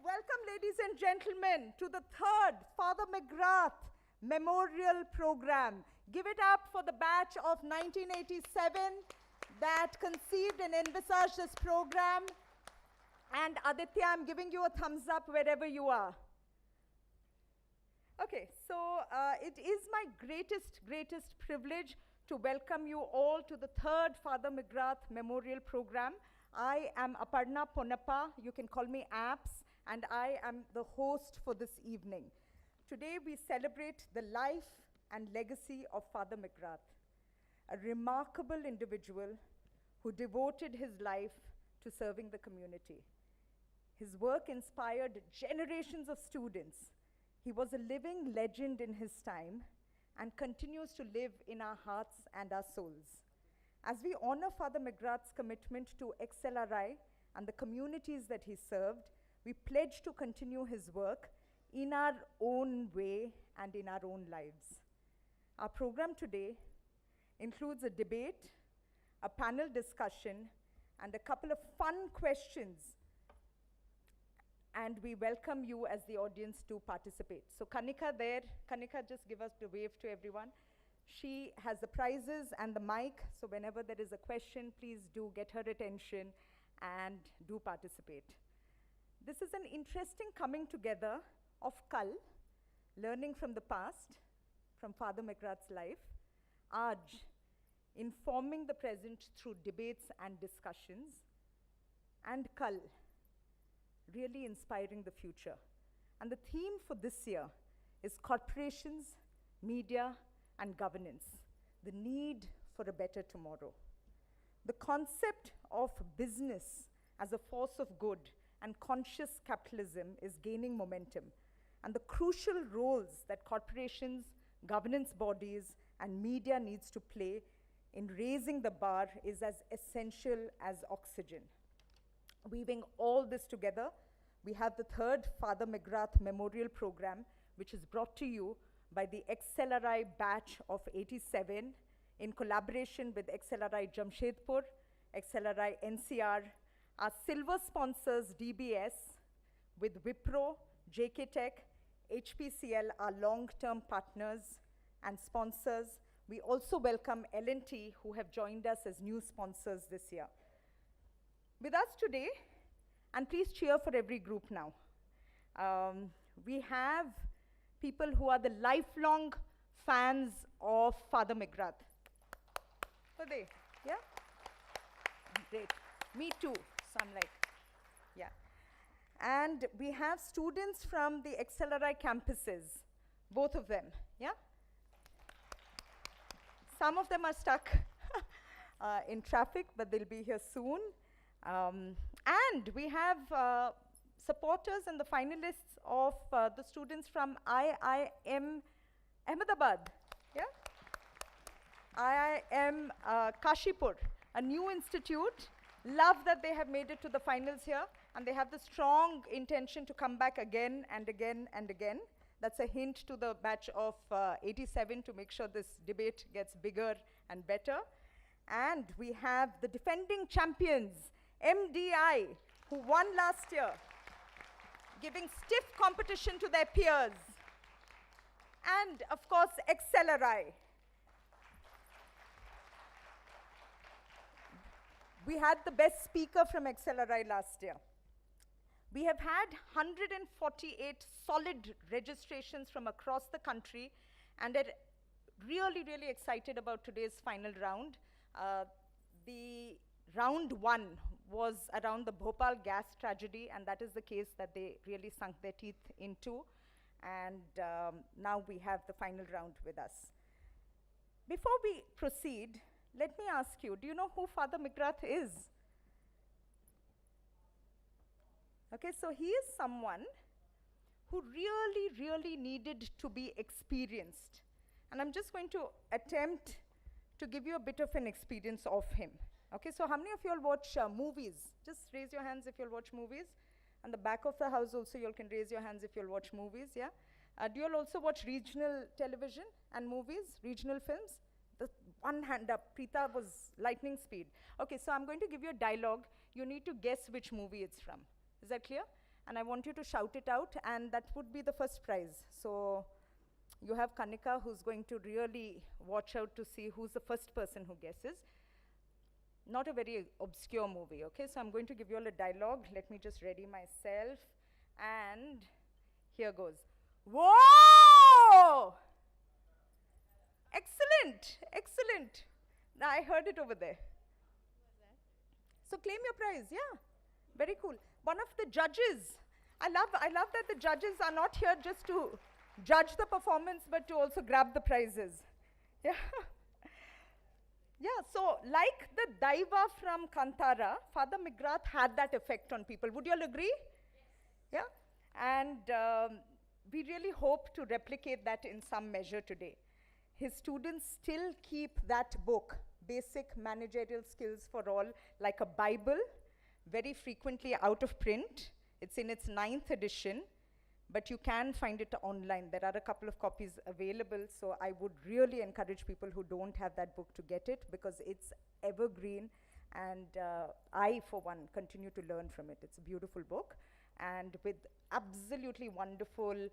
welcome, ladies and gentlemen, to the third Father McGrath Memorial Program. Give it up for the batch of 1987 that conceived and envisaged this program. And Aditya, I'm giving you a thumbs up wherever you are. Okay, so it is my greatest privilege to welcome you all to the third Father McGrath Memorial Program. I am Aparna Ponnappa, you can call me Apps, and I am the host for this evening. Today we celebrate the life and legacy of Father McGrath, a remarkable individual who devoted his life to serving the community. His work inspired generations of students. He was a living legend in his time and continues to live in our hearts and our souls. As we honor Father McGrath's commitment to XLRI and the communities that he served, we pledge to continue his work in our own way and in our own lives. Our program today includes a debate, a panel discussion, and a couple of fun questions. And we welcome you as the audience to participate. So Kanika there, Kanika, just give us the wave to everyone. She has the prizes and the mic, so whenever there is a question, please do get her attention and do participate. This is an interesting coming together of Kal, learning from the past, from Father McGrath's life, Aaj, informing the present through debates and discussions, and Kal, really inspiring the future. And the theme for this year is corporations, media, and governance, the need for a better tomorrow. The concept of business as a force of good and conscious capitalism is gaining momentum, and the crucial roles that corporations, governance bodies, and media needs to play in raising the bar is as essential as oxygen. Weaving all this together, we have the third Father McGrath Memorial Program, which is brought to you by the XLRI batch of 87 in collaboration with XLRI Jamshedpur, XLRI NCR, our silver sponsors DBS, with Wipro, JK Tech, HPCL, our long-term partners and sponsors. We also welcome L&T, who have joined us as new sponsors this year. With us today, and please cheer for every group now, we have people who are the lifelong fans of Father McGrath. Are they? Yeah? Great. Me too. So I'm like, yeah. And we have students from the XLRI campuses, both of them, yeah? Some of them are stuck in traffic, but they'll be here soon. And we have supporters and the finalists of the students from IIM Ahmedabad, yeah? IIM Kashipur, a new institute. Love that they have made it to the finals here, and they have the strong intention to come back again and again and again. That's a hint to the batch of 87 to make sure this debate gets bigger and better. And we have the defending champions, MDI, who won last year, giving stiff competition to their peers. And of course, XLRI. We had the best speaker from XLRI last year. We have had 148 solid registrations from across the country, and are really excited about today's final round. The round one was around the Bhopal gas tragedy, and that is the case that they really sunk their teeth into. And now we have the final round with us. Before we proceed, let me ask you, do you know who Father McGrath is? Okay, so he is someone who really needed to be experienced. And I'm just going to attempt to give you a bit of an experience of him. Okay, so how many of you all watch movies? Just raise your hands if you'll watch movies. And the back of the house also, you all can raise your hands if you'll watch movies, yeah? Do you all also watch regional television and movies, regional films? The one hand up, Preeta was lightning speed. Okay, so I'm going to give you a dialogue. You need to guess which movie it's from. Is that clear? and I want you to shout it out, and that would be the first prize. So you have Kanika, who's going to really watch out to see who's the first person who guesses. Not a very obscure movie, okay? So I'm going to give you all a dialogue. Let me just ready myself. And here goes. Whoa! Excellent, excellent. Now I heard it over there. So claim your prize, yeah. Very cool. One of the judges. I love that the judges are not here just to judge the performance, but to also grab the prizes. Yeah. Yeah, so like the Daiva from Kantara, Father McGrath had that effect on people. Would you all agree? Yeah? And we really hope to replicate that in some measure today. His students still keep that book, Basic Managerial Skills for All, like a Bible, very frequently out of print. It's in its 9th edition, but you can find it online. There are a couple of copies available, so I would really encourage people who don't have that book to get it, because it's evergreen, and I, for one, continue to learn from it. It's a beautiful book, and with absolutely wonderful,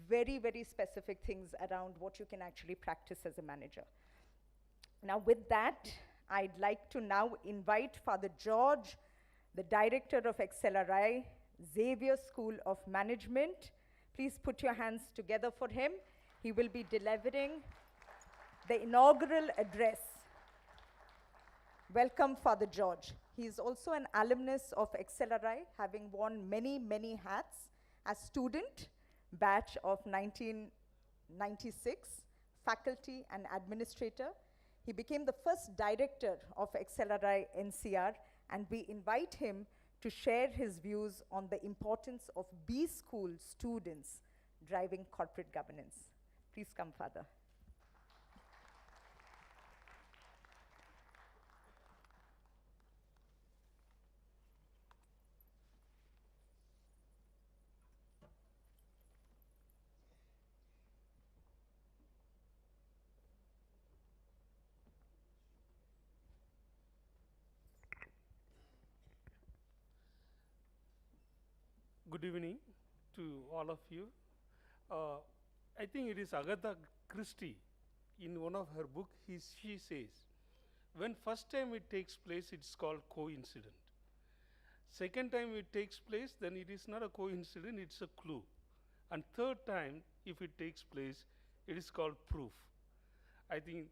very, very specific things around what you can actually practice as a manager. Now, with that, I'd like to now invite Father George, the director of XLRI, Xavier School of Management. Please put your hands together for him. He will be delivering the inaugural address. Welcome, Father George. He is also an alumnus of XLRI, having worn many, many hats as student, batch of 1996, faculty and administrator. He became the first director of XLRI NCR, and we invite him to share his views on the importance of B-School students driving corporate governance. Please come, Father. Good evening to all of you. I think it is Agatha Christie. In one of her book, she says, when first time it takes place, it's called coincident. Second time it takes place, then it is not a coincidence, it's a clue. And third time, if it takes place, it is called proof. I think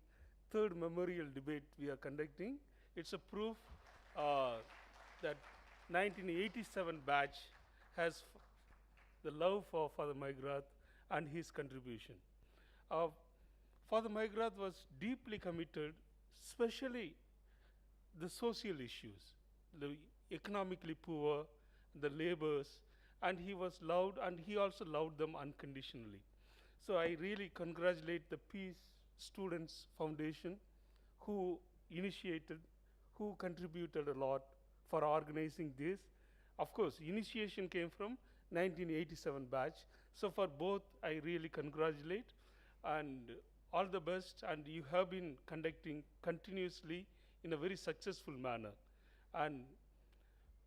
third memorial debate we are conducting, it's a proof that 1987 batch has the love for Father McGrath and his contribution. Father McGrath was deeply committed, especially the social issues, the economically poor, the laborers, and he was loved, and he also loved them unconditionally. So I really congratulate the Peace Students Foundation, who initiated, who contributed a lot for organizing this. Of course, initiation came from 1987 batch. So for both, I really congratulate and all the best. And you have been conducting continuously in a very successful manner. And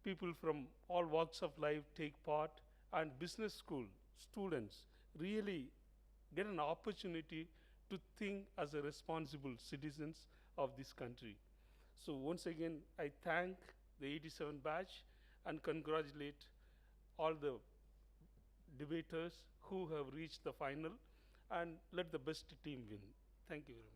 people from all walks of life take part, and business school students really get an opportunity to think as a responsible citizens of this country. So once again, I thank the 87 batch and congratulate all the debaters who have reached the final, and let the best team win. Thank you very much.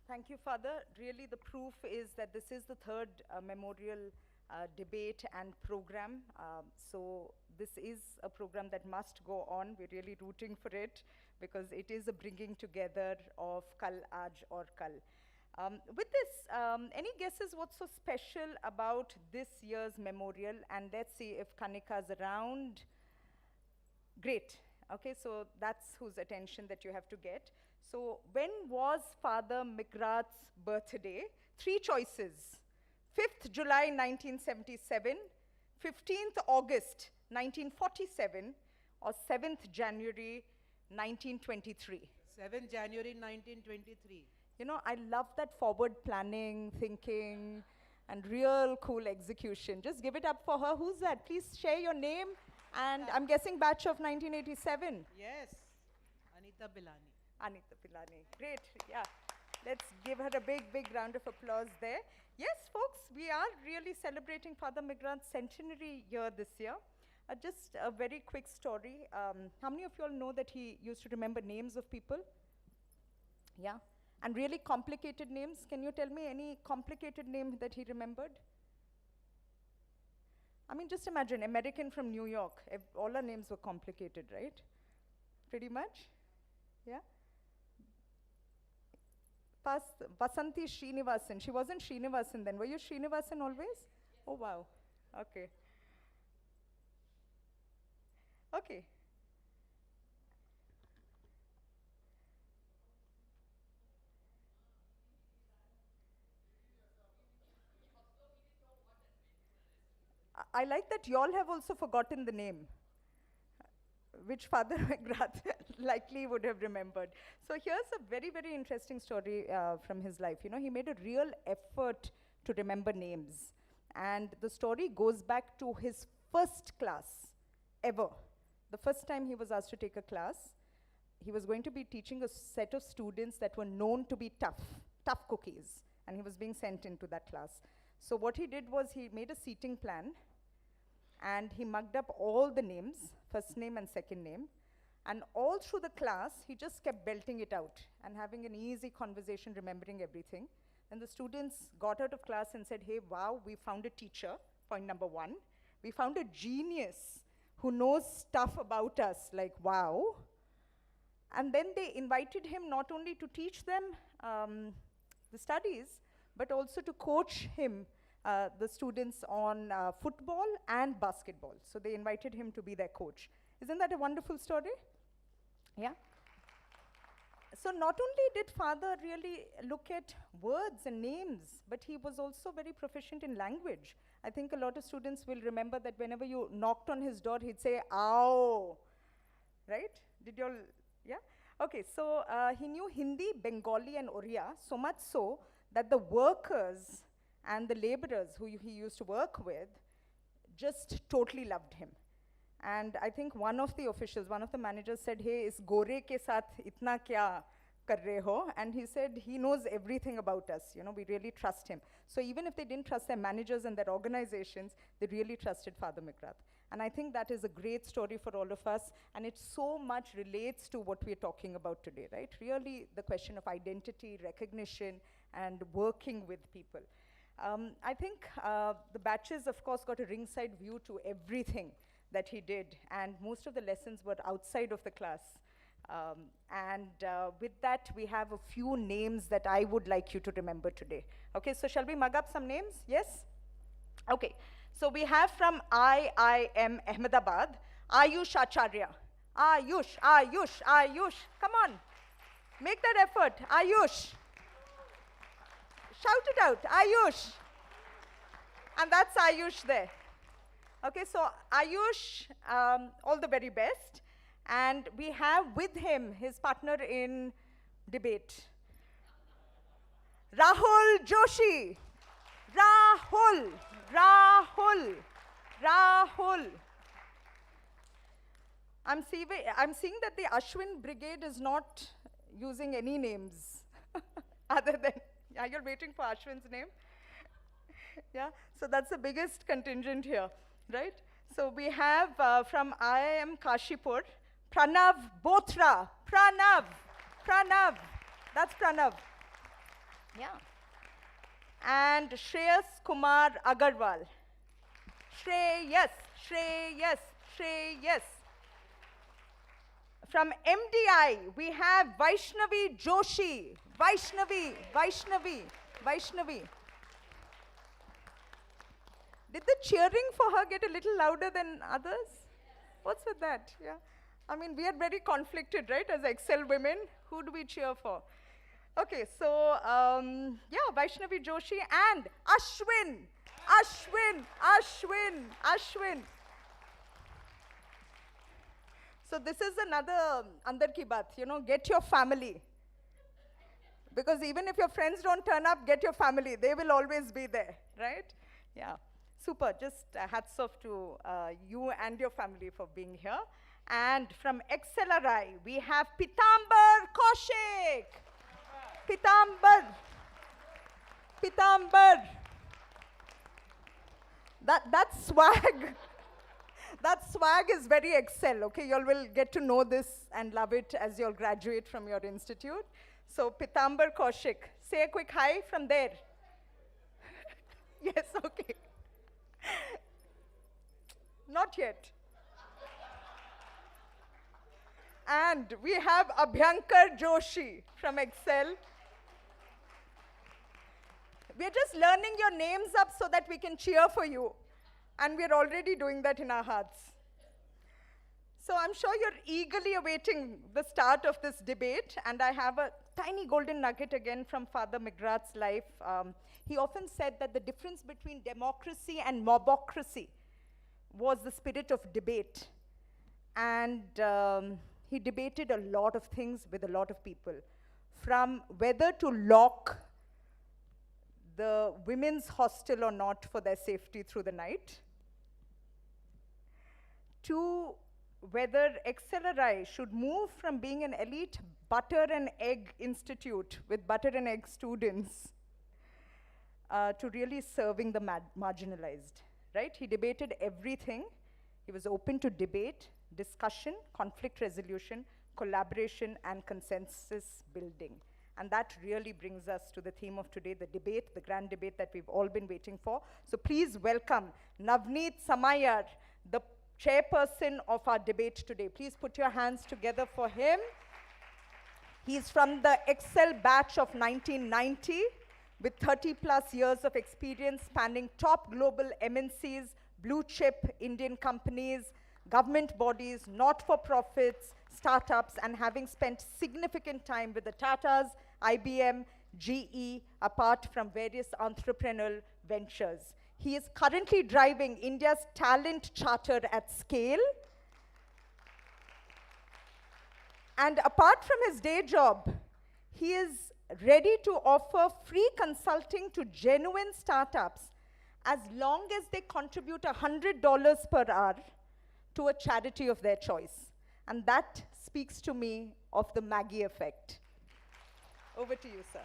Thank you, Father. Really, the proof is that this is the third memorial debate and program. So this is a program that must go on. We're really rooting for it, because it is a bringing together of Kal, Aaj aur Kal. With this, any guesses what's so special about this year's memorial? And let's see if Kanika's around. Great. Okay, so that's whose attention that you have to get. So when was Father McGrath's birthday? 3 choices. 5th July 1977, 15th August 1947, or 7th January 1923? 7 January 1923. You know, I love that forward planning, thinking, and real cool execution. Just give it up for her. Who's that? Please share your name. And I'm guessing batch of 1987. Yes, Anita Bilani. Anita Pilani. Great, yeah. Let's give her a big, big round of applause there. Yes, folks, we are really celebrating Father McGrath's centenary year this year. Just a very quick story. How many of you all know that he used to remember names of people? Yeah? And really complicated names. Can you tell me any complicated name that he remembered? I mean, just imagine, American from New York. All our names were complicated, right? Pretty much? Yeah? Vasanti Srinivasan. She wasn't Srinivasan then. Were you Srinivasan always? Oh, wow. Okay. Okay. I like that you all have also forgotten the name, which Father McGrath likely would have remembered. So here's a very, very interesting story from his life. You know, he made a real effort to remember names. And the story goes back to his first class ever. The first time he was asked to take a class, he was going to be teaching a set of students that were known to be tough cookies. And he was being sent into that class. So what he did was he made a seating plan, and he mugged up all the names, first name and second name. And all through the class, he just kept belting it out and having an easy conversation, remembering everything. And the students got out of class and said, hey, wow, we found a teacher, point number one. We found a genius who knows stuff about us, like, wow. And then they invited him not only to teach them the studies, but also to coach him, the students on football and basketball. So they invited him to be their coach. Isn't that a wonderful story? Yeah? So not only did Father really look at words and names, but he was also very proficient in language. I think a lot of students will remember that whenever you knocked on his door, he'd say, ow, right? Did you all, yeah? Okay, so he knew Hindi, Bengali, and Oriya, so much so that the workers and the laborers who he used to work with just totally loved him. And I think one of the officials, one of the managers said, hey, is Gore ke saath itna kya kar rahe ho? And he said, he knows everything about us. You know, we really trust him. So even if they didn't trust their managers and their organizations, they really trusted Father McGrath. And I think that is a great story for all of us. And it so much relates to what we're talking about today, right? Really the question of identity, recognition, and working with people. I think the batches, of course, got a ringside view to everything that he did, and most of the lessons were outside of the class. With that, we have a few names that I would like you to remember today. Okay, so shall we mug up some names? Yes? Okay, so we have from IIM Ahmedabad, Ayush Acharya. Ayush, Ayush, Ayush. Come on, make that effort. Ayush. Shout it out, Ayush. And that's Ayush there. Okay, so Ayush, all the very best. And we have with him his partner in debate, Rahul Joshi. Rahul, Rahul, Rahul. I'm seeing that the Ashwin Brigade is not using any names other than, yeah, you're waiting for Ashwin's name? Yeah, so that's the biggest contingent here, right? So we have from IIM Kashipur, Pranav Bothra. Pranav, Pranav, that's Pranav. Yeah. And Shreyas Kumar Agarwal. Shreyas, Shreyas, Shreyas. From MDI, we have Vaishnavi Joshi. Vaishnavi, Vaishnavi, Vaishnavi. Did the cheering for her get a little louder than others? What's with that? Yeah. I mean, we are very conflicted, right, as Excel women. Who do we cheer for? Okay, so, yeah, Vaishnavi Joshi and Ashwin. Ashwin, Ashwin, Ashwin. So this is another Andar Ki Baat, get your family. Because even if your friends don't turn up, get your family. They will always be there, right? Yeah. Super. Just hats off to you and your family for being here. And from XLRI, we have Pitambar Kaushik. Pitambar. Pitambar. That swag. That swag is very Excel, okay? You all will get to know this and love it as you all graduate from your institute. So, Pitambar Kaushik, say a quick hi from there. Yes, okay. Not yet. And we have Abhyankar Joshi from Excel. We're just learning your names up so that we can cheer for you. And we're already doing that in our hearts. So I'm sure you're eagerly awaiting the start of this debate. And I have a tiny golden nugget again from Father McGrath's life. He often said that the difference between democracy and mobocracy was the spirit of debate. And he debated a lot of things with a lot of people. From whether to lock the women's hostel or not for their safety through the night, to whether XLRI should move from being an elite butter and egg institute with butter and egg students to really serving the marginalized, right? He debated everything. He was open to debate, discussion, conflict resolution, collaboration, and consensus building. And that really brings us to the theme of today, the debate, the grand debate that we've all been waiting for. So please welcome Navneet Samayar, the chairperson of our debate today. Please put your hands together for him. He's from the Excel batch of 1990 with 30 plus years of experience spanning top global MNCs, blue chip Indian companies, government bodies, not-for-profits, startups, and having spent significant time with the Tatas, IBM, GE, apart from various entrepreneurial ventures. He is currently driving India's talent charter at scale. And apart from his day job, he is ready to offer free consulting to genuine startups as long as they contribute $100 per hour to a charity of their choice. And that speaks to me of the Maggie effect. Over to you, sir.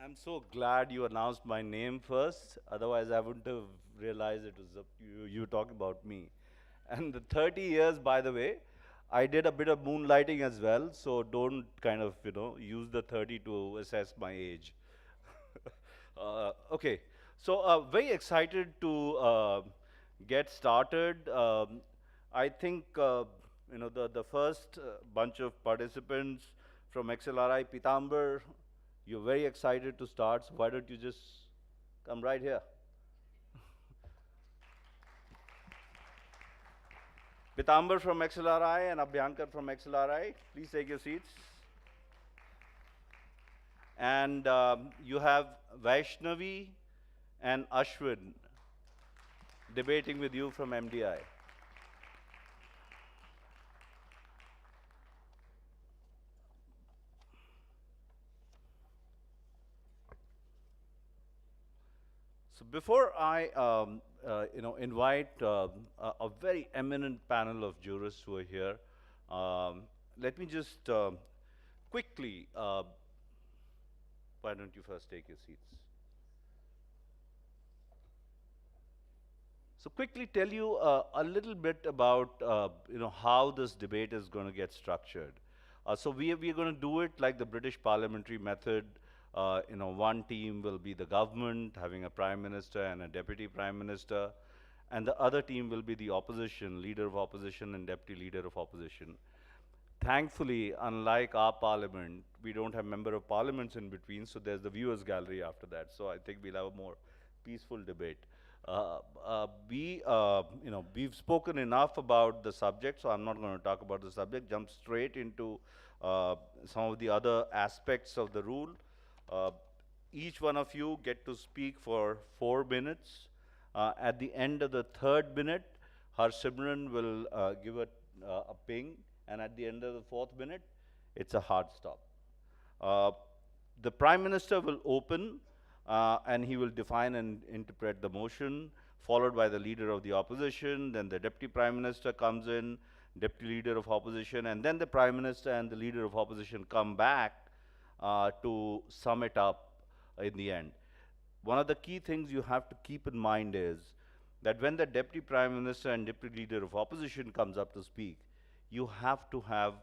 I'm so glad you announced my name first. Otherwise, I wouldn't have realized it was you talking about me. And the 30 years, by the way, I did a bit of moonlighting as well, so don't kind of, use the 30 to assess my age. Okay, so very excited to get started. I think, the first bunch of participants from XLRI, Pitambar, you're very excited to start, so why don't you just come right here? Pitambar from XLRI and Abhyankar from XLRI, please take your seats. And you have Vaishnavi and Ashwin debating with you from MDI. So before I invite a very eminent panel of jurists who are here, let me just quickly, why don't you first take your seats? So quickly tell you a little bit about how this debate is going to get structured. So we are going to do it like the British parliamentary method. One team will be the government, having a prime minister and a deputy prime minister, and the other team will be the opposition, leader of opposition and deputy leader of opposition. Thankfully, unlike our parliament, we don't have member of parliaments in between, so there's the viewers gallery after that. So I think we'll have a more peaceful debate. We've spoken enough about the subject, so I'm not going to talk about the subject, jump straight into some of the other aspects of the rule. Each one of you get to speak for 4 minutes. At the end of the 3rd minute, Simran will give a ping, and at the end of the 4th minute, it's a hard stop. Uh, the Prime Minister will open and he will define and interpret the motion, followed by the Leader of the Opposition. Then the Deputy Prime Minister comes in, Deputy Leader of Opposition, and then the Prime Minister and the Leader of Opposition come back to sum it up in the end. One of the key things you have to keep in mind is that when the Deputy Prime Minister and Deputy Leader of Opposition comes up to speak, you have to have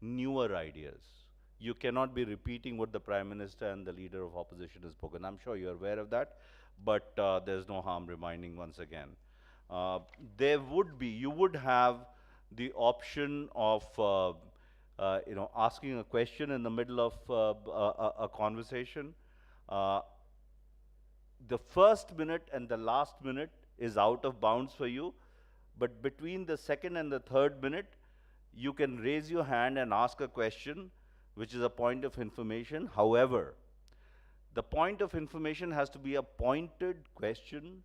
newer ideas. You cannot be repeating what the Prime Minister and the Leader of Opposition has spoken. I'm sure you're aware of that, but there's no harm reminding once again. You would have the option of asking a question in the middle of a conversation. The first minute and the last minute is out of bounds for you, but between the second and the 3rd minute, you can raise your hand and ask a question, which is a point of information. However, the point of information has to be a pointed question,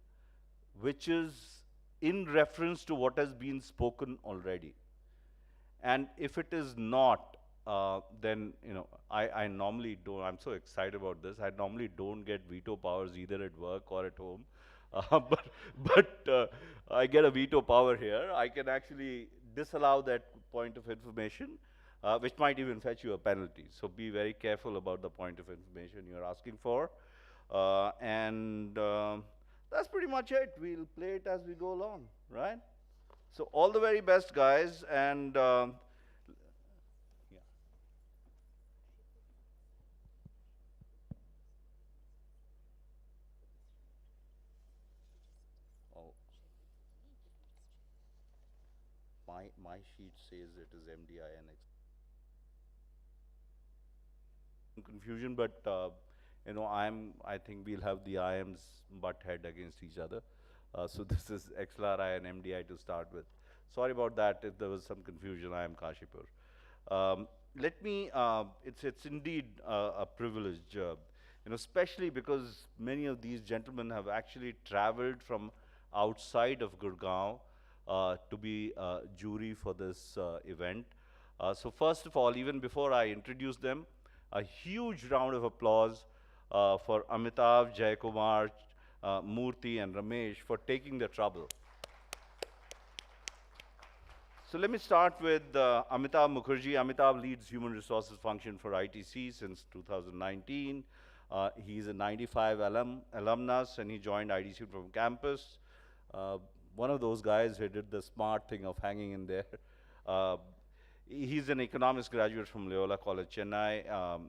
which is in reference to what has been spoken already. And if it is not, then I normally don't. I'm so excited about this. I normally don't get veto powers either at work or at home, but I get a veto power here. I can actually disallow that point of information, which might even fetch you a penalty. So be very careful about the point of information you're asking for, and that's pretty much it. We'll play it as we go along, right? So all the very best, guys, and yeah. Oh, my sheet says it is MDINX. Confusion, but I think we'll have the IMs butt head against each other. So this is XLRI and MDI to start with. Sorry about that if there was some confusion. I am Kashipur. It's indeed a privilege, especially because many of these gentlemen have actually traveled from outside of Gurgaon to be jury for this event. So first of all, even before I introduce them, a huge round of applause for Amitav, Jayakumar, Murthy and Ramesh for taking the trouble. So let me start with Amitav Mukherjee. Amitav leads human resources function for ITC since 2019. He's a 95 alumnus and he joined ITC from campus. One of those guys who did the smart thing of hanging in there. He's an economics graduate from Loyola College, Chennai.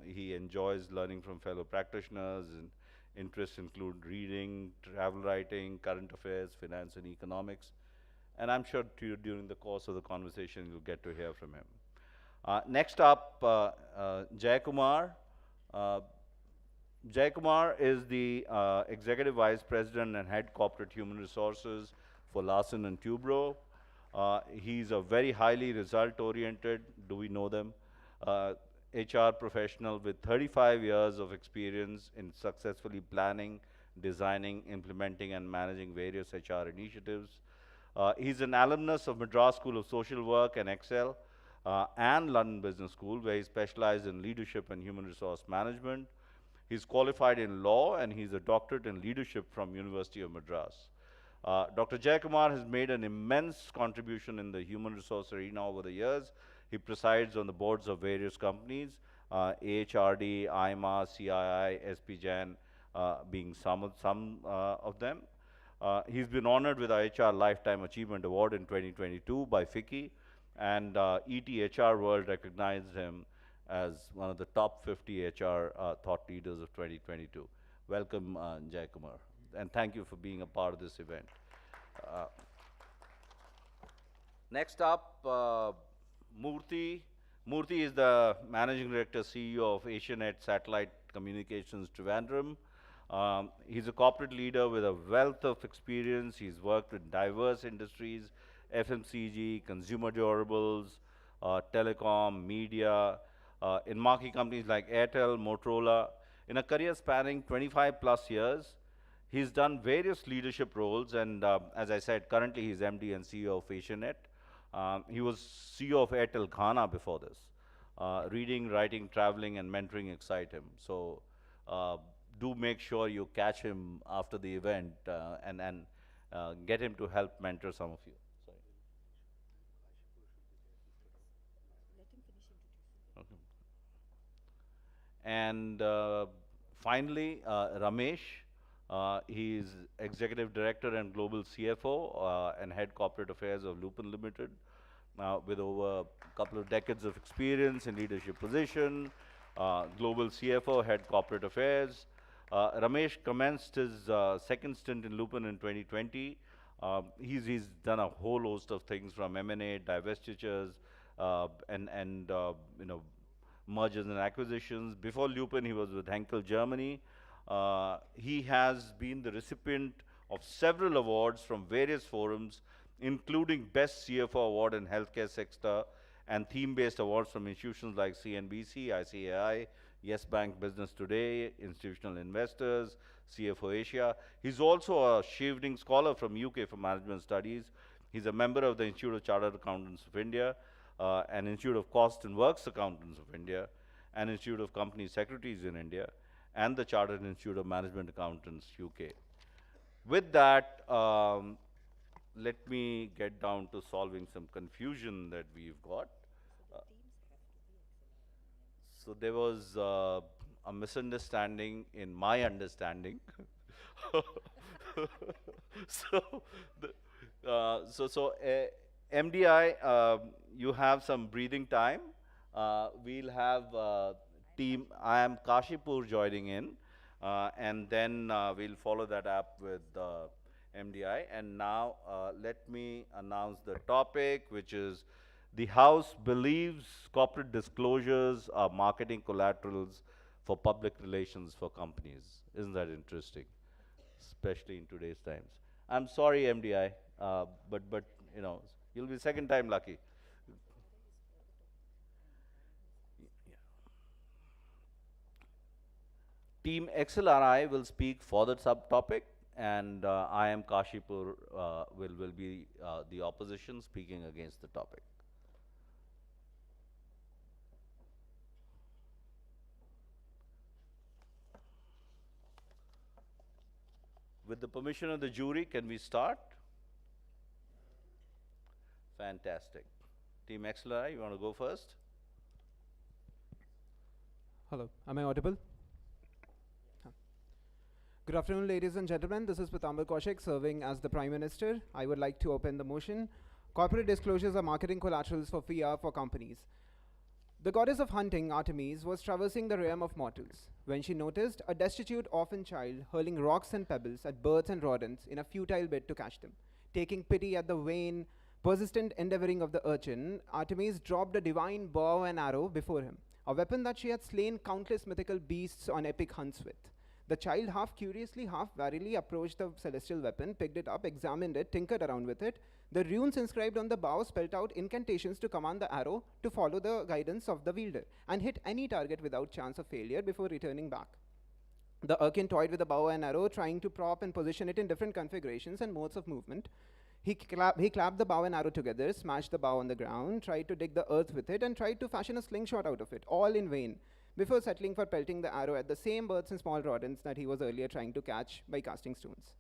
He enjoys learning from fellow practitioners, and interests include reading, travel writing, current affairs, finance, and economics. And I'm sure during the course of the conversation, you'll get to hear from him. Next up, Jayakumar. Jayakumar is the Executive Vice President and Head Corporate Human Resources for Larsen & Toubro. He's a very highly result-oriented, do we know them, HR professional with 35 years of experience in successfully planning, designing, implementing, and managing various HR initiatives. He's an alumnus of Madras School of Social Work and Excel and London Business School, where he specialized in leadership and human resource management. He's qualified in law, and he's a doctorate in leadership from University of Madras. Dr. Jayakumar has made an immense contribution in the human resource arena over the years. He presides on the boards of various companies, AHRD, IMA, CII, SPGen being some of them. He's been honored with our HR Lifetime Achievement Award in 2022 by FICCI, and ETHR World recognized him as one of the top 50 HR thought leaders of 2022. Welcome, Jayakumar, and thank you for being a part of this event. Next up, Murthy. Murthy is the Managing Director, CEO of Asianet Satellite Communications Trivandrum. He's a corporate leader with a wealth of experience. He's worked with diverse industries, FMCG, consumer durables, telecom, media, in marquee companies like Airtel, Motorola. In a career spanning 25 plus years, He's done various leadership roles, and as I said, currently he's MD and CEO of AsiaNet. He was CEO of Airtel Ghana before this. Reading, writing, traveling, and mentoring excite him. So do make sure you catch him after the event and get him to help mentor some of you. Sorry. Okay. And finally, Ramesh. He's Executive Director and Global CFO and Head Corporate Affairs of Lupin Limited, with over a couple of decades of experience in leadership position, Global CFO, Head Corporate Affairs. Ramesh commenced his second stint in Lupin in 2020. He's done a whole host of things from M&A, divestitures, and you know, mergers and acquisitions. Before Lupin, he was with Henkel Germany. He has been the recipient of several awards from various forums, including Best CFO Award in Healthcare Sector and theme-based awards from institutions like CNBC, ICAI, Yes Bank Business Today, Institutional Investors, CFO Asia. He's also a Shielding Scholar from UK for Management Studies. He's a member of the Institute of Chartered Accountants of India, and Institute of Cost and Works Accountants of India, and Institute of Company Secretaries in India, and the Chartered Institute of Management Accountants, UK. With that, let me get down to solving some confusion that we've got. So there was a misunderstanding in my understanding. MDI, you have some breathing time. We'll have team. I am Kashipur joining in, and then we'll follow that up with MDI. And now let me announce the topic, which is the House believes corporate disclosures are marketing collaterals for public relations for companies. Isn't that interesting, especially in today's times? I'm sorry, MDI, but you know, you'll be second time lucky. Team XLRI will speak for the subtopic, and I am Kashipur will be the opposition speaking against the topic. With the permission of the jury, can we start? Fantastic. Team XLRI, you want to go first? Hello, am I audible? Good afternoon, ladies and gentlemen. This is Pitambar Kaushik, serving as the Prime Minister. I would like to open the motion. Corporate disclosures are marketing collaterals for PR for companies. The goddess of hunting, Artemis, was traversing the realm of mortals when she noticed a destitute orphan child hurling rocks and pebbles at birds and rodents in a futile bid to catch them. Taking pity at the vain, persistent endeavoring of the urchin, Artemis dropped a divine bow and arrow before him, a weapon that she had slain countless mythical beasts on epic hunts with. The child half curiously, half warily approached the celestial weapon, picked it up, examined it, tinkered around with it. The runes inscribed on the bow spelled out incantations to command the arrow to follow the guidance of the wielder and hit any target without chance of failure before returning back. The Urkin toyed with the bow and arrow, trying to prop and position it in different configurations and modes of movement. He clapped the bow and arrow together, smashed the bow on the ground, tried to dig the earth with it, and tried to fashion a slingshot out of it, all in vain, before settling for pelting the arrow at the same birds and small rodents that he was earlier trying to catch by casting stones.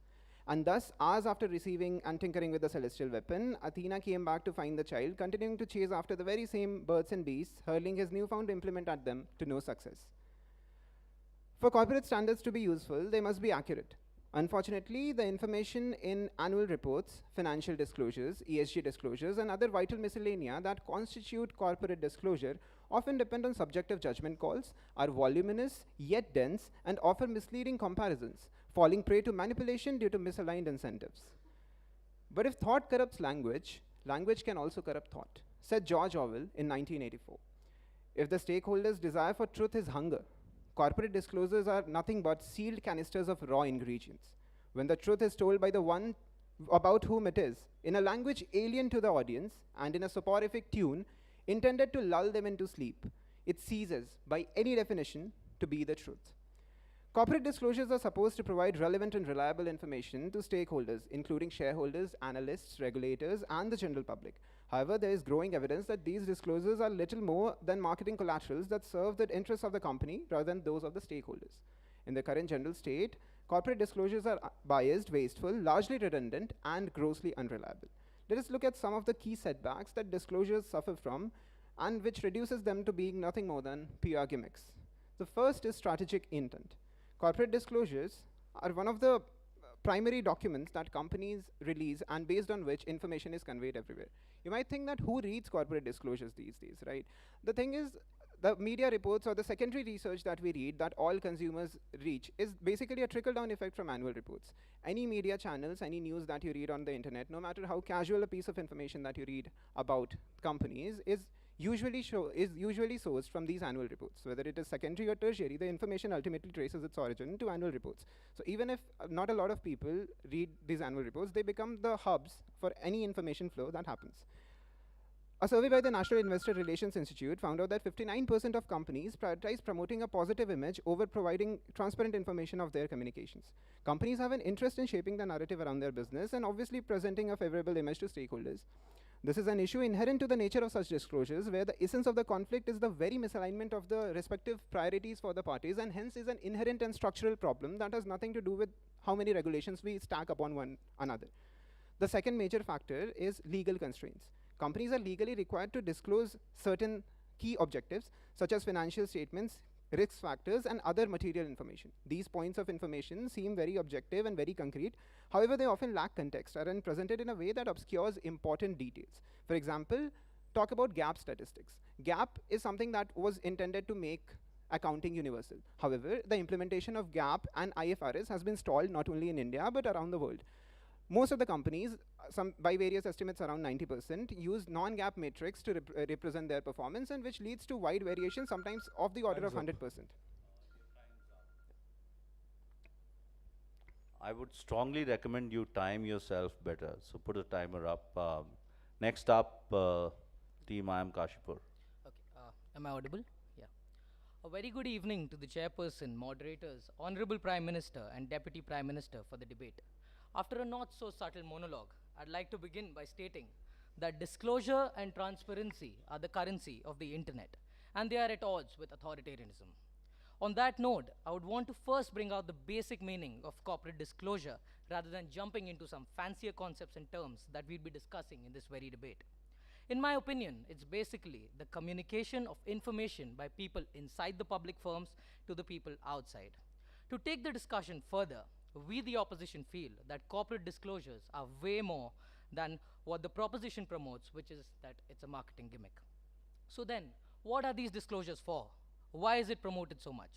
And thus, hours after receiving and tinkering with the celestial weapon, Athena came back to find the child, continuing to chase after the very same birds and beasts, hurling his newfound implement at them to no success. For corporate standards to be useful, they must be accurate. Unfortunately, the information in annual reports, financial disclosures, ESG disclosures, and other vital miscellanea that constitute corporate disclosure often depend on subjective judgment calls, are voluminous yet dense, and offer misleading comparisons, falling prey to manipulation due to misaligned incentives. But if thought corrupts language, language can also corrupt thought, said George Orwell in 1984. If the stakeholders' desire for truth is hunger, corporate disclosures are nothing but sealed canisters of raw ingredients. When the truth is told by the one about whom it is, in a language alien to the audience, and in a soporific tune intended to lull them into sleep, it ceases, by any definition, to be the truth. Corporate disclosures are supposed to provide relevant and reliable information to stakeholders, including shareholders, analysts, regulators, and the general public. However, there is growing evidence that these disclosures are little more than marketing collaterals that serve the interests of the company rather than those of the stakeholders. In the current general state, corporate disclosures are biased, wasteful, largely redundant, and grossly unreliable. Let us look at some of the key setbacks that disclosures suffer from and which reduces them to being nothing more than PR gimmicks. The first is strategic intent. Corporate disclosures are one of the primary documents that companies release and based on which information is conveyed everywhere. You might think that who reads corporate disclosures these days, right? The thing is, the media reports or the secondary research that we read that all consumers reach is basically a trickle-down effect from annual reports. Any media channels, any news that you read on the internet, no matter how casual a piece of information that you read about companies is usually sourced from these annual reports. Whether it is secondary or tertiary, the information ultimately traces its origin to annual reports. So even if not a lot of people read these annual reports, they become the hubs for any information flow that happens. A survey by the National Investor Relations Institute found out that 59% of companies prioritize promoting a positive image over providing transparent information of their communications. Companies have an interest in shaping the narrative around their business and obviously presenting a favorable image to stakeholders. This is an issue inherent to the nature of such disclosures, where the essence of the conflict is the very misalignment of the respective priorities for the parties, and hence is an inherent and structural problem that has nothing to do with how many regulations we stack upon one another. The second major factor is legal constraints. Companies are legally required to disclose certain key objectives, such as financial statements, risk factors, and other material information. These points of information seem very objective and very concrete. However, they often lack context and are presented in a way that obscures important details. For example, talk about GAAP statistics. GAAP is something that was intended to make accounting universal. However, the implementation of GAAP and IFRS has been stalled not only in India, but around the world. Most of the companies, by various estimates around 90%, use non-GAAP metrics to represent their performance, and which leads to wide variation, sometimes of the order of 100%. I would strongly recommend you time yourself better. So put a timer up. Next up, Team I am Kashipur. Okay, am I audible? Yeah. A very good evening to the chairperson, moderators, Honorable Prime Minister and Deputy Prime Minister for the debate. After a not so subtle monologue, I'd like to begin by stating that disclosure and transparency are the currency of the internet, and they are at odds with authoritarianism. On that note, I would want to first bring out the basic meaning of corporate disclosure rather than jumping into some fancier concepts and terms that we'll be discussing in this very debate. In my opinion, it's basically the communication of information by people inside the public firms to the people outside. To take the discussion further, we, the opposition, feel that corporate disclosures are way more than what the proposition promotes, which is that it's a marketing gimmick. So then, what are these disclosures for? Why is it promoted so much?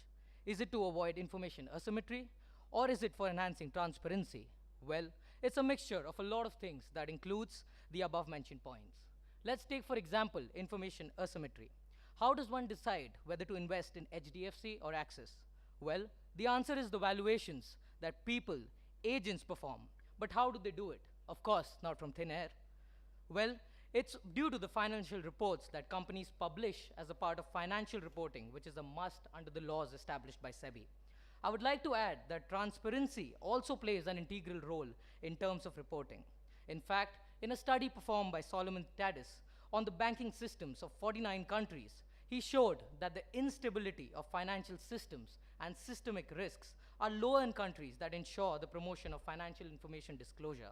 Is it to avoid information asymmetry, or is it for enhancing transparency? Well, it's a mixture of a lot of things that includes the above mentioned points. Let's take, for example, information asymmetry. How does one decide whether to invest in HDFC or Axis? Well, the answer is the valuations that people, agents perform. But how do they do it? Of course, not from thin air. Well, it's due to the financial reports that companies publish as a part of financial reporting, which is a must under the laws established by SEBI. I would like to add that transparency also plays an integral role in terms of reporting. In fact, in a study performed by Solomon Tadis on the banking systems of 49 countries, he showed that the instability of financial systems and systemic risks are lower in countries that ensure the promotion of financial information disclosure.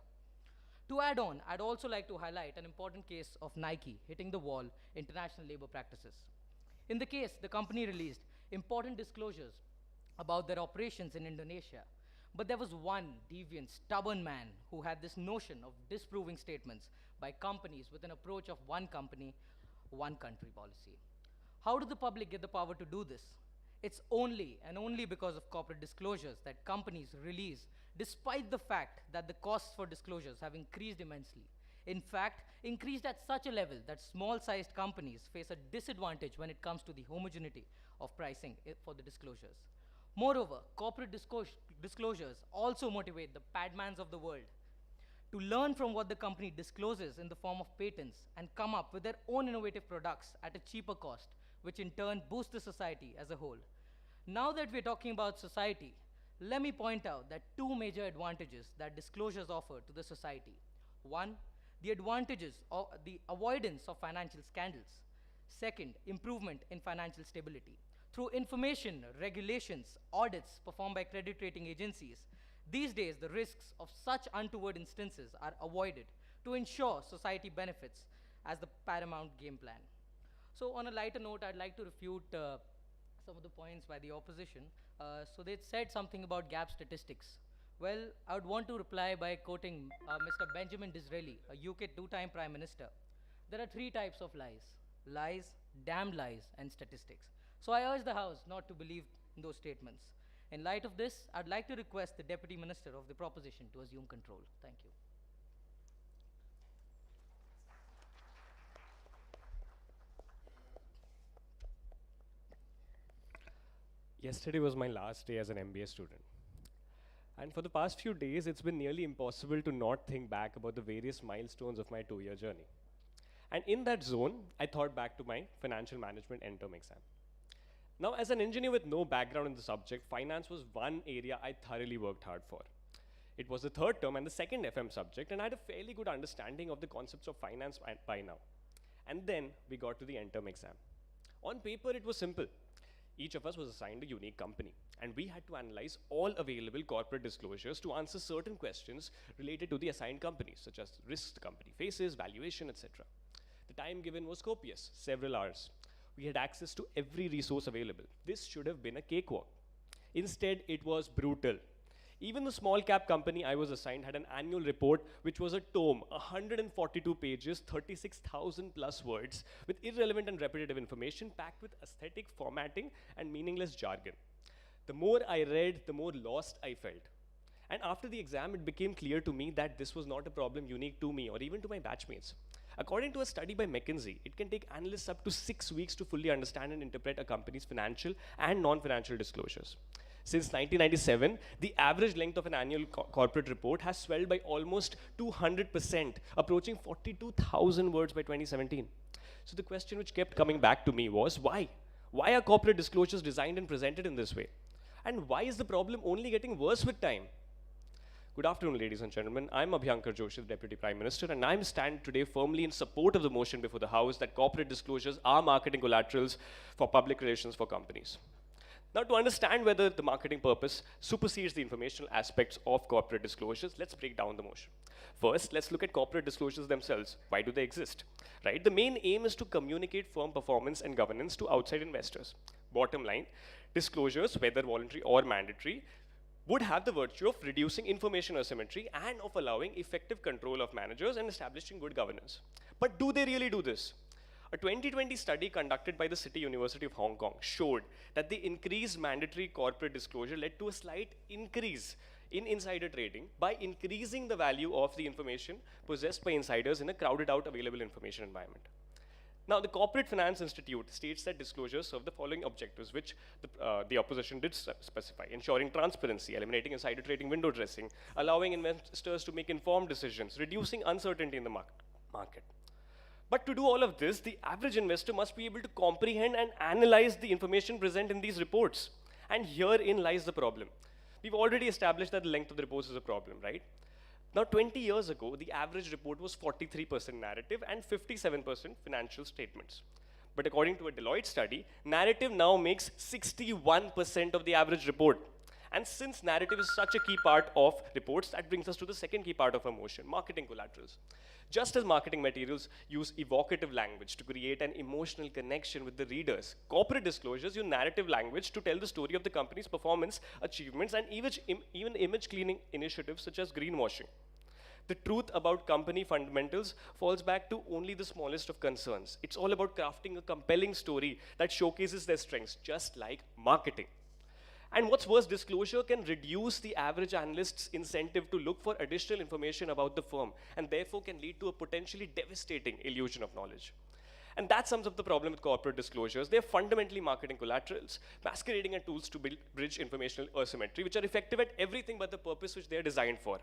To add on, I'd also like to highlight an important case of Nike hitting the wall international labor practices. In the case, the company released important disclosures about their operations in Indonesia, but there was one deviant, stubborn man who had this notion of disproving statements by companies with an approach of one company, one country policy. How do the public get the power to do this? It's only and only because of corporate disclosures that companies release, despite the fact that the costs for disclosures have increased immensely. In fact, increased at such a level that small-sized companies face a disadvantage when it comes to the homogeneity of pricing for the disclosures. Moreover, corporate disclosures also motivate the padmans of the world to learn from what the company discloses in the form of patents and come up with their own innovative products at a cheaper cost, which in turn boosts the society as a whole. Now that we're talking about society, let me point out that two major advantages that disclosures offer to the society. One, the advantages of the avoidance of financial scandals. Second, improvement in financial stability. Through information, regulations, audits performed by credit rating agencies, these days the risks of such untoward instances are avoided to ensure society benefits as the paramount game plan. So on a lighter note, I'd like to refute some of the points by the opposition. So they said something about gap statistics. Well, I would want to reply by quoting Mr. Benjamin Disraeli, a UK two-time Prime Minister. There are three types of lies: lies, damned lies, and statistics. So I urge the House not to believe in those statements. In light of this, I'd like to request the Deputy Minister of the Proposition to assume control. Thank you. Yesterday was my last day as an MBA student. And for the past few days, it's been nearly impossible to not think back about the various milestones of my 2-year journey. And in that zone, I thought back to my financial management end-term exam. Now, as an engineer with no background in the subject, finance was one area I thoroughly worked hard for. It was the third term and the second FM subject, and I had a fairly good understanding of the concepts of finance by now. And then we got to the end-term exam. On paper, it was simple. Each of us was assigned a unique company, and we had to analyze all available corporate disclosures to answer certain questions related to the assigned companies, such as risks the company faces, valuation, etc. The time given was copious, several hours. We had access to every resource available. This should have been a cakewalk. Instead, it was brutal. Even the small cap company I was assigned had an annual report which was a tome, 142 pages, 36,000 plus words, with irrelevant and repetitive information packed with aesthetic formatting and meaningless jargon. The more I read, the more lost I felt. And after the exam, it became clear to me that this was not a problem unique to me or even to my batchmates. According to a study by McKinsey, it can take analysts up to 6 weeks to fully understand and interpret a company's financial and non-financial disclosures. Since 1997, the average length of an annual corporate report has swelled by almost 200%, approaching 42,000 words by 2017. So the question which kept coming back to me was, why? Why are corporate disclosures designed and presented in this way? And why is the problem only getting worse with time? Good afternoon, ladies and gentlemen. I'm Abhyankar Joshi, the Deputy Prime Minister, and I stand today firmly in support of the motion before the House that corporate disclosures are marketing collaterals for public relations for companies. Now, to understand whether the marketing purpose supersedes the informational aspects of corporate disclosures, let's break down the motion. First, let's look at corporate disclosures themselves. Why do they exist? Right? The main aim is to communicate firm performance and governance to outside investors. Bottom line, disclosures, whether voluntary or mandatory, would have the virtue of reducing information asymmetry and of allowing effective control of managers and establishing good governance. But do they really do this? A 2020 study conducted by the City University of Hong Kong showed that the increased mandatory corporate disclosure led to a slight increase in insider trading by increasing the value of the information possessed by insiders in a crowded out available information environment. Now, the Corporate Finance Institute states that disclosures serve the following objectives, which the opposition did specify: ensuring transparency, eliminating insider trading window dressing, allowing investors to make informed decisions, reducing uncertainty in the market. But to do all of this, the average investor must be able to comprehend and analyze the information present in these reports. And herein lies the problem. We've already established that the length of the reports is a problem, right? Now, 20 years ago, the average report was 43% narrative and 57% financial statements. But according to a Deloitte study, narrative now makes 61% of the average report. And since narrative is such a key part of reports, that brings us to the second key part of our motion: marketing collaterals. Just as marketing materials use evocative language to create an emotional connection with the readers, corporate disclosures use narrative language to tell the story of the company's performance, achievements, and even image cleaning initiatives such as greenwashing. The truth about company fundamentals falls back to only the smallest of concerns. It's all about crafting a compelling story that showcases their strengths, just like marketing. And what's worse, disclosure can reduce the average analyst's incentive to look for additional information about the firm, and therefore can lead to a potentially devastating illusion of knowledge. And that sums up the problem with corporate disclosures. They're fundamentally marketing collaterals, masquerading as tools to bridge informational asymmetry, which are effective at everything but the purpose which they're designed for.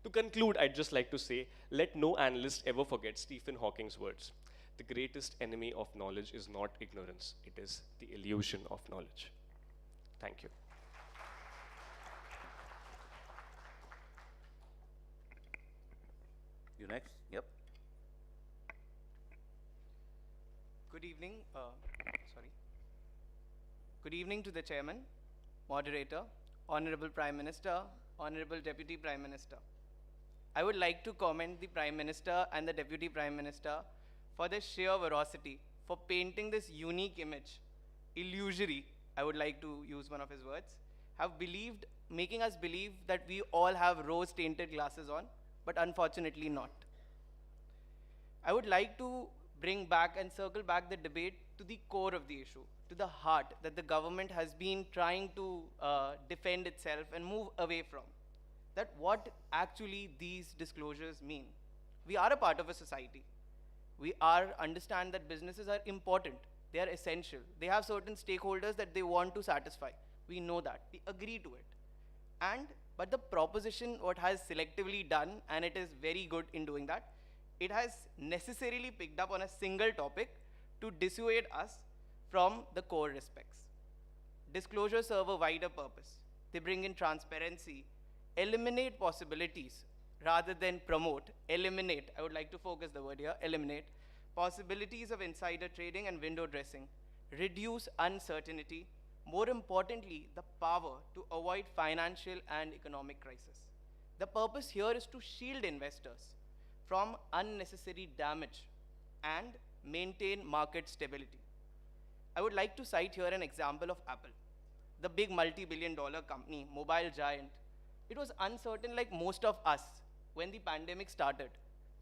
To conclude, I'd just like to say, let no analyst ever forget Stephen Hawking's words: the greatest enemy of knowledge is not ignorance, it is the illusion of knowledge. Thank you. You next? Yep. Good evening. Sorry. Good evening to the chairman, moderator, honorable prime minister, honorable deputy prime minister. I would like to commend the prime minister and the deputy prime minister for their sheer veracity, for painting this unique image, illusory, I would like to use one of his words, making us believe that we all have rose-tinted glasses on, but unfortunately not. I would like to bring back and circle back the debate to the core of the issue, to the heart that the government has been trying to defend itself and move away from. That what actually these disclosures mean. We are a part of a society. We understand that businesses are important. They are essential. They have certain stakeholders that they want to satisfy. We know that. We agree to it. But the proposition, what has selectively done, and it is very good in doing that, it has necessarily picked up on a single topic to dissuade us from the core respects. Disclosures serve a wider purpose. They bring in transparency, eliminate possibilities rather than promote, eliminate, I would like to focus the word here, eliminate, possibilities of insider trading and window dressing, reduce uncertainty, more importantly, the power to avoid financial and economic crisis. The purpose here is to shield investors from unnecessary damage and maintain market stability. I would like to cite here an example of Apple, the big multi-billion-dollar company, mobile giant. It was uncertain like most of us when the pandemic started.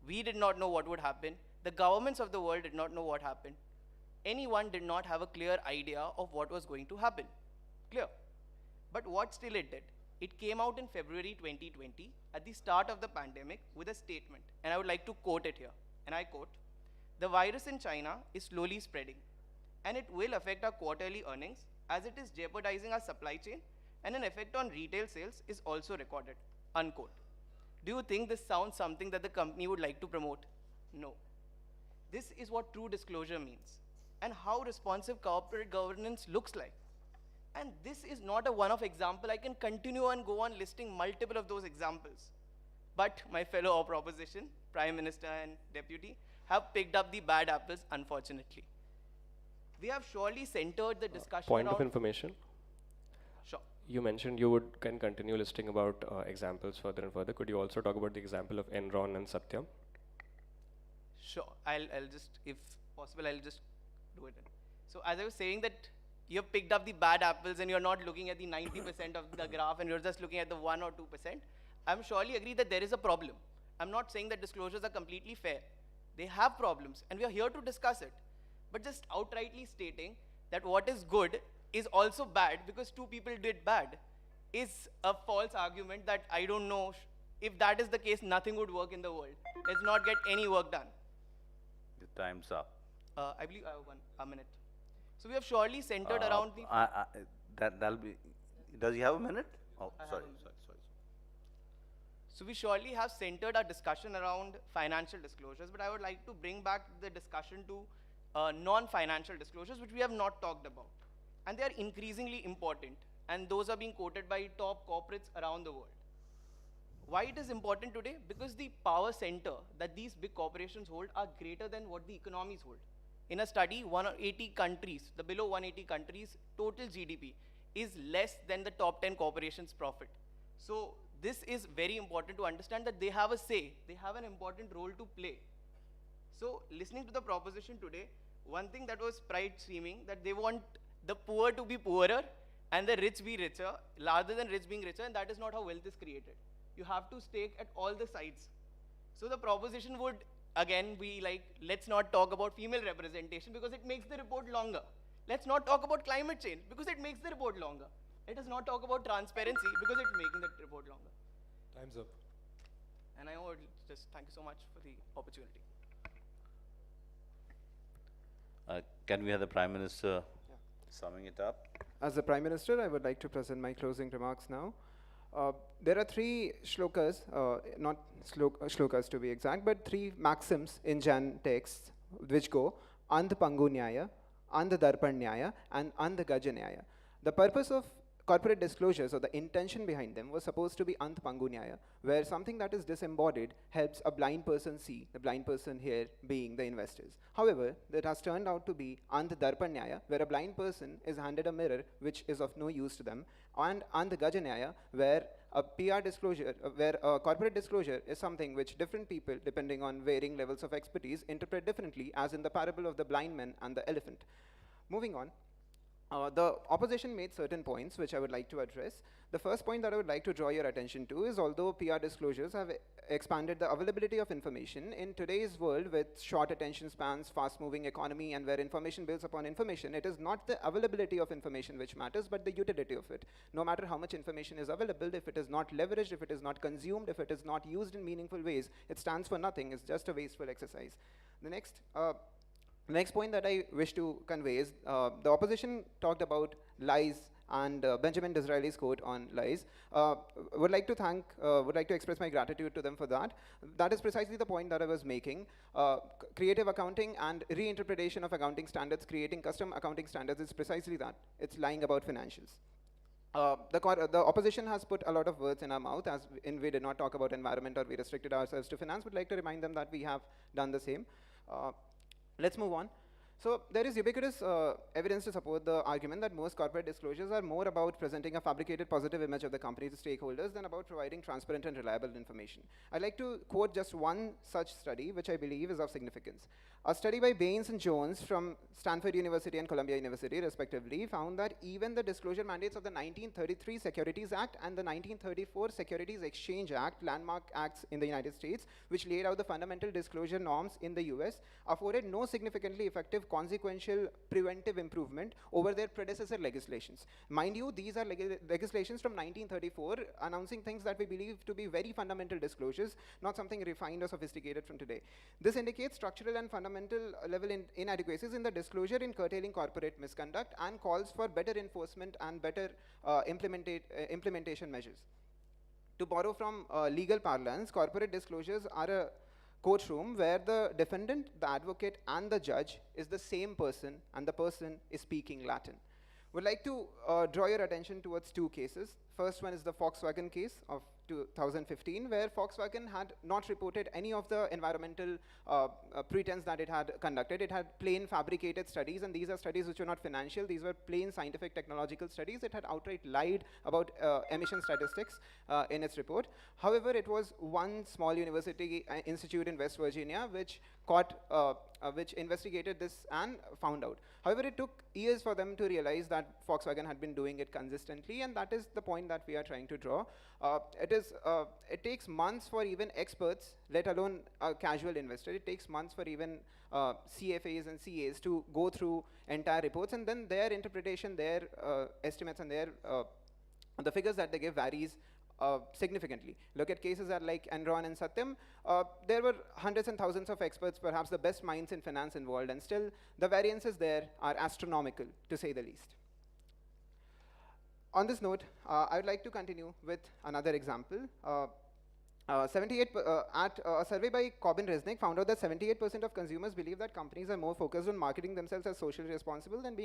We did not know what would happen. The governments of the world did not know what happened. Anyone did not have a clear idea of what was going to happen. Clear. But what still it did? It came out in February 2020 at the start of the pandemic with a statement, and I would like to quote it here, and I quote, "The virus in China is slowly spreading, and it will affect our quarterly earnings as it is jeopardizing our supply chain, and an effect on retail sales is also recorded," unquote. Do you think this sounds something that the company would like to promote? No. This is what true disclosure means, and how responsive corporate governance looks like. And this is not a one-off example. I can continue and go on listing multiple of those examples. But my fellow proposition, Prime Minister and Deputy, have picked up the bad apples, unfortunately. We have surely centered the discussion Point of around- information. Sure. You mentioned you can continue listing about examples further and further. Could you also talk about the example of Enron and Satyam? Sure, I'll just, if possible, I'll just do it. So as I was saying that you have picked up the bad apples and you're not looking at the 90% of the graph and you're just looking at the 1 or 2%, I'm surely agree that there is a problem. I'm not saying that disclosures are completely fair. They have problems and we are here to discuss it. But just outrightly stating that what is good is also bad because two people did bad is a false argument that I don't know. If that is the case, nothing would work in the world. Let's not get any work done. Your time's up. I believe I have a minute. So we have surely centered around the... That'll be, does he have a minute? Oh, I have sorry, a minute. sorry. So we surely have centered our discussion around financial disclosures, but I would like to bring back the discussion to non-financial disclosures, which we have not talked about. And they are increasingly important, and those are being quoted by top corporates around the world. Why it is important today? Because the power center that these big corporations hold are greater than what the economies hold. In a study, 180 countries, the below 180 countries, total GDP is less than the top 10 corporations' profit. So this is very important to understand that they have a say, they have an important role to play. So listening to the proposition today, one thing that was pride streaming, that they want the poor to be poorer and the rich be richer, rather than rich being richer, and that is not how wealth is created. You have to stake at all the sides. So the proposition would, again, be like, let's not talk about female representation because it makes the report longer. Let's not talk about climate change because it makes the report longer. Let us not talk about transparency because it's making the report longer. Time's up. And I would just thank you so much for the opportunity. Can we have the Prime Minister summing it up? As the Prime Minister, I would like to present my closing remarks now. There are three shlokas, not shlokas to be exact, but three maxims in Jain texts which go And Pangu Nyaya, And Darpan Nyaya, and And Gaja Nyaya. The purpose of corporate disclosures, or the intention behind them, was supposed to be ant pangu nyaya, where something that is disembodied helps a blind person see, the blind person here being the investors. However, that has turned out to be ant darpan nyaya, where a blind person is handed a mirror which is of no use to them, and ant gaja nyaya, where a PR disclosure, where a corporate disclosure is something which different people, depending on varying levels of expertise, interpret differently, as in the parable of the blind man and the elephant. Moving on, the opposition made certain points which I would like to address. The first point that I would like to draw your attention to is, although PR disclosures have expanded the availability of information in today's world with short attention spans, fast-moving economy, and where information builds upon information, it is not the availability of information which matters, but the utility of it. No matter how much information is available, if it is not leveraged, if it is not consumed, if it is not used in meaningful ways, it stands for nothing. It's just a wasteful exercise. The next point that I wish to convey is the opposition talked about lies and Benjamin Disraeli's quote on lies. Would like to express my gratitude to them for that. That is precisely the point that I was making. Creative accounting and reinterpretation of accounting standards, creating custom accounting standards, is precisely that. It's lying about financials. The opposition has put a lot of words in our mouth, as in we did not talk about environment or we restricted ourselves to finance. Would like to remind them that we have done the same. Let's move on. So there is ubiquitous evidence to support the argument that most corporate disclosures are more about presenting a fabricated positive image of the company to stakeholders than about providing transparent and reliable information. I'd like to quote just one such study, which I believe is of significance. A study by Baines and Jones from Stanford University and Columbia University, respectively, found that even the disclosure mandates of the 1933 Securities Act and the 1934 Securities Exchange Act, landmark acts in the United States, which laid out the fundamental disclosure norms in the US, afforded no significantly effective consequential preventive improvement over their predecessor legislations. Mind you, these are legislations from 1934 announcing things that we believe to be very fundamental disclosures, not something refined or sophisticated from today. This indicates structural and fundamental level inadequacies in the disclosure in curtailing corporate misconduct and calls for better enforcement and better implementation measures. To borrow from legal parlance, corporate disclosures are a courtroom where the defendant, the advocate, and the judge is the same person, and the person is speaking Latin. Would like to draw your attention towards two cases. First one is the Volkswagen case of 2015, where Volkswagen had not reported any of the environmental pretense that it had conducted. It had plain fabricated studies, and these are studies which were not financial. These were plain scientific technological studies. It had outright lied about emission statistics in its report. However, it was one small university institute in West Virginia which which investigated this and found out. However, it took years for them to realize that Volkswagen had been doing it consistently, and that is the point that we are trying to draw. It takes months for even experts, let alone a casual investor. It takes months for even CFAs and CAs to go through entire reports, and then their interpretation, their estimates, and their the figures that they give varies significantly. Look at cases that like Enron and Satyam. There were hundreds and thousands of experts, perhaps the best minds in finance involved, and still the variances there are astronomical, to say the least. On this note, I would like to continue with another example. A survey by Corbin Resnick found out that 78% of consumers believe that companies are more focused on marketing themselves as socially responsible than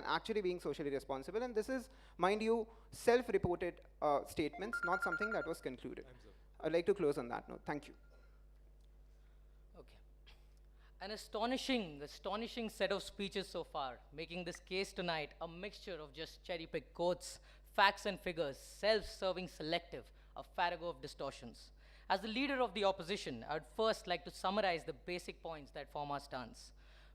actually being socially responsible. And this is, mind you, self-reported statements, not something that was concluded. I'd like to close on that note. Thank you. Okay. An astonishing set of speeches so far, making this case tonight a mixture of just cherry-picked quotes, facts and figures, self-serving, selective, a farrago of distortions. As the leader of the opposition, I would first like to summarize the basic points that form our stance.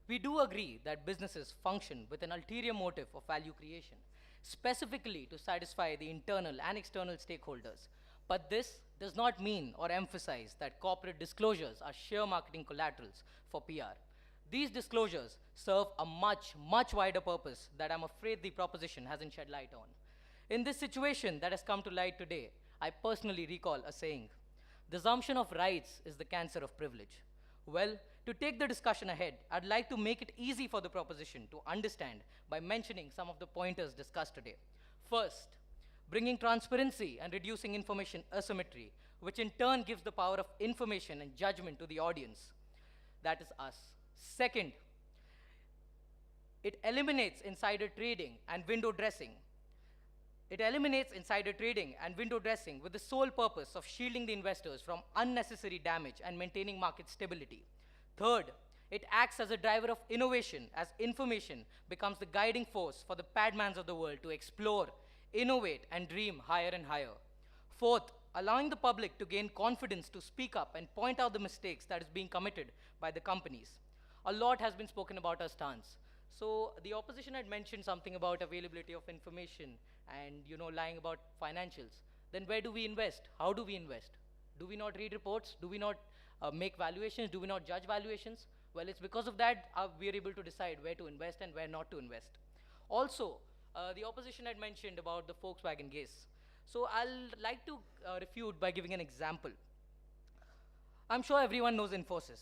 We do agree that businesses function with an ulterior motive of value creation, specifically to satisfy the internal and external stakeholders. But this does not mean or emphasize that corporate disclosures are sheer marketing collaterals for PR. These disclosures serve a much wider purpose that I'm afraid the proposition hasn't shed light on. In this situation that has come to light today, I personally recall a saying, "The assumption of rights is the cancer of privilege." Well, to take the discussion ahead, I'd like to make it easy for the proposition to understand by mentioning some of the pointers discussed today. First, bringing transparency and reducing information asymmetry, which in turn gives the power of information and judgment to the audience. That is us. Second, it eliminates insider trading and window dressing. It eliminates insider trading and window dressing with the sole purpose of shielding the investors from unnecessary damage and maintaining market stability. Third, it acts as a driver of innovation as information becomes the guiding force for the padmans of the world to explore, innovate, and dream higher and higher. Fourth, allowing the public to gain confidence to speak up and point out the mistakes that is being committed by the companies. A lot has been spoken about our stance. So the opposition had mentioned something about availability of information and lying about financials. Then where do we invest? How do we invest? Do we not read reports? Do we not make valuations? Do we not judge valuations? Well, it's because of that we are able to decide where to invest and where not to invest. Also, the opposition had mentioned about the Volkswagen case. So I'll like to refute by giving an example. I'm sure everyone knows Infosys,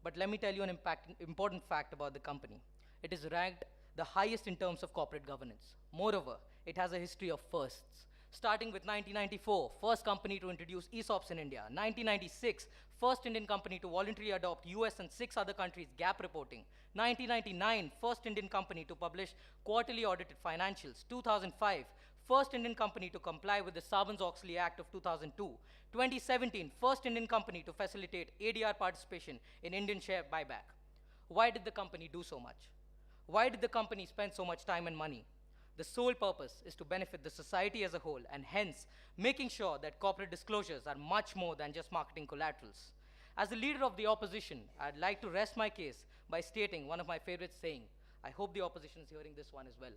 but let me tell you an important fact about the company. It is ranked the highest in terms of corporate governance. Moreover, it has a history of firsts. Starting with 1994, first company to introduce ESOPs in India. 1996, first Indian company to voluntarily adopt US and 6 other countries' GAAP reporting. 1999, first Indian company to publish quarterly audited financials. 2005, first Indian company to comply with the Sarbanes-Oxley Act of 2002. 2017, first Indian company to facilitate ADR participation in Indian share buyback. Why did the company do so much? Why did the company spend so much time and money? The sole purpose is to benefit the society as a whole, and hence making sure that corporate disclosures are much more than just marketing collaterals. As the leader of the opposition, I'd like to rest my case by stating one of my favorite saying. I hope the opposition is hearing this one as well.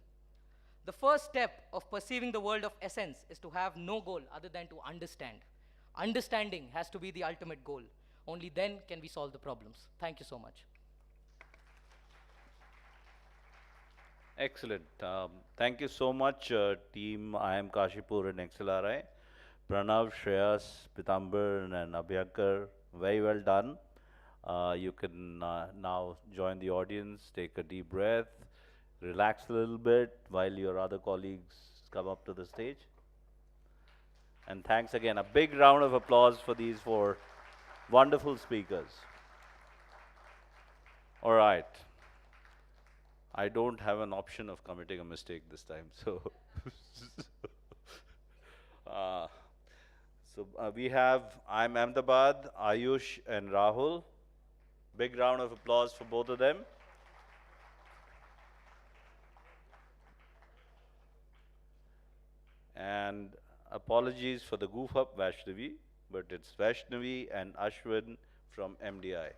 The first step of perceiving the world of essence is to have no goal other than to understand. Understanding has to be the ultimate goal. Only then can we solve the problems. Thank you so much. Excellent. Thank you so much, team. I am Kashipur and XLRI. Pranav, Shreyas, Pitambar, and Abhyakar, very well done. You can now join the audience, take a deep breath, relax a little bit while your other colleagues come up to the stage. And thanks again. A big round of applause for these 4 wonderful speakers. All right. I don't have an option of committing a mistake this time, so we have I'm Ahmedabad, Ayush and Rahul. Big round of applause for both of them. And apologies for the goof up, Vaishnavi, but it's Vaishnavi and Ashwin from MDI.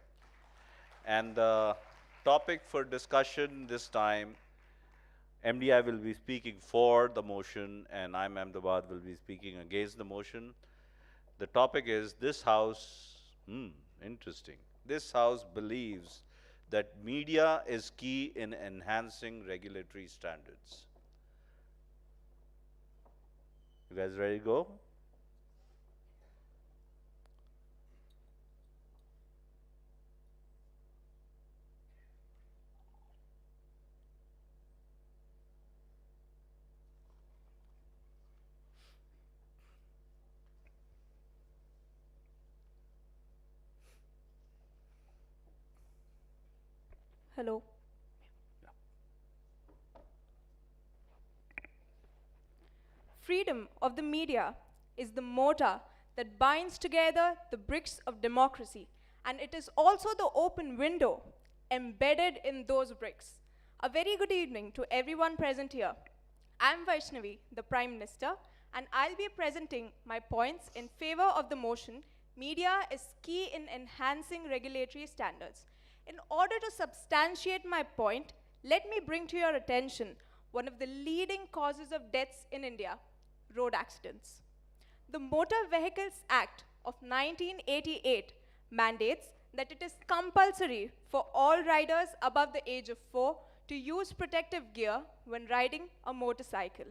And the topic for discussion this time, MDI will be speaking for the motion and I'm Ahmedabad will be speaking against the motion. The topic is this house, interesting. This house believes that media is key in enhancing regulatory standards. You guys ready to go? Hello. Freedom of the media is the mortar that binds together the bricks of democracy, and it is also the open window embedded in those bricks. A very good evening to everyone present here. I'm Vaishnavi, the Prime Minister, and I'll be presenting my points in favor of the motion, media is key in enhancing regulatory standards. In order to substantiate my point, let me bring to your attention one of the leading causes of deaths in India, road accidents. The Motor Vehicles Act of 1988 mandates that it is compulsory for all riders above the age of 4 to use protective gear when riding a motorcycle.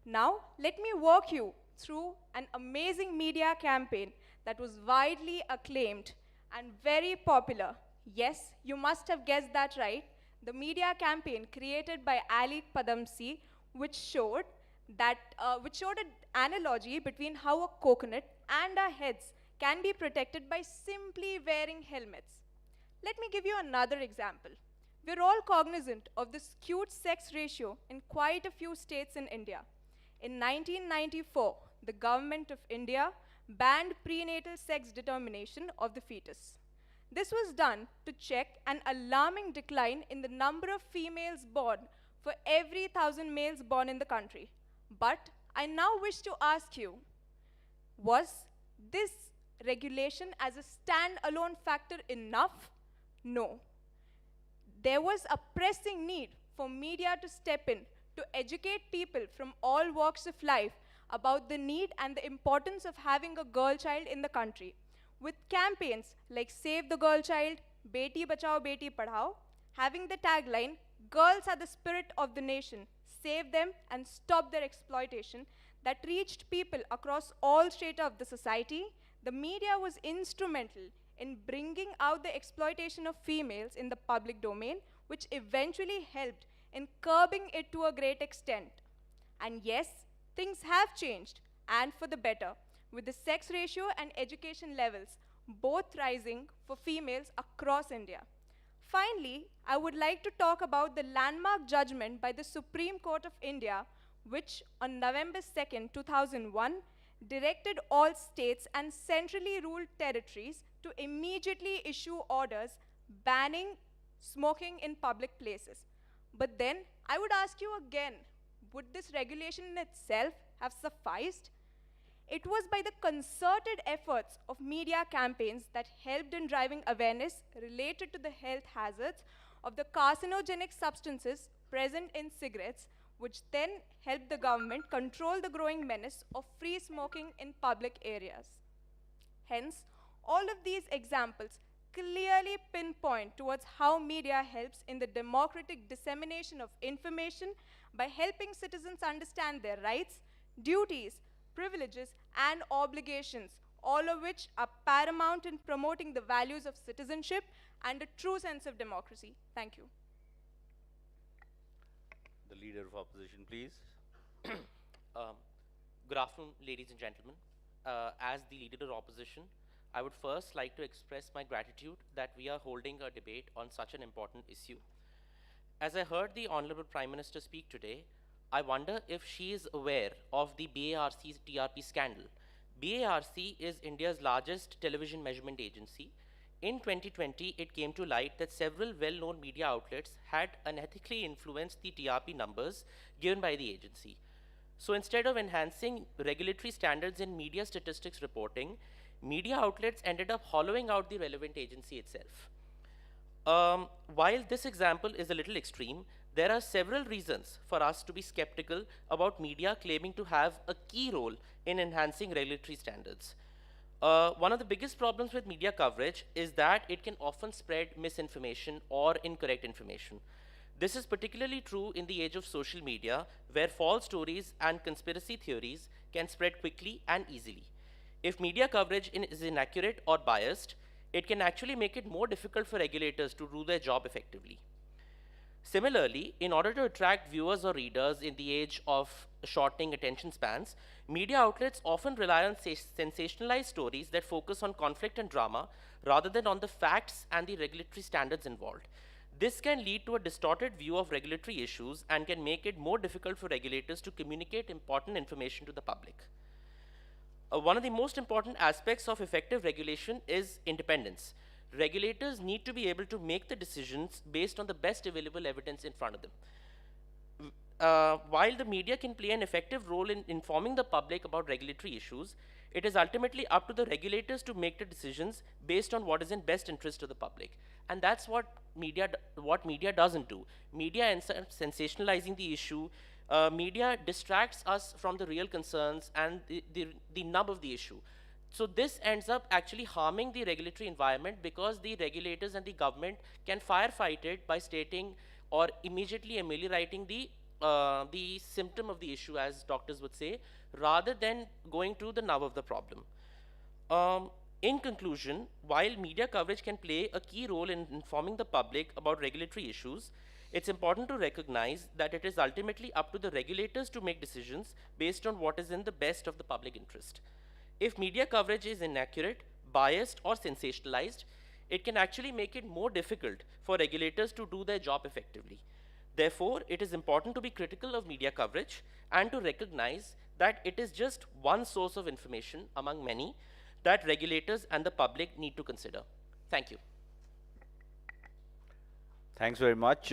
Now, let me walk you through an amazing media campaign that was widely acclaimed and very popular. Yes, you must have guessed that right. The media campaign created by Ali Padamsi, which showed an analogy between how a coconut and our heads can be protected by simply wearing helmets. Let me give you another example. We're all cognizant of the skewed sex ratio in quite a few states in India. In 1994, the government of India banned prenatal sex determination of the fetus. This was done to check an alarming decline in the number of females born for every 1,000 males born in the country. But I now wish to ask you, was this regulation as a stand-alone factor enough? No. There was a pressing need for media to step in to educate people from all walks of life about the need and the importance of having a girl child in the country, with campaigns like Save the Girl Child, Beti Bachao, Beti Padhao, having the tagline, "Girls are the spirit of the nation, save them and stop their exploitation," that reached people across all strata of the society. The media was instrumental in bringing out the exploitation of females in the public domain, which eventually helped in curbing it to a great extent. And yes, things have changed, and for the better, with the sex ratio and education levels both rising for females across India. Finally, I would like to talk about the landmark judgment by the Supreme Court of India, which on November 2nd, 2001, directed all states and centrally ruled territories to immediately issue orders banning smoking in public places. But then, I would ask you again, would this regulation in itself have sufficed? It was by the concerted efforts of media campaigns that helped in driving awareness related to the health hazards of the carcinogenic substances present in cigarettes, which then helped the government control the growing menace of free smoking in public areas. Hence, all of these examples clearly pinpoint towards how media helps in the democratic dissemination of information by helping citizens understand their rights, duties, privileges, and obligations, all of which are paramount in promoting the values of citizenship and a true sense of democracy. Thank you. The Leader of Opposition, please. Good afternoon, ladies and gentlemen. As the Leader of Opposition, I would first like to express my gratitude that we are holding a debate on such an important issue. As I heard the Honorable Prime Minister speak today, I wonder if she is aware of the BARC's TRP scandal. BARC is India's largest television measurement agency. In 2020, it came to light that several well-known media outlets had unethically influenced the TRP numbers given by the agency. So instead of enhancing regulatory standards in media statistics reporting, media outlets ended up hollowing out the relevant agency itself. While this example is a little extreme, there are several reasons for us to be skeptical about media claiming to have a key role in enhancing regulatory standards. One of the biggest problems with media coverage is that it can often spread misinformation or incorrect information. This is particularly true in the age of social media, where false stories and conspiracy theories can spread quickly and easily. If media coverage is inaccurate or biased, it can actually make it more difficult for regulators to do their job effectively. Similarly, in order to attract viewers or readers in the age of shortening attention spans, media outlets often rely on sensationalized stories that focus on conflict and drama rather than on the facts and the regulatory standards involved. This can lead to a distorted view of regulatory issues and can make it more difficult for regulators to communicate important information to the public. One of the most important aspects of effective regulation is independence. Regulators need to be able to make the decisions based on the best available evidence in front of them. While the media can play an effective role in informing the public about regulatory issues, it is ultimately up to the regulators to make the decisions based on what is in best interest of the public. And that's what media doesn't do. Media ends up sensationalizing the issue. Media distracts us from the real concerns and the nub of the issue. So this ends up actually harming the regulatory environment because the regulators and the government can firefight it by stating or immediately ameliorating the symptom of the issue, as doctors would say, rather than going to the nub of the problem. In conclusion, while media coverage can play a key role in informing the public about regulatory issues, it's important to recognize that it is ultimately up to the regulators to make decisions based on what is in the best of the public interest. If media coverage is inaccurate, biased, or sensationalized, it can actually make it more difficult for regulators to do their job effectively. Therefore, it is important to be critical of media coverage and to recognize that it is just one source of information among many that regulators and the public need to consider. Thank you. Thanks very much.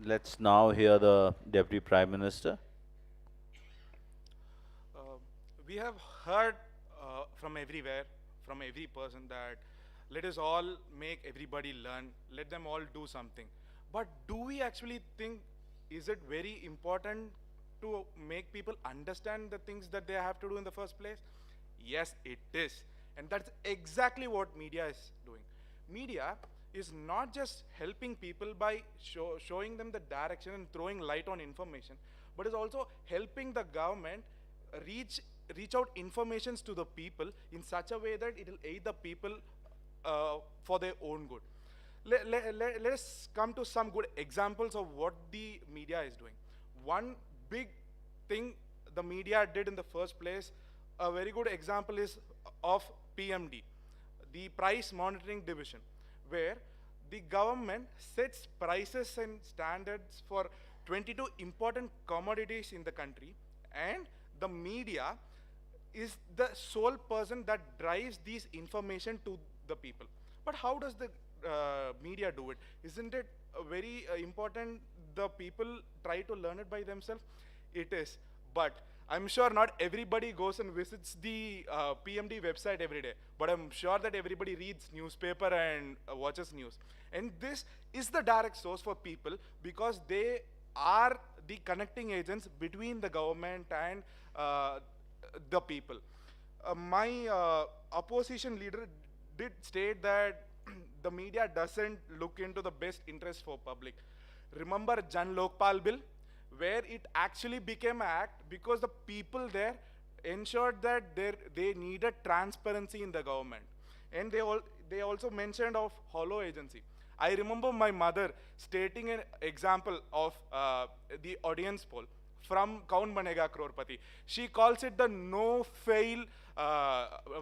Let's now hear the Deputy Prime Minister. We have heard from everywhere, from every person, that let us all make everybody learn, let them all do something. But do we actually think, is it very important to make people understand the things that they have to do in the first place? Yes, it is. And that's exactly what media is doing. Media is not just helping people by showing them the direction and throwing light on information, but is also helping the government reach out informations to the people in such a way that it will aid the people for their own good. Let us come to some good examples of what the media is doing. One big thing the media did in the first place, a very good example is of PMD, the Price Monitoring Division, where the government sets prices and standards for 22 important commodities in the country, and the media is the sole person that drives these information to the people. But how does the media do it? Isn't it very important the people try to learn it by themselves? It is, but I'm sure not everybody goes and visits the PMD website every day, but I'm sure that everybody reads newspaper and watches news. And this is the direct source for people, because they are the connecting agents between the government and the people. My opposition leader did state that the media doesn't look into the best interest for public. Remember Jan Lokpal bill, where it actually became an act because the people there ensured that they needed transparency in the government. And they also mentioned of hollow agency. I remember my mother stating an example of the audience poll from Kaun Banega Crorepati. She calls it the no-fail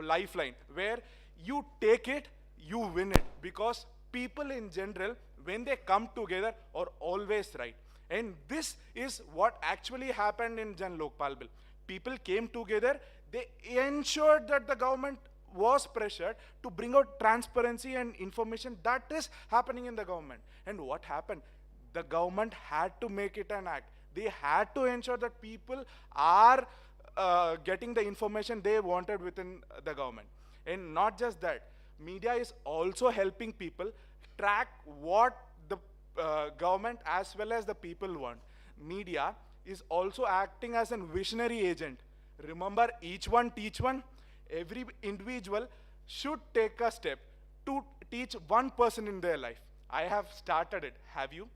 lifeline, where you take it, you win it, because people in general, when they come together, are always right. And this is what actually happened in Jan Lokpal bill. People came together, they ensured that the government was pressured to bring out transparency and information that is happening in the government. And what happened? The government had to make it an act. They had to ensure that people are getting the information they wanted within the government. And not just that, media is also helping people track what the government as well as the people want. Media is also acting as a visionary agent. Remember, each one teach one. Every individual should take a step to teach one person in their life. I have started it. Have you?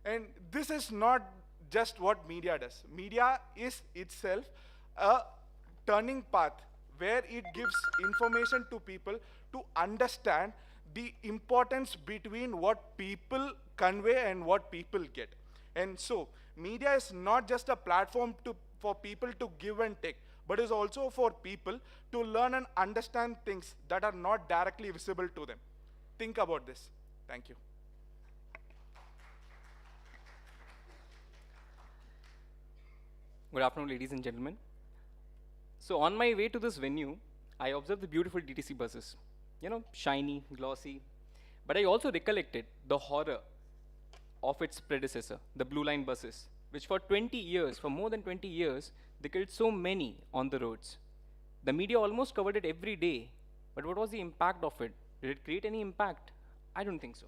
And this is not just what media does. Media is itself a turning path where it gives information to people to understand the importance between what people convey and what people get. And so, media is not just a platform for people to give and take, but is also for people to learn and understand things that are not directly visible to them. Think about this. Thank you. Good afternoon, ladies and gentlemen. So on my way to this venue, I observed the beautiful DTC buses. You know, shiny, glossy. But I also recollected the horror of its predecessor, the Blue Line buses, which for 20 years, for more than 20 years, they killed so many on the roads. The media almost covered it every day, but what was the impact of it? Did it create any impact? I don't think so.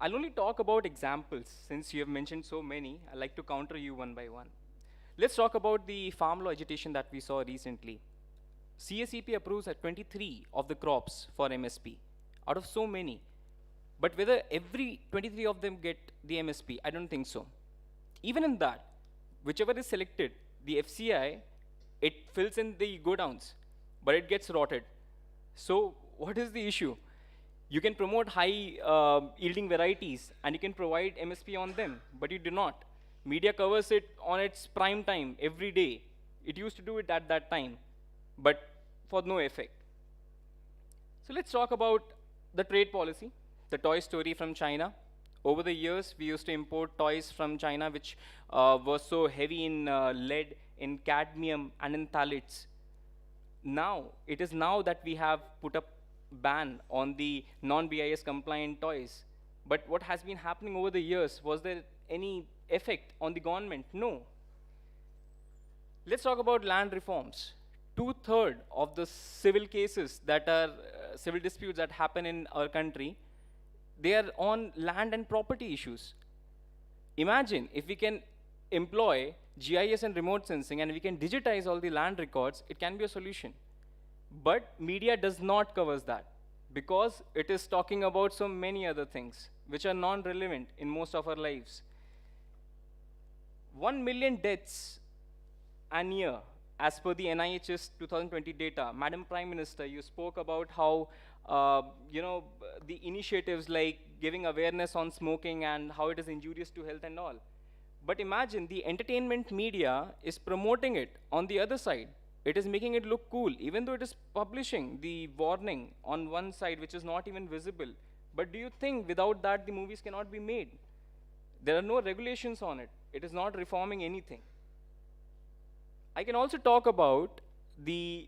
I'll only talk about examples. Since you have mentioned so many, I'd like to counter you one by one. Let's talk about the farm law agitation that we saw recently. CSEP approves at 23 of the crops for MSP, out of so many. But whether every 23 of them get the MSP, I don't think so. Even in that, whichever is selected, the FCI, it fills in the godowns, but it gets rotted. So what is the issue? You can promote high yielding varieties and you can provide MSP on them, but you do not. Media covers it on its prime time every day. It used to do it at that time, but for no effect. So let's talk about the trade policy, the toy story from China. Over the years, we used to import toys from China which were so heavy in lead, in cadmium, and in phthalates. Now, it is now that we have put a ban on the non-BIS compliant toys. But what has been happening over the years, was there any effect on the government? No. Let's talk about land reforms. 2/3 of the civil cases that are civil disputes that happen in our country, they are on land and property issues. Imagine if we can employ GIS and remote sensing and we can digitize all the land records, it can be a solution. But media does not cover that because it is talking about so many other things which are non-relevant in most of our lives. 1 million deaths an year as per the NIH's 2020 data. Madam Prime Minister, you spoke about how the initiatives like giving awareness on smoking and how it is injurious to health and all. But imagine the entertainment media is promoting it on the other side. It is making it look cool, even though it is publishing the warning on one side, which is not even visible. But do you think without that the movies cannot be made? There are no regulations on it. It is not reforming anything. I can also talk about the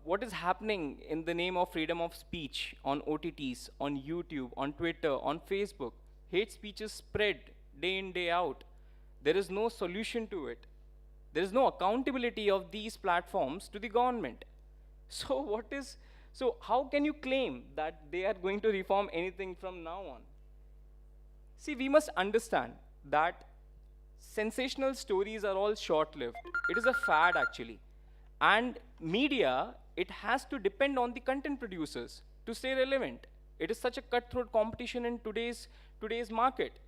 what is happening in the name of freedom of speech on OTTs, on YouTube, on Twitter, on Facebook. Hate speech is spread day in, day out. There is no solution to it. There is no accountability of these platforms to the government. So how can you claim that they are going to reform anything from now on? See, we must understand that sensational stories are all short-lived. It is a fad, actually. And media, it has to depend on the content producers to stay relevant. It is such a cutthroat competition in today's market.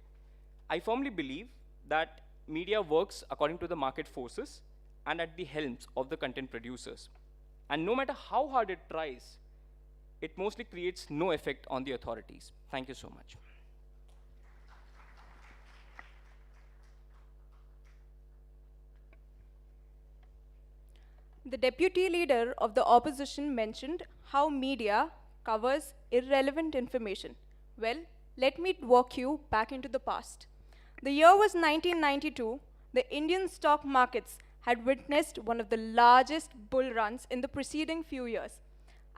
I firmly believe that media works according to the market forces and at the helms of the content producers. And no matter how hard it tries, it mostly creates no effect on the authorities. Thank you so much. The deputy leader of the opposition mentioned how media covers irrelevant information. Well, let me walk you back into the past. The year was 1992. The Indian stock markets had witnessed one of the largest bull runs in the preceding few years.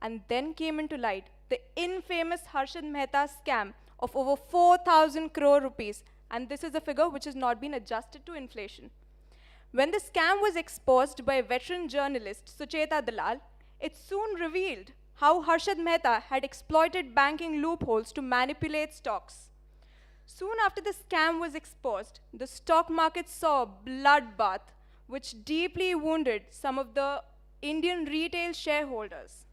And then came into light the infamous Harshad Mehta scam of over 4,000 crore rupees. And this is a figure which has not been adjusted to inflation. When the scam was exposed by veteran journalist Sucheta Dalal, it soon revealed how Harshad Mehta had exploited banking loopholes to manipulate stocks. Soon after the scam was exposed, the stock market saw a bloodbath which deeply wounded some of the Indian retail shareholders.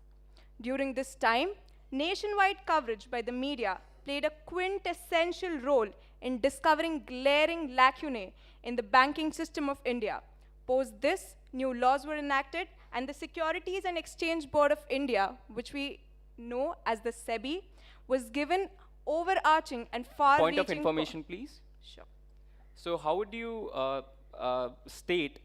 During this time, nationwide coverage by the media played a quintessential role in discovering glaring lacunae in the banking system of India. Post this, new laws were enacted and the Securities and Exchange Board of India, which we know as the SEBI, was given overarching and far-reaching... Point of information, please. Sure. So how would you state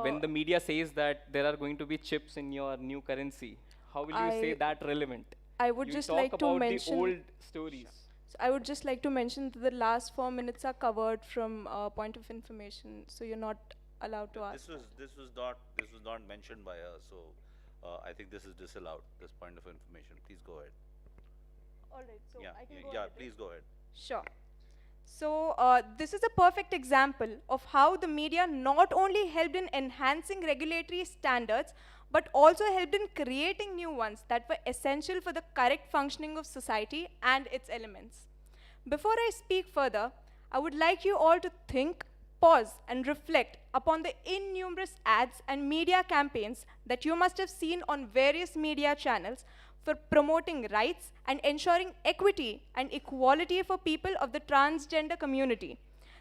when the media says that there are going to be chips in your new currency? How will you say that relevant? I would just like to mention... the old stories. Sure. So I would just like to mention that the last 4 minutes are covered from point of information, so you're not allowed to ask. This was not mentioned by her, so I think this is disallowed. This point of information. Please go ahead. All right, so Yeah, I can go yeah. ahead, Please right? go ahead. Sure. So this is a perfect example of how the media not only helped in enhancing regulatory standards, but also helped in creating new ones that were essential for the correct functioning of society and its elements. Before I speak further, I would like you all to think, pause, and reflect upon the innumerous ads and media campaigns that you must have seen on various media channels for promoting rights and ensuring equity and equality for people of the transgender community.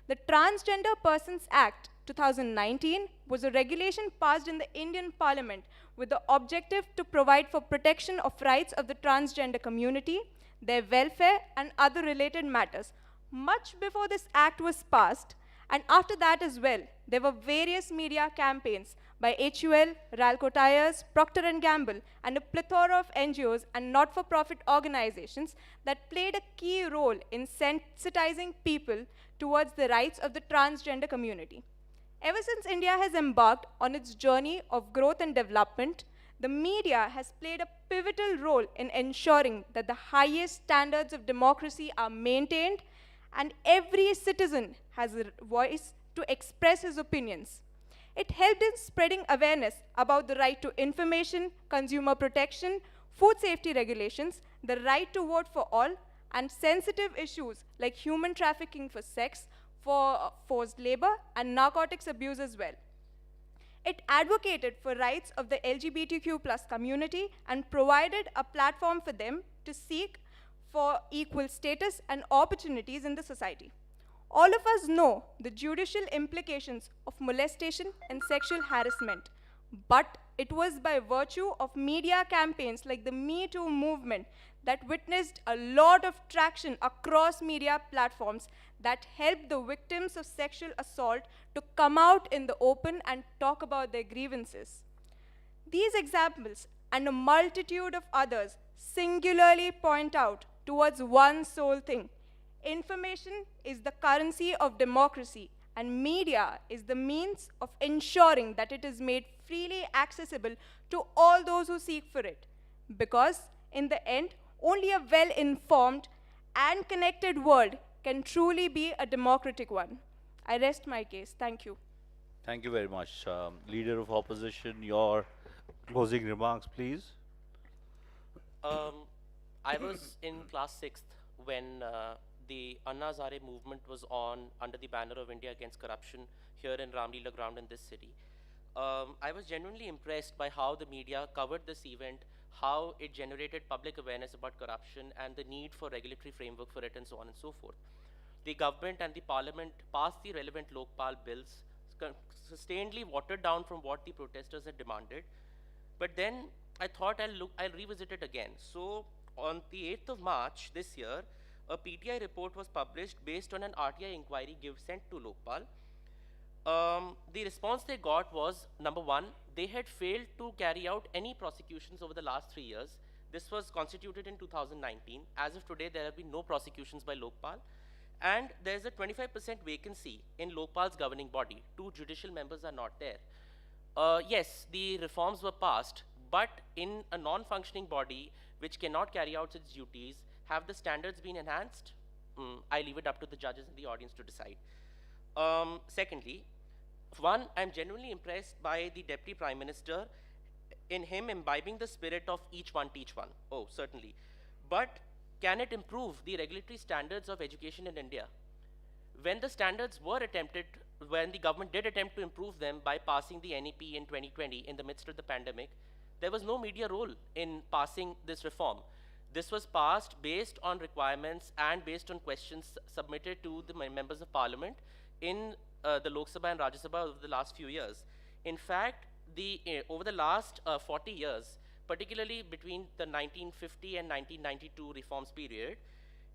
The Transgender Persons Act 2019 was a regulation passed in the Indian Parliament with the objective to provide for protection of rights of the transgender community, their welfare, and other related matters. Much before this act was passed, and after that as well, there were various media campaigns by HUL, Ralco Tires, Procter & Gamble, and a plethora of NGOs and not-for-profit organizations that played a key role in sensitizing people towards the rights of the transgender community. Ever since India has embarked on its journey of growth and development, the media has played a pivotal role in ensuring that the highest standards of democracy are maintained and every citizen has a voice to express his opinions. It helped in spreading awareness about the right to information, consumer protection, food safety regulations, the right to vote for all, and sensitive issues like human trafficking for sex, for forced labor, and narcotics abuse as well. It advocated for rights of the LGBTQ plus community and provided a platform for them to seek for equal status and opportunities in the society. All of us know the judicial implications of molestation and sexual harassment, but it was by virtue of media campaigns like the Me Too movement that witnessed a lot of traction across media platforms that helped the victims of sexual assault to come out in the open and talk about their grievances. These examples and a multitude of others singularly point out towards one sole thing. Information is the currency of democracy, and media is the means of ensuring that it is made freely accessible to all those who seek for it. Because, in the end, only a well-informed and connected world can truly be a democratic one. I rest my case. Thank you. Thank you very much. Leader of Opposition, your closing remarks, please. I was in class 6th when the Anna Hazare movement was on under the banner of India Against Corruption here in Ramlila ground in this city. I was genuinely impressed by how the media covered this event, how it generated public awareness about corruption and the need for regulatory framework for it and so on and so forth. The government and the parliament passed the relevant Lokpal bills, sustainedly watered down from what the protesters had demanded. But then I thought I'll revisit it again. So on the 8th of March this year, a PTI report was published based on an RTI inquiry sent to Lokpal. The response they got was, number one, they had failed to carry out any prosecutions over the last 3 years. This was constituted in 2019. As of today, there have been no prosecutions by Lokpal. And there's a 25% vacancy in Lokpal's governing body. 2 judicial members are not there. Yes, the reforms were passed, but in a non-functioning body which cannot carry out its duties, have the standards been enhanced? I leave it up to the judges and the audience to decide. Secondly, one, I'm genuinely impressed by the Deputy Prime Minister in him imbibing the spirit of each one teach one. Oh, certainly. But can it improve the regulatory standards of education in India? When the standards were attempted, when the government did attempt to improve them by passing the NEP in 2020 in the midst of the pandemic, there was no media role in passing this reform. This was passed based on requirements and based on questions submitted to the members of parliament in the Lok Sabha and Rajya Sabha over the last few years. In fact, over the last 40 years, particularly between the 1950 and 1992 reforms period,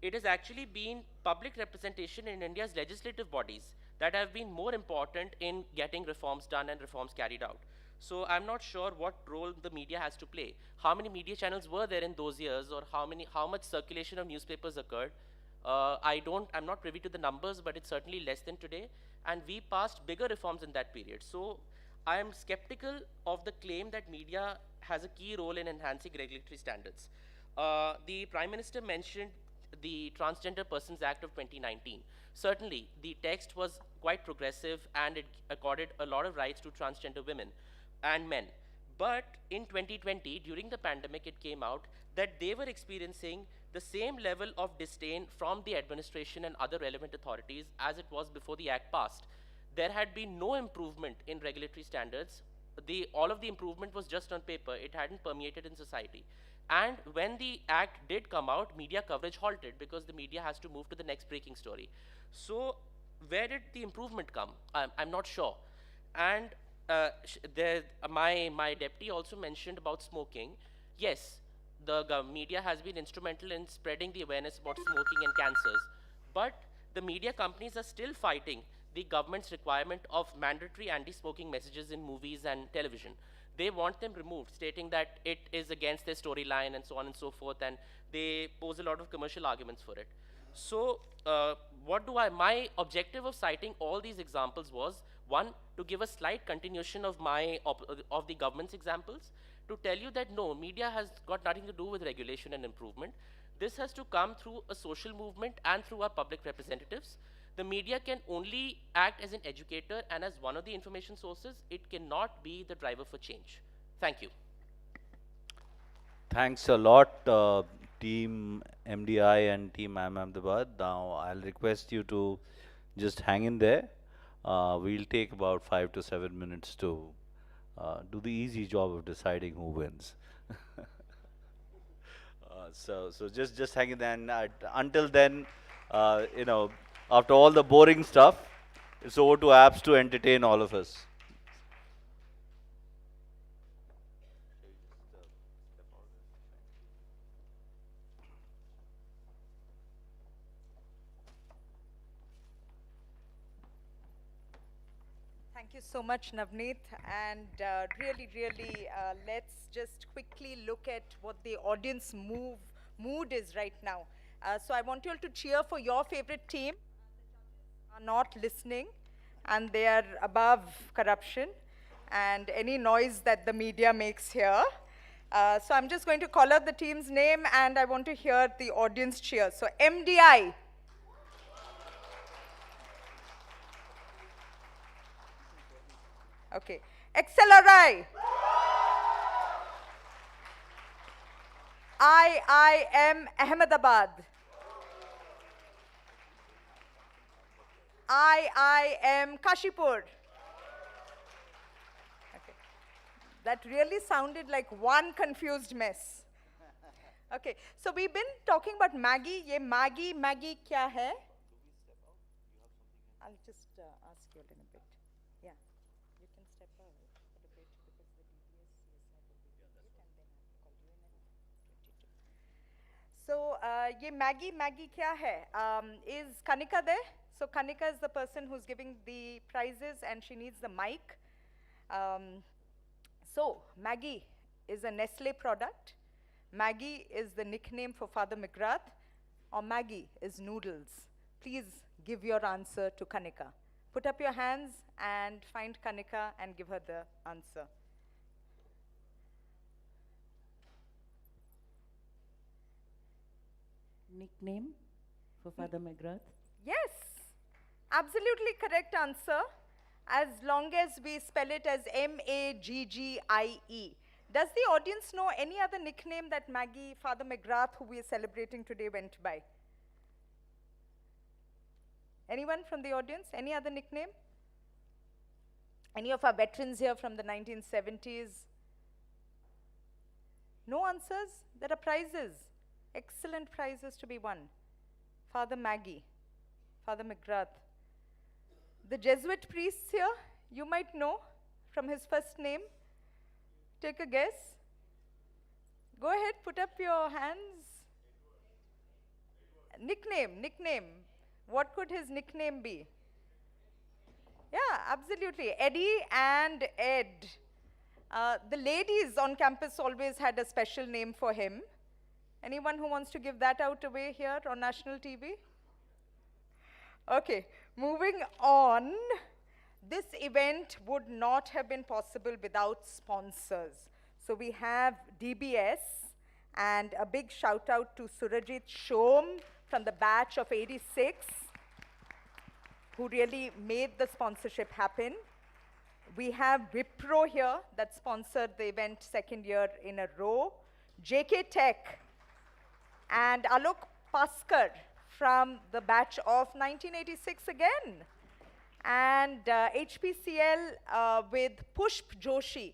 it has actually been public representation in India's legislative bodies that have been more important in getting reforms done and reforms carried out. So I'm not sure what role the media has to play. How many media channels were there in those years, or how much circulation of newspapers occurred? I'm not privy to the numbers, but it's certainly less than today. And we passed bigger reforms in that period. So I am skeptical of the claim that media has a key role in enhancing regulatory standards. The Prime Minister mentioned the Transgender Persons Act of 2019. Certainly, the text was quite progressive and it accorded a lot of rights to transgender women and men. But in 2020, during the pandemic, it came out that they were experiencing the same level of disdain from the administration and other relevant authorities as it was before the act passed. There had been no improvement in regulatory standards. All of the improvement was just on paper. It hadn't permeated in society. And when the act did come out, media coverage halted because the media has to move to the next breaking story. So where did the improvement come? I'm not sure. And my deputy also mentioned about smoking. Yes, the media has been instrumental in spreading the awareness about smoking and cancers. But the media companies are still fighting the government's requirement of mandatory anti-smoking messages in movies and television. They want them removed, stating that it is against their storyline and so on and so forth, and they pose a lot of commercial arguments for it. So my objective of citing all these examples was, one, to give a slight continuation of of the government's examples, to tell you that no, media has got nothing to do with regulation and improvement. This has to come through a social movement and through our public representatives. The media can only act as an educator and as one of the information sources. It cannot be the driver for change. Thank you. Thanks a lot, Team MDI and Team Ahmedabad. Now, I'll request you to just hang in there. We'll take about 5 to 7 minutes to do the easy job of deciding who wins. So just hang in there. And, until then, after all the boring stuff, it's over to apps to entertain all of us. Thank you so much, Navneet. And really, let's just quickly look at what the audience mood is right now. So I want you all to cheer for your favorite team. Are not listening, and they are above corruption and any noise that the media makes here. So I'm just going to call out the team's name, and I want to hear the audience cheer. So MDI. Okay. XLRI. IIM Ahmedabad. IIM Kashipur. Okay. That really sounded like one confused mess. Okay, so we've been talking about Maggie. Ye Maggie kya hai? I'll just ask you a little bit. Yeah, you can step out a bit because the DBS is not a big and then I'll call you in at 22. So, ye Maggie kya hai? Is Kanika there? So Kanika is the person who's giving the prizes, and she needs the mic. So Maggie is a Nestle product. Maggie is the nickname for Father McGrath, or Maggie is noodles. Please give your answer to Kanika. Put up your hands and find Kanika and give her the answer. Nickname for Father McGrath? Yes, absolutely correct answer, as long as we spell it as M-A-G-G-I-E. Does the audience know any other nickname that Maggie, Father McGrath, who we are celebrating today, went by? Anyone from the audience? Any other nickname? Any of our veterans here from the 1970s? No answers? There are prizes. Excellent prizes to be won. Father Maggie, Father McGrath. The Jesuit priests here, you might know from his first name. Take a guess. Go ahead, put up your hands. Nickname. What could his nickname be? Yeah, absolutely. Eddie and Ed. The ladies on campus always had a special name for him. Anyone who wants to give that out away here on national TV? Okay, moving on. This event would not have been possible without sponsors. So we have DBS, and a big shout out to Surajit Shom from the batch of 86, who really made the sponsorship happen. We have Wipro here that sponsored the event second year in a row. JK Tech and Alok Paskar from the batch of 1986 again. And HPCL with Pushp Joshi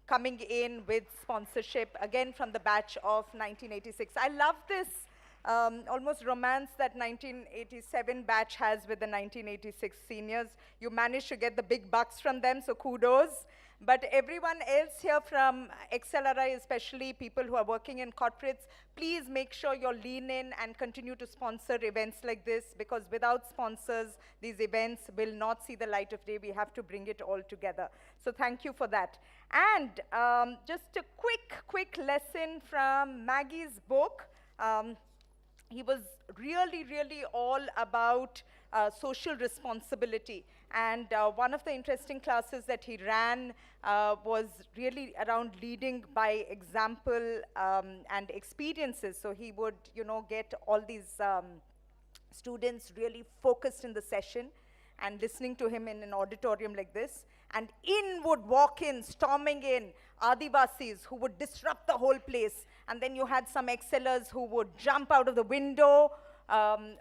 coming in with sponsorship again from the batch of 1986. I love this almost romance that 1987 batch has with the 1986 seniors. You managed to get the big bucks from them, so kudos. But everyone else here from XLRI, especially people who are working in corporates, please make sure you lean in and continue to sponsor events like this, because without sponsors, these events will not see the light of day. We have to bring it all together. So thank you for that. And just a quick lesson from Maggie's book. He was really all about social responsibility. And one of the interesting classes that he ran was really around leading by example and experiences. So he would, get all these students really focused in the session and listening to him in an auditorium like this. And in would walk in, storming in, Adivasis who would disrupt the whole place. And then you had some excellers who would jump out of the window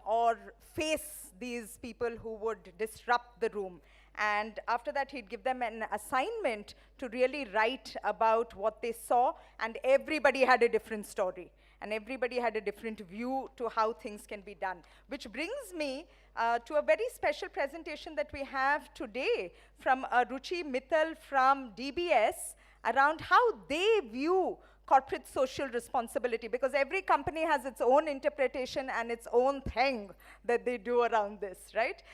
or face these people who would disrupt the room. And after that, he'd give them an assignment to really write about what they saw, and everybody had a different story. And everybody had a different view to how things can be done. Which brings me to a very special presentation that we have today from Ruchi Mittal from DBS around how they view corporate social responsibility, because every company has its own interpretation and its own thing that they do around this, right?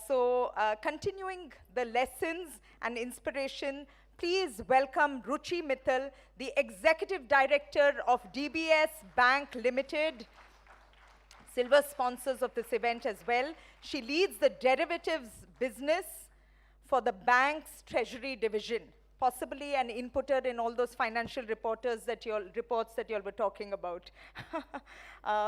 So continuing the lessons and inspiration, please welcome Ruchi Mittal, the Executive Director of DBS Bank Limited, silver sponsors of this event as well. She leads the derivatives business for the bank's treasury division, possibly an inputter in all those financial reports that you all were talking about.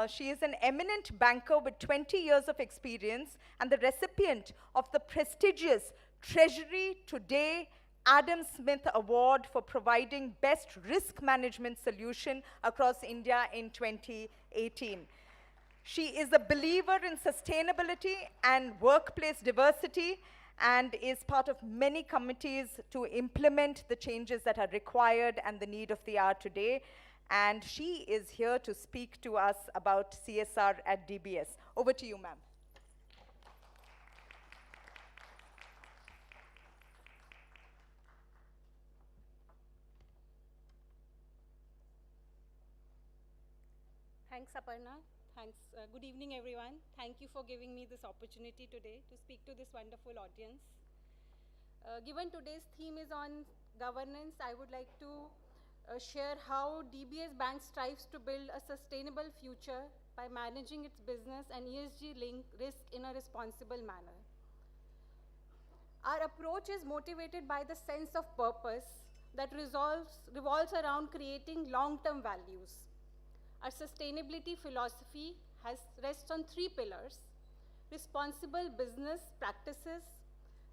She is an eminent banker with 20 years of experience and the recipient of the prestigious Treasury Today Adam Smith Award for providing best risk management solution across India in 2018. She is a believer in sustainability and workplace diversity, and is part of many committees to implement the changes that are required and the need of the hour today. And she is here to speak to us about CSR at DBS. Over to you, ma'am. Thanks, Aparna. Thanks. Good evening, everyone. Thank you for giving me this opportunity today to speak to this wonderful audience. Given today's theme is on governance, I would like to share how DBS Bank strives to build a sustainable future by managing its business and ESG-linked risk in a responsible manner. Our approach is motivated by the sense of purpose that revolves around creating long-term values. Our sustainability philosophy rests on 3 pillars: responsible business practices,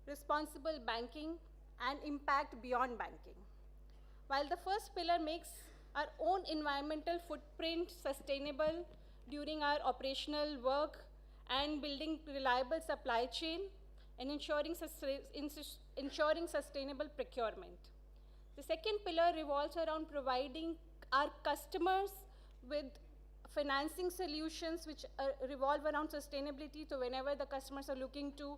responsible banking, and impact beyond banking. While the first pillar makes our own environmental footprint sustainable during our operational work and building reliable supply chain and ensuring sustainable procurement. The second pillar revolves around providing our customers with financing solutions which revolve around sustainability. So whenever the customers are looking to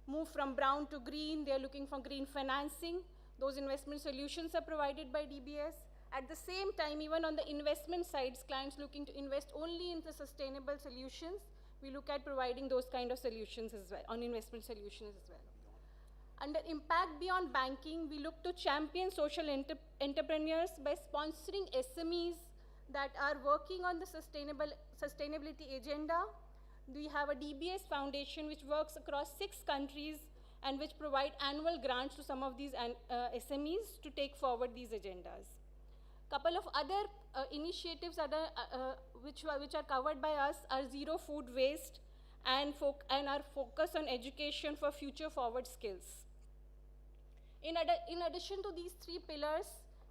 move from brown to green, they are looking for green financing. Those investment solutions are provided by DBS. At the same time, even on the investment sides, clients looking to invest only into sustainable solutions, we look at providing those kind of solutions as well, on investment solutions as well. Under impact beyond banking, we look to champion social entrepreneurs by sponsoring SMEs that are working on the sustainability agenda. We have a DBS Foundation which works across 6 countries and which provide annual grants to some of these SMEs to take forward these agendas. Couple of other initiatives which are covered by us are zero food waste and our focus on education for future forward skills. In addition to these 3 pillars,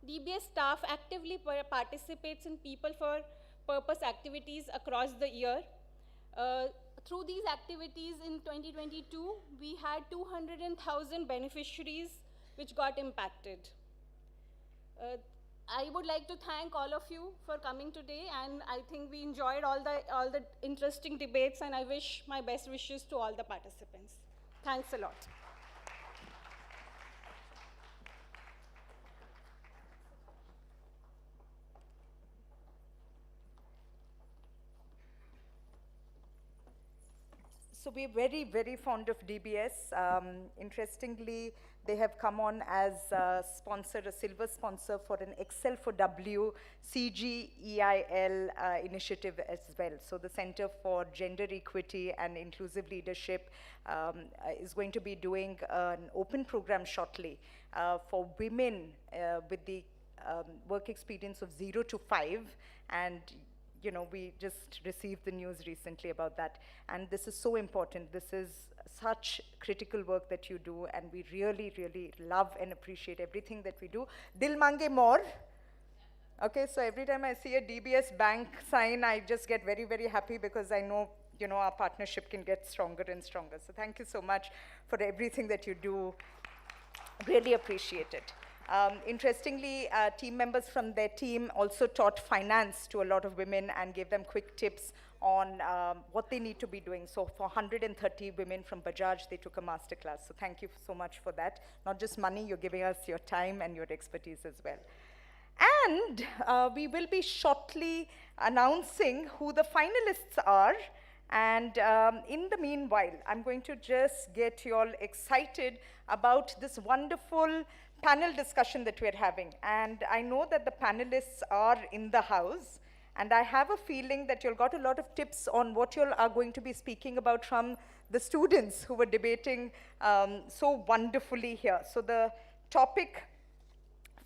DBS staff actively participates in people for purpose activities across the year. Through these activities in 2022, we had 200,000 beneficiaries which got impacted. I would like to thank all of you for coming today, and I think we enjoyed all the interesting debates, and I wish my best wishes to all the participants. Thanks a lot. So we're very, very fond of DBS. Interestingly, they have come on as a sponsor, a silver sponsor for an Excel for W CGEIL initiative as well. So the Center for Gender Equity and Inclusive Leadership is going to be doing an open program shortly for women with the work experience of 0 to 5, and you know, we just received the news recently about that. And this is so important. This is such critical work that you do, and we really, really love and appreciate everything that we do. Dil mange more. Okay, so every time I see a DBS bank sign, I just get very, very happy because I know, you know, our partnership can get stronger and stronger. So thank you so much for everything that you do. Really appreciate it. Interestingly, team members from their team also taught finance to a lot of women and gave them quick tips on what they need to be doing. So for 130 women from Bajaj, they took a masterclass. So thank you so much for that. Not just money, you're giving us your time and your expertise as well. And we will be shortly announcing who the finalists are. And in the meanwhile, I'm going to just get you all excited about this wonderful panel discussion that we're having. And I know that the panelists are in the house, and I have a feeling that you'll got a lot of tips on what you are going to be speaking about from the students who were debating so wonderfully here. So the topic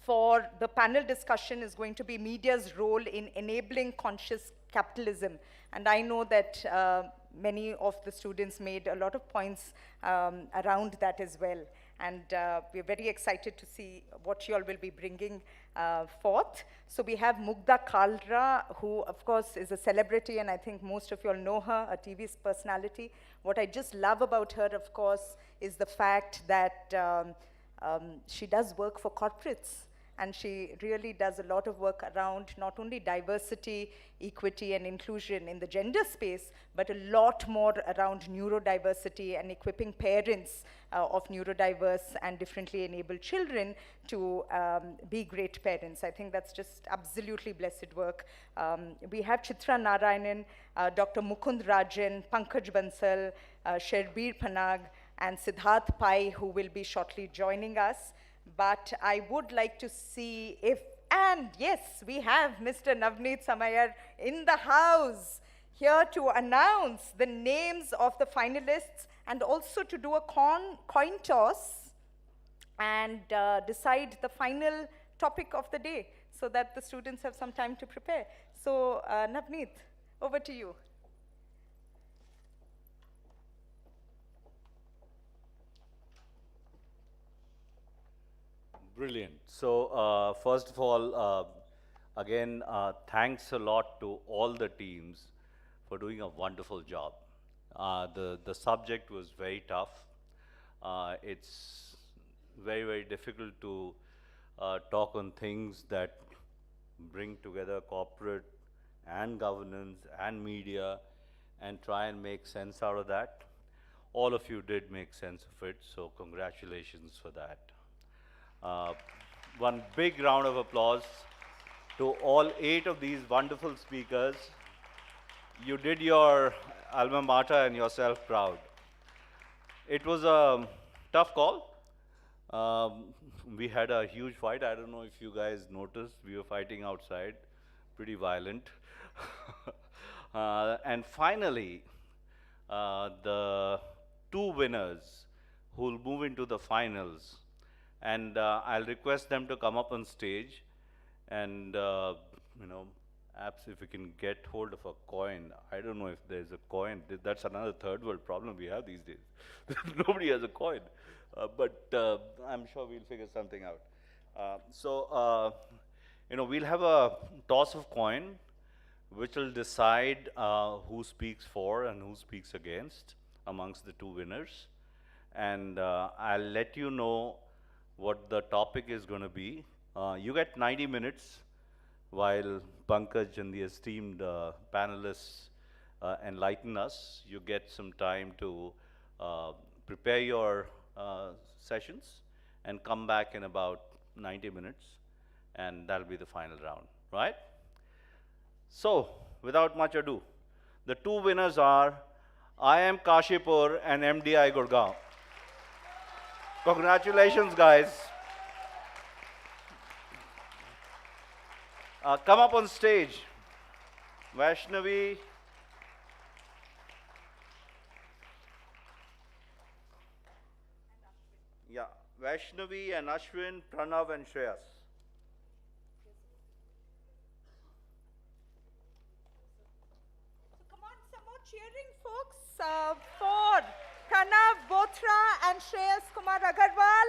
for the panel discussion is going to be media's role in enabling conscious capitalism. And I know that many of the students made a lot of points around that as well. And we're very excited to see what you all will be bringing forth. So we have Mugdha Kalra, who of course is a celebrity, and I think most of you all know her, a TV personality. What I just love about her, of course, is the fact that she does work for corporates. And she really does a lot of work around not only diversity, equity, and inclusion in the gender space, but a lot more around neurodiversity and equipping parents of neurodiverse and differently enabled children to be great parents. I think that's just absolutely blessed work. We have Chitra Narayanan, Dr. Mukund Rajan, Pankaj Bansal, Sherbir Panag, and Siddharth Pai, who will be shortly joining us. But I would like to see if, and yes, we have Mr. Navneet Samayar in the house here to announce the names of the finalists and also to do a coin toss and decide the final topic of the day so that the students have some time to prepare. So Navneet, over to you. Brilliant. So first of all, again, thanks a lot to all the teams for doing a wonderful job. The subject was very tough. It's very, very difficult to talk on things that bring together corporate and governance and media and try and make sense out of that. All of you did make sense of it, so congratulations for that. One big round of applause to all 8 of these wonderful speakers. You did your alma mater and yourself proud. It was a tough call. We had a huge fight. I don't know if you guys noticed. We were fighting outside, pretty violent. And finally, the 2 winners who will move into the finals. And I'll request them to come up on stage and, you know, perhaps if we can get hold of a coin. I don't know if there's a coin. That's another third world problem we have these days. Nobody has a coin. But I'm sure we'll figure something out. You know, we'll have a toss of coin, which will decide who speaks for and who speaks against amongst the 2 winners. And I'll let you know what the topic is going to be. You get 90 minutes while Pankaj and the esteemed panelists enlighten us. You get some time to prepare your sessions and come back in about 90 minutes, and that'll be the final round, right? So, without much ado, the 2 winners are IIM Kashipur, and MDI Gurgaon. Congratulations, guys. Come up on stage. Vaishnavi. Yeah, Vaishnavi and Ashwin, Pranav and Shreyas. So come on, some more cheering, folks, for Pranav Bothra and Shreyas Kumar Agarwal.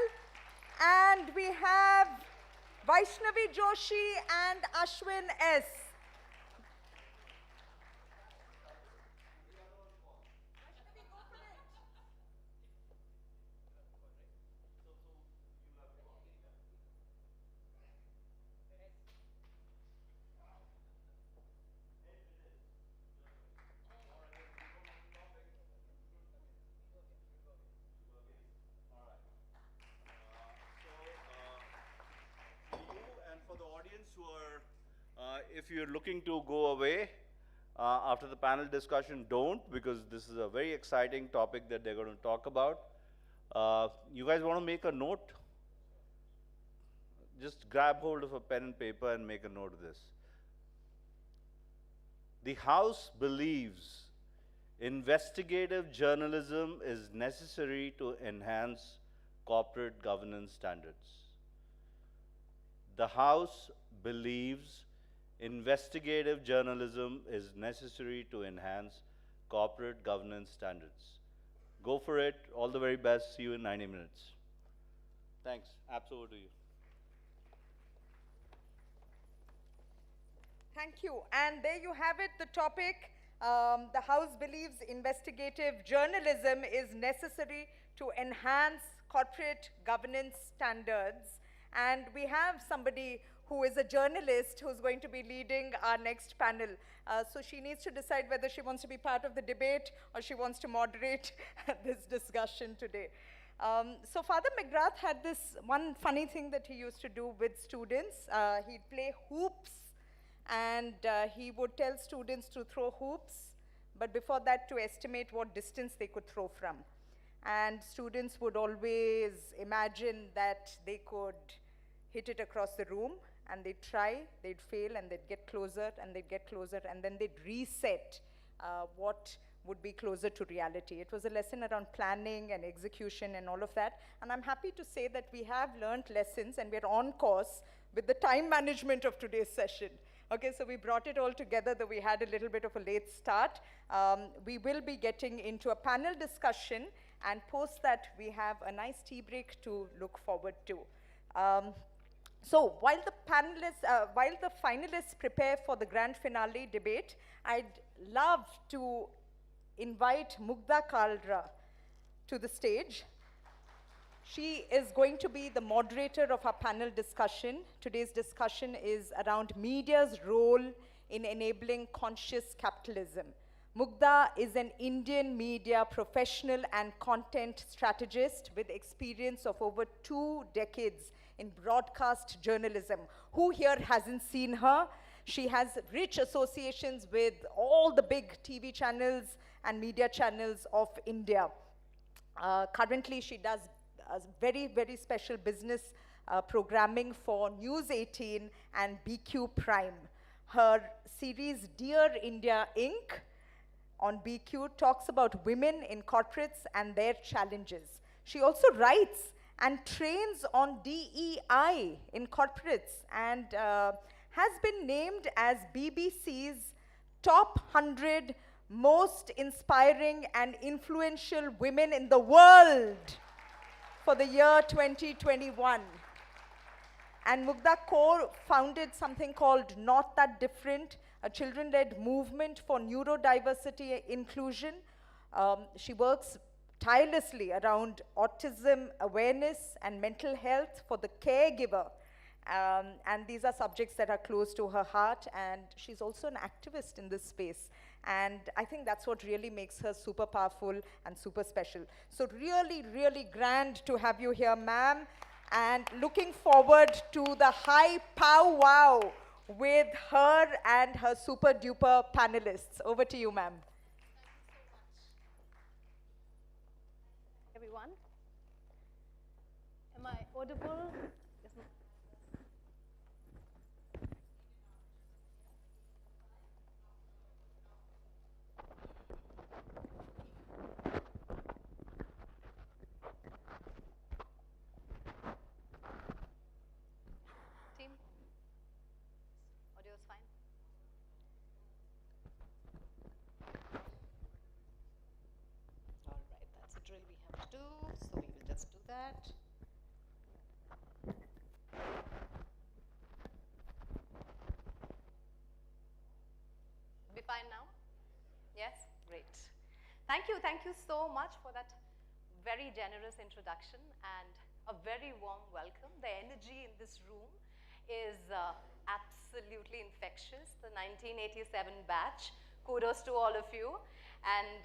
And we have Vaishnavi Joshi and Ashwin S. For the audience who are, if you're looking to go away after the panel discussion, don't, because this is a very exciting topic that they're going to talk about. You guys want to make a note? Just grab hold of a pen and paper and make a note of this. The House believes investigative journalism is necessary to enhance corporate governance standards. The House believes investigative journalism is necessary to enhance corporate governance standards. Go for it. All the very best. See you in 90 minutes. Thanks. Apps over to you. Thank you. And there you have it, the topic. The House believes investigative journalism is necessary to enhance corporate governance standards. And we have somebody who is a journalist who's going to be leading our next panel. So she needs to decide whether she wants to be part of the debate or she wants to moderate this discussion today. So Father McGrath had this one funny thing that he used to do with students. He'd play hoops, and he would tell students to throw hoops, but before that to estimate what distance they could throw from. And students would always imagine that they could hit it across the room, and they'd try, they'd fail, and they'd get closer, and they'd get closer, and then they'd reset what would be closer to reality. It was a lesson around planning and execution and all of that, and I'm happy to say that we have learned lessons, and we're on course with the time management of today's session. Okay, so we brought it all together, though we had a little bit of a late start. We will be getting into a panel discussion, and post that we have a nice tea break to look forward to. So while the finalists prepare for the grand finale debate, I'd love to invite Mugdha Kalra to the stage. She is going to be the moderator of our panel discussion. Today's discussion is around media's role in enabling conscious capitalism. Mugdha is an Indian media professional and content strategist with experience of over 2 decades in broadcast journalism. Who here hasn't seen her? She has rich associations with all the big TV channels and media channels of India. Currently, she does very, very special business programming for News 18 and BQ Prime. Her series, Dear India Inc., on BQ talks about women in corporates and their challenges. She also writes and trains on DEI in corporates, and has been named as BBC's top 100 most inspiring and influential women in the world for the year 2021. And Mugdha co-founded something called Not That Different, a children-led movement for neurodiversity inclusion. She works tirelessly around autism awareness and mental health for the caregiver. And these are subjects that are close to her heart, and she's also an activist in this space. And I think that's what really makes her super powerful and super special. So really, really grand to have you here, ma'am, and looking forward to the high powwow with her and her super duper panelists. Over to you, ma'am. everyone. Am I audible? Yes, ma'am. Team, audio is fine. All right, that's a drill we have to do, so we will just do that. Be fine now? Yes? Great. Thank you so much for that very generous introduction and a very warm welcome. The energy in this room is absolutely infectious. The 1987 batch, kudos to all of you. And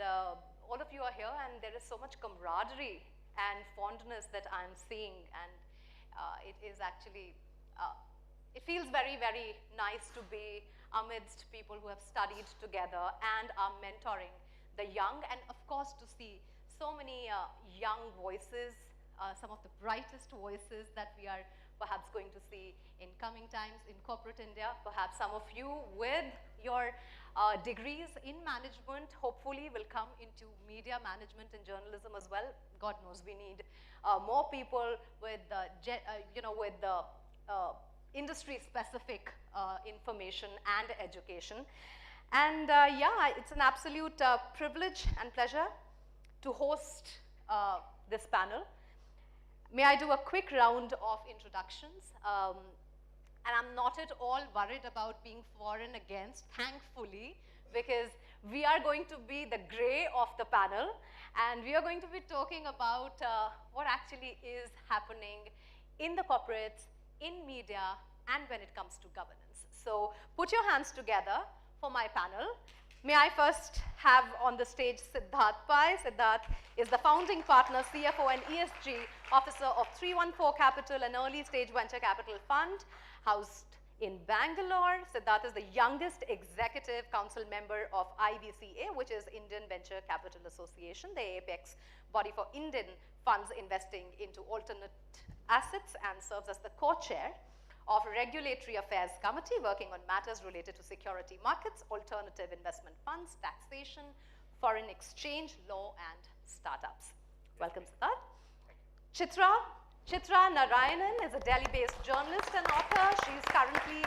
all of you are here, and there is so much camaraderie and fondness that I'm seeing, and it is actually, it feels very, very nice to be amidst people who have studied together and are mentoring the young, and of course to see so many young voices, some of the brightest voices that we are perhaps going to see in coming times in corporate India. Perhaps some of you with your degrees in management hopefully will come into media management and journalism as well. God knows we need more people with, with the industry-specific information and education. And yeah, it's an absolute privilege and pleasure to host this panel. May I do a quick round of introductions? And I'm not at all worried about being for and against, thankfully, because we are going to be the gray of the panel, and we are going to be talking about what actually is happening in the corporates, in media, and when it comes to governance. So put your hands together for my panel. May I first have on the stage Siddharth Pai. Siddharth is the founding partner, CFO and ESG officer of 314 Capital, an early stage venture capital fund housed in Bangalore. Siddharth is the youngest executive council member of IVCA, which is Indian Venture Capital Association, the apex body for Indian funds investing into alternate assets, and serves as the co-chair of Regulatory Affairs Committee working on matters related to security markets, alternative investment funds, taxation, foreign exchange, law, and startups. Welcome, Siddharth. Chitra Narayanan is a Delhi-based journalist and author. She is currently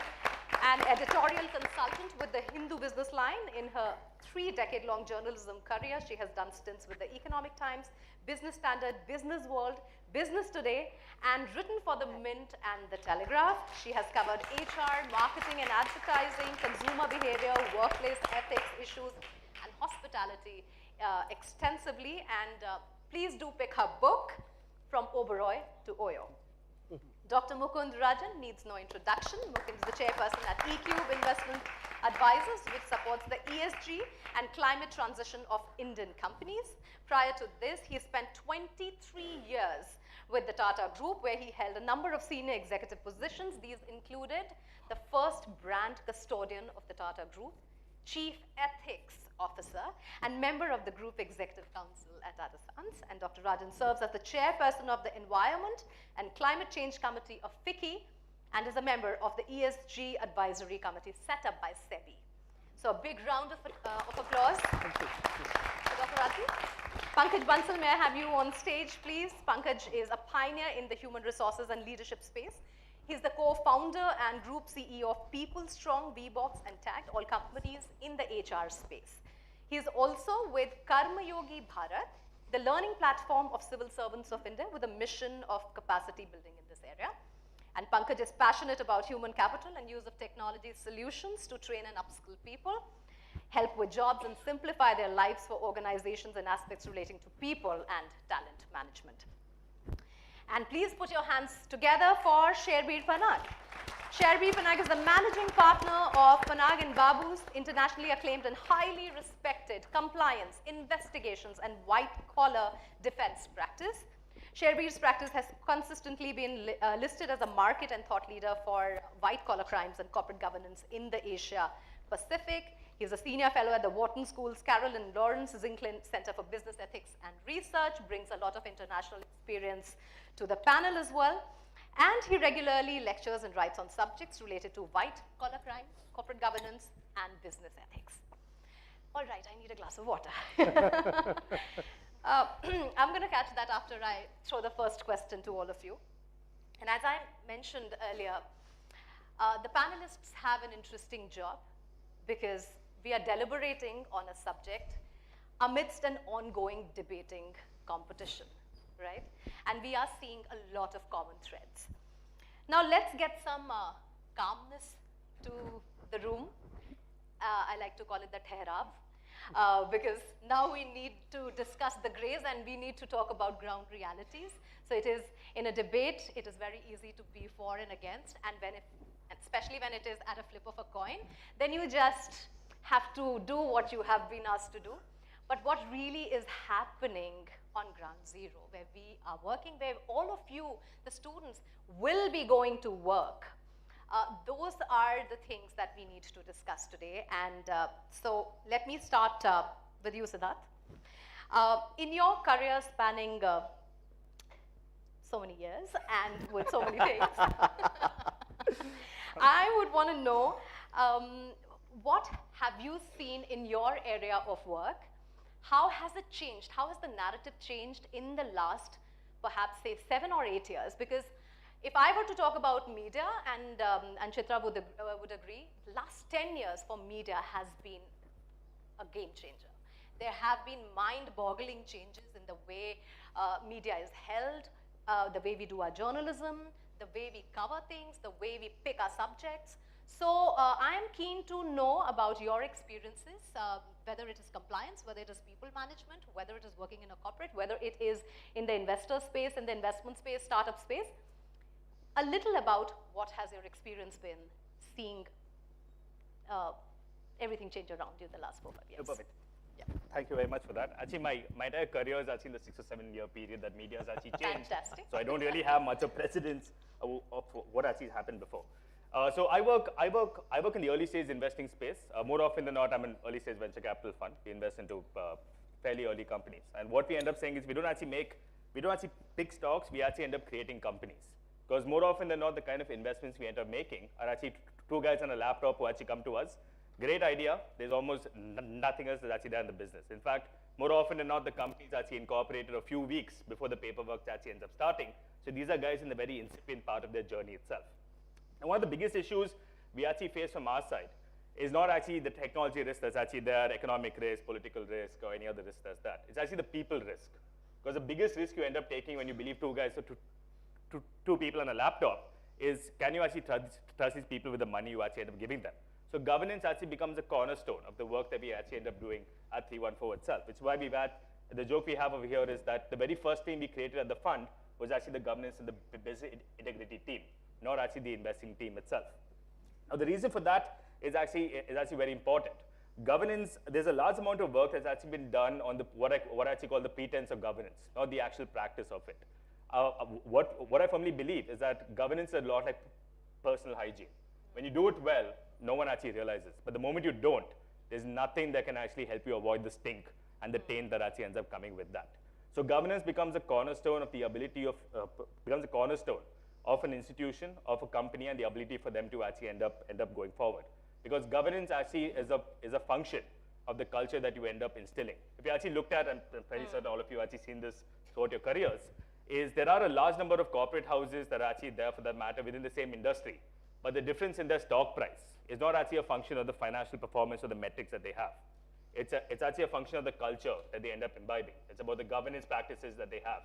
an editorial consultant with the Hindu Business Line. In her 3-decade-long journalism career, she has done stints with the Economic Times, Business Standard, Business World, Business Today, and written for the Mint and the Telegraph. She has covered HR, marketing and advertising, consumer behavior, workplace ethics issues, and hospitality extensively. And please do pick her book, From Oberoi to Oyo. Dr. Mukund Rajan needs no introduction. Mukund is the chairperson at eCube Investment Advisors, which supports the ESG and climate transition of Indian companies. Prior to this, he spent 23 years with the Tata Group, where he held a number of senior executive positions. These included the first brand custodian of the Tata Group, Chief Ethics Officer, and member of the Group Executive Council at Tata Sons. And Dr. Rajan serves as the chairperson of the Environment and Climate Change Committee of FICCI, and is a member of the ESG Advisory Committee set up by SEBI. So a big round of applause. Thank you. Dr. Rajan. Pankaj Bansal, may I have you on stage, please? Pankaj is a pioneer in the human resources and leadership space. He's the co-founder and group CEO of People Strong, VBox, and Tagged, all companies in the HR space. He's also with Karma Yogi Bharat, the learning platform of civil servants of India, with a mission of capacity building in this area. And Pankaj is passionate about human capital and use of technology solutions to train and upskill people, help with jobs, and simplify their lives for organizations and aspects relating to people and talent management. And please put your hands together for Sherbir Panag. Sherbir Panag is the managing partner of Panag & Babu's internationally acclaimed and highly respected compliance, investigations, and white-collar defense practice. Sherbir's practice has consistently been listed as a market and thought leader for white-collar crimes and corporate governance in the Asia Pacific. He's a senior fellow at the Wharton School's Carol and Lawrence Zinklin Center for Business Ethics and Research, brings a lot of international experience to the panel as well. And he regularly lectures and writes on subjects related to white-collar crime, corporate governance, and business ethics. All right, I need a glass of water. I'm going to catch that after I throw the first question to all of you. And as I mentioned earlier, the panelists have an interesting job because we are deliberating on a subject amidst an ongoing debating competition, right? And we are seeing a lot of common threads. Now let's get some calmness to the room. I like to call it the Tehrab, because now we need to discuss the grays and we need to talk about ground realities. So it is, in a debate, it is very easy to be for and against, and especially when it is at a flip of a coin, then you just have to do what you have been asked to do. But what really is happening on ground zero, where we are working, where all of you, the students, will be going to work, those are the things that we need to discuss today. And so let me start with you, Siddharth. In your career spanning so many years and with so many things, I would want to know, what have you seen in your area of work? How has it changed? How has the narrative changed in the last, perhaps, say, 7 or 8 years? Because if I were to talk about media, and Chitra would agree, last 10 years for media has been a game changer. There have been mind-boggling changes in the way media is held, the way we do our journalism, the way we cover things, the way we pick our subjects. So I am keen to know about your experiences, whether it is compliance, whether it is people management, whether it is working in a corporate, whether it is in the investor space, in the investment space, startup space. A little about what has your experience been seeing everything change around you in the last 4 or 5 years. Perfect. Yeah. Thank you very much for that. Actually, my entire career is actually in the 6 or 7 year period that media has actually changed. Fantastic. So I don't really have much of precedence of what actually happened before. So I work in the early stage investing space. More often than not, I'm an early stage venture capital fund. We invest into fairly early companies. And what we end up saying is we don't actually pick stocks, we actually end up creating companies. Because more often than not, the kind of investments we end up making are actually 2 guys on a laptop who actually come to us. Great idea. There's almost nothing else that's actually done in the business. In fact, more often than not, the company's actually incorporated a few weeks before the paperwork actually ends up starting. So these are guys in the very incipient part of their journey itself. And one of the biggest issues we actually face from our side is not actually the technology risk that's actually there, economic risk, political risk, or any other risk that's that. It's actually the people risk. Because the biggest risk you end up taking when you believe 2 guys, so two people on a laptop, is can you actually trust these people with the money you actually end up giving them? So governance actually becomes a cornerstone of the work that we actually end up doing at 314 itself, which is why we've had, the joke we have over here is that the very first team we created at the fund was actually the governance and the business integrity team, not actually the investing team itself. Now the reason for that is actually very important. Governance, there's a large amount of work that's actually been done on the, what I actually call the pretense of governance, not the actual practice of it. What I firmly believe is that governance is a lot like personal hygiene. When you do it well, no one actually realizes. But the moment you don't, there's nothing that can actually help you avoid the stink and the taint that actually ends up coming with that. So governance becomes a cornerstone of the ability of, becomes a cornerstone of an institution, of a company, and the ability for them to actually end up going forward. Because governance actually is a function of the culture that you end up instilling. If you actually looked at, and I'm pretty certain all of you have actually seen this throughout your careers, is there are a large number of corporate houses that are actually there for that matter within the same industry. But the difference in their stock price is not actually a function of the financial performance or the metrics that they have. It's actually a function of the culture that they end up imbibing. It's about the governance practices that they have.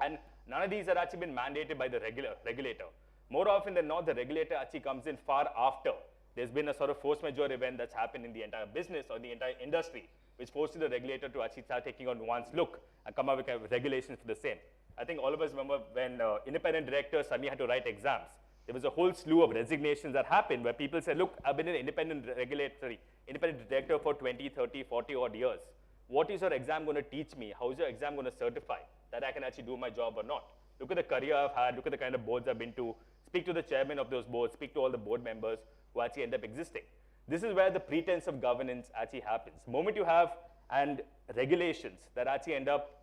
And none of these have actually been mandated by the regulator. More often than not, the regulator actually comes in far after there's been a sort of force majeure event that's happened in the entire business or the entire industry, which forces the regulator to actually start taking on nuanced look and come up with regulations for the same. I think all of us remember when independent directors suddenly had to write exams. There was a whole slew of resignations that happened where people said, look, I've been an independent director for 20, 30, 40 odd years. What is your exam going to teach me? How is your exam going to certify that I can actually do my job or not? Look at the career I've had, look at the kind of boards I've been to, speak to the chairman of those boards, speak to all the board members who actually end up existing. This is where the pretense of governance actually happens. The moment you have and regulations that actually end up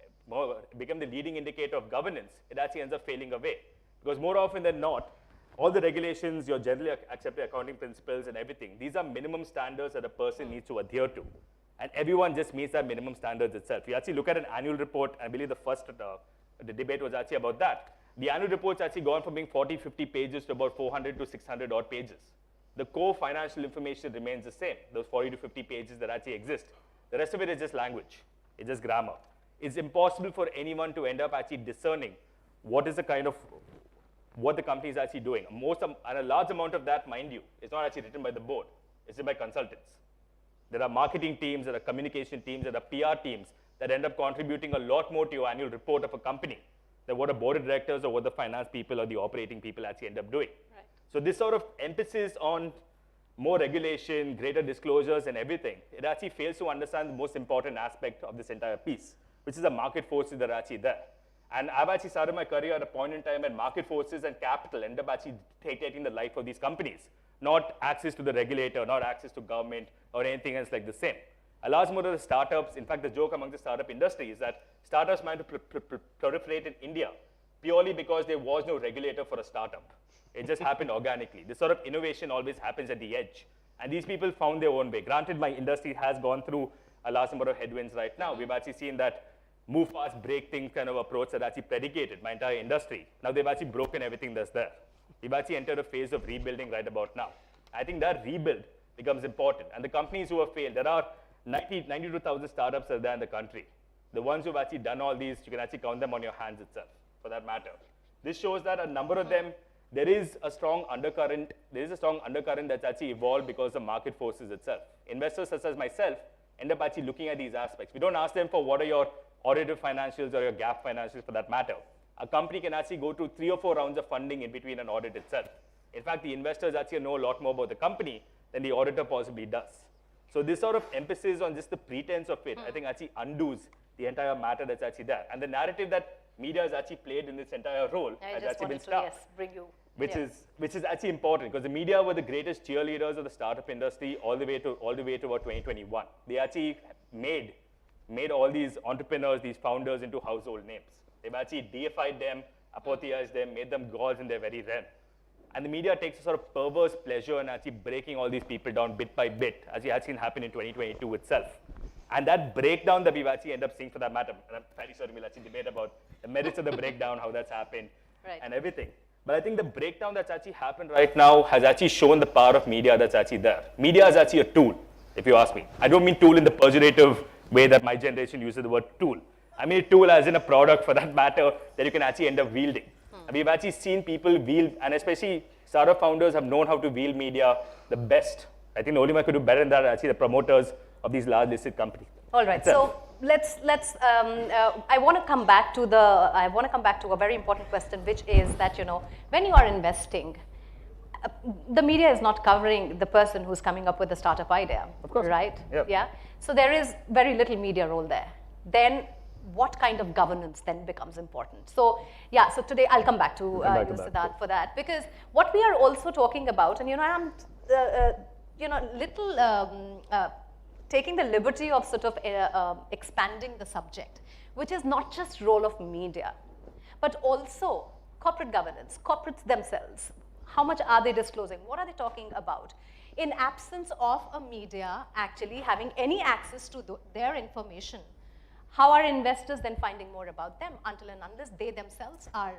become the leading indicator of governance, it actually ends up failing away. Because more often than not, all the regulations, your generally accepted accounting principles and everything, these are minimum standards that a person needs to adhere to. And everyone just meets that minimum standards itself. You actually look at an annual report, I believe the first the debate was actually about that. The annual report's actually gone from being 40, 50 pages to about 400 to 600 odd pages. The core financial information remains the same, those 40 to 50 pages that actually exist. The rest of it is just language, it's just grammar. It's impossible for anyone to end up actually discerning what is the kind of, what the company is actually doing. And a large amount of that, mind you, is not actually written by the board, it's written by consultants. There are marketing teams, there are communication teams, there are PR teams that end up contributing a lot more to your annual report of a company than what a board of directors or what the finance people or the operating people actually end up doing. Right. So this sort of emphasis on more regulation, greater disclosures and everything, it actually fails to understand the most important aspect of this entire piece, which is the market forces that are actually there. And I've actually started my career at a point in time when market forces and capital end up actually dictating the life of these companies, not access to the regulator, not access to government or anything else like the same. A large number of the startups, in fact, the joke among the startup industry is that startups managed to proliferate in India purely because there was no regulator for a startup. It just happened organically. This sort of innovation always happens at the edge. And these people found their own way. Granted, my industry has gone through a large number of headwinds right now. We've actually seen that move fast, break things kind of approach that actually predicated my entire industry. Now they've actually broken everything that's there. We've actually entered a phase of rebuilding right about now. I think that rebuild becomes important. And the companies who have failed, there are 92,000 startups are there in the country. The ones who've actually done all these, you can actually count them on your hands itself, for that matter. This shows that a number of them, there is a strong undercurrent that's actually evolved because of market forces itself. Investors such as myself end up actually looking at these aspects. We don't ask them for what are your audited financials or your GAAP financials for that matter. A company can actually go through 3 or 4 rounds of funding in between an audit itself. In fact, the investors actually know a lot more about the company than the auditor possibly does. So this sort of emphasis on just the pretense of it, I think actually undoes the entire matter that's actually there. And the narrative that media has actually played in this entire role has actually been stark. Bring you. Which is actually important because the media were the greatest cheerleaders of the startup industry all the way to about 2021. They actually made all these entrepreneurs, these founders into household names. They've actually deified them, apotheosized them, made them gods in their very realm. And the media takes a sort of perverse pleasure in actually breaking all these people down bit by bit, as you had seen happen in 2022 itself. And that breakdown that we've actually ended up seeing for that matter, and I'm fairly certain we'll actually debate about the merits of the breakdown, how that's happened, and everything. But I think the breakdown that's actually happened right now has actually shown the power of media that's actually there. Media is actually a tool, if you ask me. I don't mean tool in the pejorative way that my generation uses the word tool. I mean a tool as in a product for that matter that you can actually end up wielding. And we've actually seen people wield, and especially startup founders have known how to wield media the best. I think the only one who could do better than that are actually the promoters of these large listed companies. All right, so I want to come back to a very important question, which is that, you know, when you are investing, the media is not covering the person who's coming up with the startup idea, of course, right? Yep. Yeah. So there is very little media role there. Then what kind of governance then becomes important? So yeah, so today I'll come back to you, Siddharth, for that, because what we are also talking about, and you know, I'm taking the liberty of sort of expanding the subject, which is not just role of media, but also corporate governance, corporates themselves. How much are they disclosing? What are they talking about? In absence of a media actually having any access to their information, how are investors then finding more about them until and unless they themselves are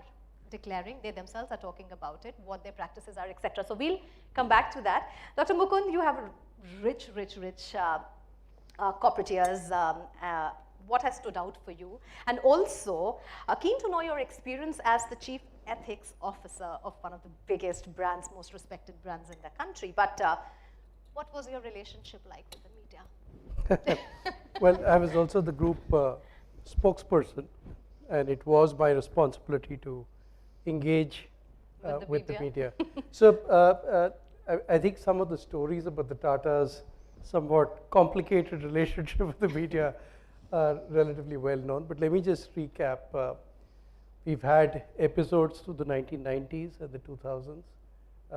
declaring, they themselves are talking about it, what their practices are, etc. So we'll come back to that. Dr. Mukund, you have rich corporate years. What has stood out for you? And also, keen to know your experience as the Chief Ethics Officer of one of the biggest brands, most respected brands in the country. But what was your relationship like with the media? Well, I was also the group spokesperson, and it was my responsibility to engage with the media. So I think some of the stories about the Tatas' somewhat complicated relationship with the media are relatively well known, but let me just recap. We've had episodes through the 1990s and the 2000s,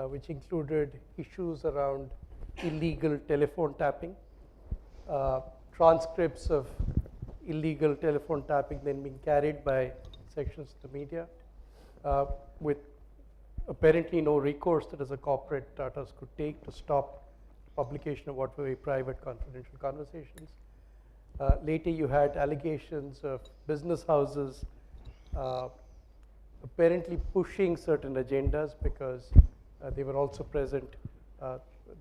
which included issues around illegal telephone tapping, transcripts of illegal telephone tapping then being carried by sections of the media, with apparently no recourse that as a corporate Tatas could take to stop publication of what were very private confidential conversations. Later you had allegations of business houses apparently pushing certain agendas because they were also present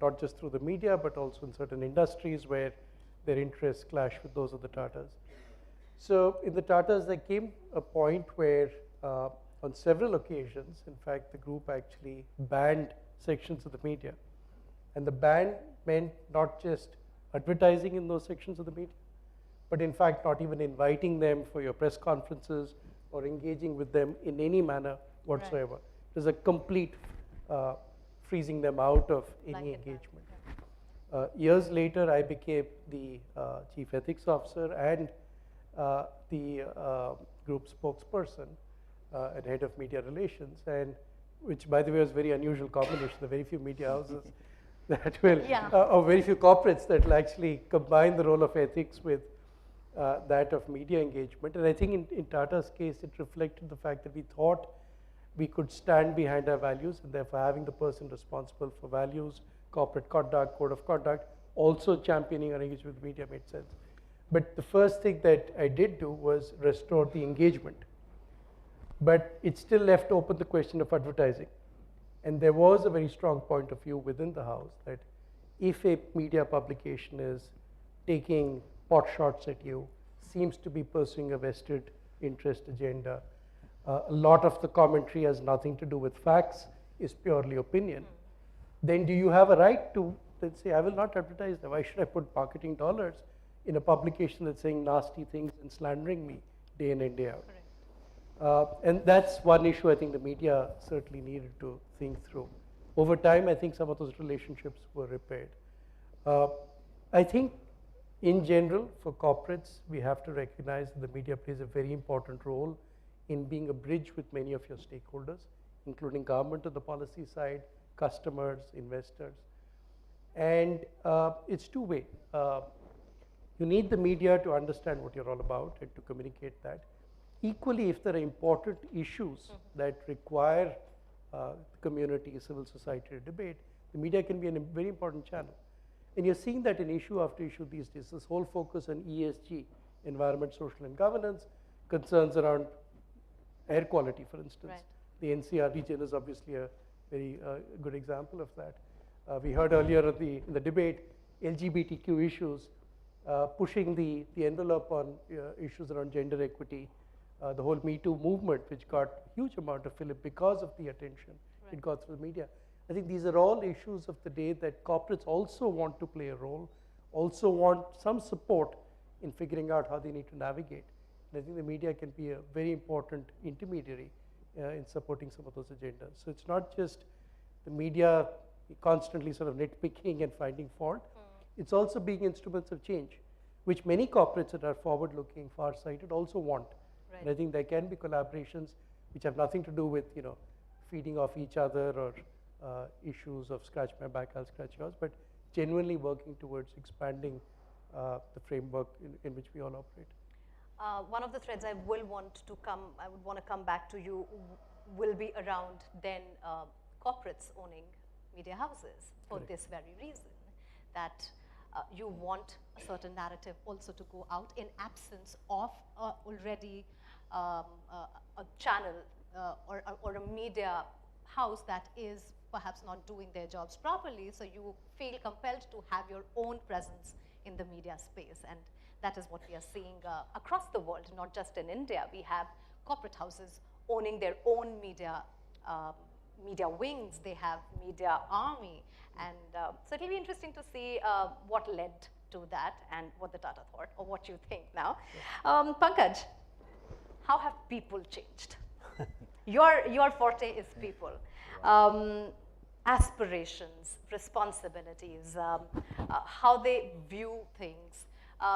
not just through the media but also in certain industries where their interests clash with those of the Tatas. So in the Tatas there came a point where on several occasions, in fact, the group actually banned sections of the media. And the ban meant not just advertising in those sections of the media, but in fact not even inviting them for your press conferences or engaging with them in any manner whatsoever. Right. There's a complete freezing them out of any engagement. Years later, I became the chief ethics officer and the group spokesperson and head of media relations, and which, by the way, was a very unusual combination. There are very few media houses that will, or very few corporates that will actually combine the role of ethics with that of media engagement. And I think in Tata's case, it reflected the fact that we thought we could stand behind our values, and therefore having the person responsible for values, corporate conduct, code of conduct, also championing our engagement with media made sense. But the first thing that I did do was restore the engagement. But it still left open the question of advertising. And there was a very strong point of view within the House that if a media publication is taking pot shots at you, seems to be pursuing a vested interest agenda, a lot of the commentary has nothing to do with facts, is purely opinion, then do you have a right to say, I will not advertise that? Why should I put marketing dollars in a publication that's saying nasty things and slandering me day in and day out? And that's one issue I think the media certainly needed to think through. Over time, I think some of those relationships were repaired. I think in general, for corporates, we have to recognize that the media plays a very important role in being a bridge with many of your stakeholders, including government on the policy side, customers, investors. And it's two-way. You need the media to understand what you're all about and to communicate that. Equally, if there are important issues that require the community, civil society to debate, the media can be a very important channel. And you're seeing that in issue after issue these days, this whole focus on ESG, environment, social and governance, concerns around air quality, for instance. Right. The NCR region is obviously a very good example of that. We heard earlier in the debate, LGBTQ issues, pushing the envelope on issues around gender equity, the whole Me Too movement, which got a huge amount of fillip because of the attention it got through the media. I think these are all issues of the day that corporates also want to play a role, also want some support in figuring out how they need to navigate. And I think the media can be a very important intermediary in supporting some of those agendas. So it's not just the media constantly sort of nitpicking and finding fault. It's also being instruments of change, which many corporates that are forward-looking, far-sighted also want. Right. And I think there can be collaborations which have nothing to do with, feeding off each other or issues of scratch my back, I'll scratch yours, but genuinely working towards expanding the framework in which we all operate. One of the threads I would want to come back to you will be around then corporates owning media houses for this very reason, that you want a certain narrative also to go out in absence of already a channel or a media house that is perhaps not doing their jobs properly, so you feel compelled to have your own presence in the media space. And that is what we are seeing across the world, not just in India. We have corporate houses owning their own media wings, they have media army, and so it'll be interesting to see what led to that and what the Tata thought, or what you think now. Pankaj, how have people changed? Your forte is people. Aspirations, responsibilities, how they view things,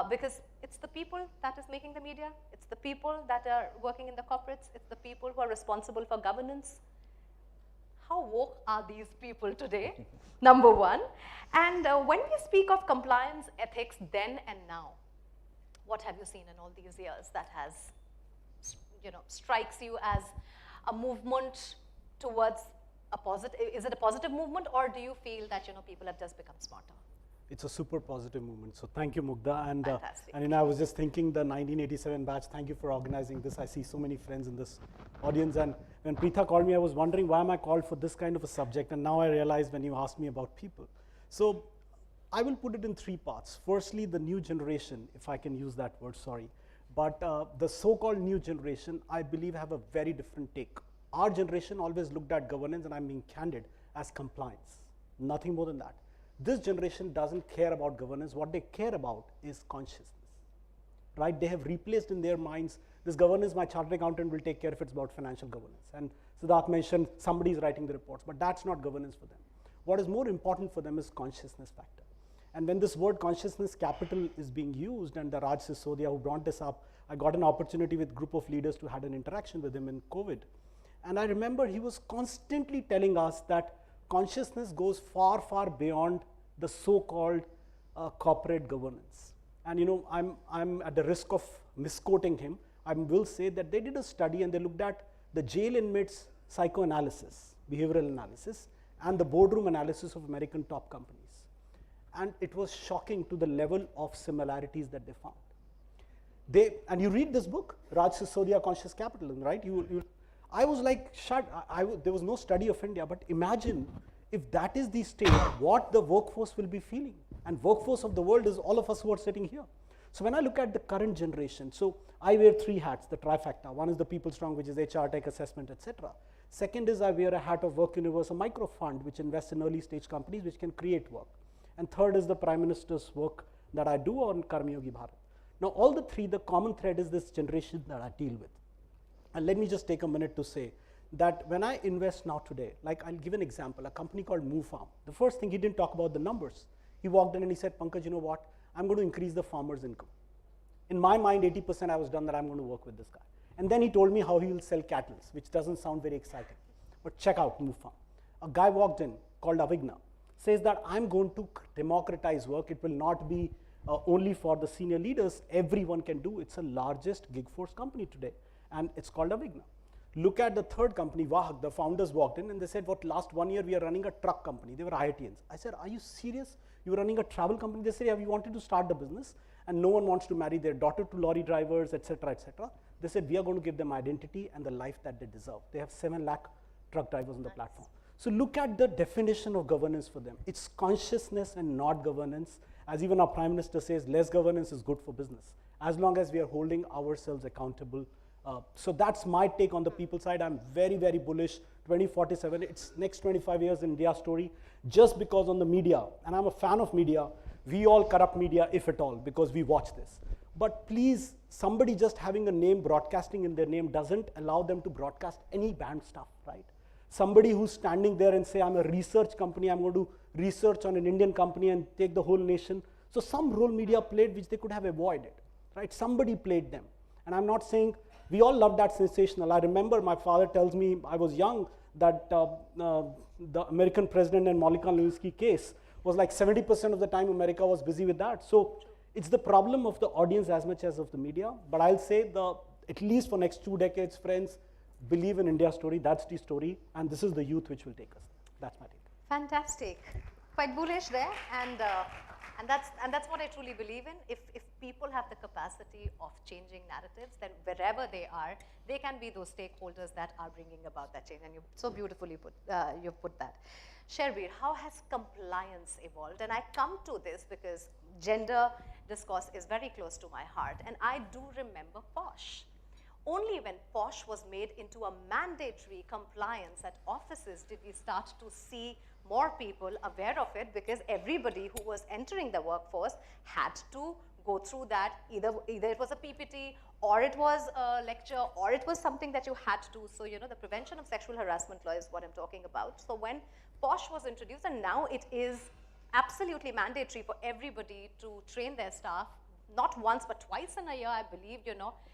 because it's the people that is making the media, it's the people that are working in the corporates, it's the people who are responsible for governance. how woke are these people today? Number one. And when we speak of compliance ethics then and now, what have you seen in all these years that has, strikes you as a movement towards a positive? Is it a positive movement, or do you feel that, people have just become smarter? It's a super positive movement. So thank you, Mugdha. And, Fantastic. I was just thinking the 1987 batch, thank you for organizing this. I see so many friends in this audience. And when Preetha called me, I was wondering why am I called for this kind of a subject? And now I realize when you asked me about people. So I will put it in three parts. Firstly, the new generation, if I can use that word, sorry. But the so-called new generation, I believe, have a very different take. Our generation always looked at governance, and I'm being candid, as compliance. Nothing more than that. This generation doesn't care about governance. What they care about is consciousness, right? They have replaced in their minds, this governance, my chartered accountant will take care if it's about financial governance. And Siddharth mentioned somebody is writing the reports, but that's not governance for them. What is more important for them is consciousness factor. And when this word consciousness capital is being used, and the Raj Sisodia who brought this up, I got an opportunity with a group of leaders to have an interaction with him in COVID. And I remember he was constantly telling us that consciousness goes far, far beyond the so-called corporate governance. And I'm at the risk of misquoting him. I will say that they did a study and they looked at the jail inmates psychoanalysis, behavioral analysis, and the boardroom analysis of American top companies. And it was shocking to the level of similarities that they found. And you read this book, Raj Sisodia, Conscious Capitalism, right? I was like, there was no study of India, but imagine if that is the state, what the workforce will be feeling. And workforce of the world is all of us who are sitting here. So when I look at the current generation, so I wear three hats, the trifecta. One is the People Strong, which is HR, tech assessment, etc. Second is I wear a hat of Work Universe, a micro fund, which invests in early stage companies which can create work. And third is the Prime Minister's work that I do on Karma Yogi Bharat. Now all the three, the common thread is this generation that I deal with. And let me just take a minute to say that when I invest now today, like I'll give an example, a company called Move Farm. The first thing, he didn't talk about the numbers. He walked in and he said, Pankaj, you know what? I'm going to increase the farmer's income. In my mind, 80% I was done that I'm going to work with this guy. And then he told me how he will sell cattle, which doesn't sound very exciting. But check out Move Farm. A guy walked in called Avigna, says that I'm going to democratize work. It will not be only for the senior leaders. Everyone can do. It's the largest gig force company today. And it's called Avigna. Look at the third company, Wahak. The founders walked in and they said, what, last 1 year we are running a truck company. They were IITians. I said, are you serious? You are running a travel company? They said, yeah, we wanted to start the business and no one wants to marry their daughter to lorry drivers, etc., etc. They said, we are going to give them identity and the life that they deserve. They have 7 lakh truck drivers on the platform. So look at the definition of governance for them. It's consciousness and not governance. As even our Prime Minister says, less governance is good for business, as long as we are holding ourselves accountable. So that's my take on the people side. I'm very, very bullish. 2047, it's next 25 years in India story, just because on the media, and I'm a fan of media, we all corrupt media, if at all, because we watch this. But please, somebody just having a name broadcasting in their name doesn't allow them to broadcast any banned stuff, right? Somebody who's standing there and say, I'm a research company, I'm going to research on an Indian company and take the whole nation. So some role media played which they could have avoided, right? Somebody played them. And I'm not saying, we all love that sensational. I remember my father tells me, I was young, that the American president and Monica Lewinsky case was like 70% of the time America was busy with that. So it's the problem of the audience as much as of the media. But I'll say, at least for next 2 decades, friends, believe in India story. That's the story. And this is the youth which will take us. That's my take. Fantastic. Quite bullish there. And that's what I truly believe in. If people have the capacity of changing narratives, then wherever they are, they can be those stakeholders that are bringing about that change. And you so beautifully you've put that. Sherbir, how has compliance evolved? And I come to this because gender discourse is very close to my heart. And I do remember POSH. Only when POSH was made into a mandatory compliance at offices did we start to see more people aware of it, because everybody who was entering the workforce had to go through that. Either it was a PPT, or it was a lecture, or it was something that you had to do. So, the prevention of sexual harassment law is what I'm talking about. So when POSH was introduced, and now it is absolutely mandatory for everybody to train their staff, not once but twice in a year, I believe,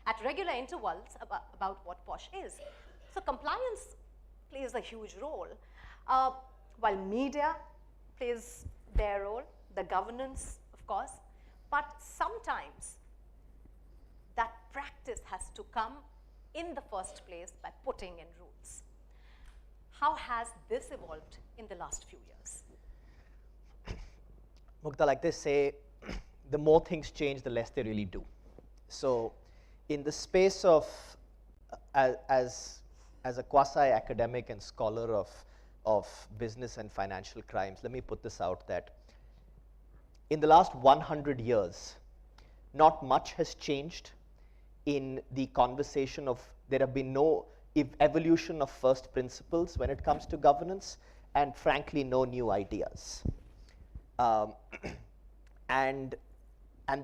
at regular intervals about what POSH is. So compliance plays a huge role. While media plays their role, the governance, of course, but sometimes that practice has to come in the first place by putting in rules. How has this evolved in the last few years? Mukta, like they say, the more things change, the less they really do. So in the space of, as a quasi-academic and scholar of business and financial crimes, let me put this out that in the last 100 years, not much has changed in the conversation of, there have been no evolution of first principles when it comes to governance, and frankly, no new ideas. And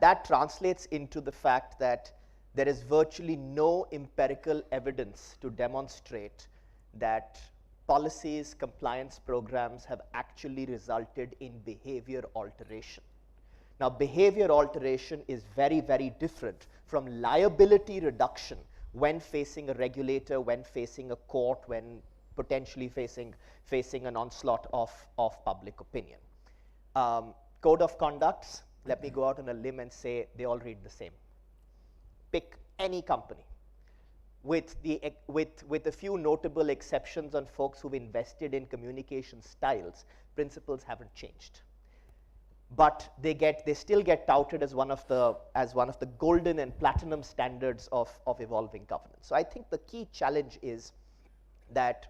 that translates into the fact that there is virtually no empirical evidence to demonstrate that policies, compliance programs have actually resulted in behavior alteration. Now, behavior alteration is very, very different from liability reduction when facing a regulator, when facing a court, when potentially facing an onslaught of public opinion. Code of conducts, let me go out on a limb and say they all read the same. Pick any company, with a few notable exceptions on folks who've invested in communication styles, principles haven't changed. But they still get touted as one of the golden and platinum standards of evolving governance. So I think the key challenge is that,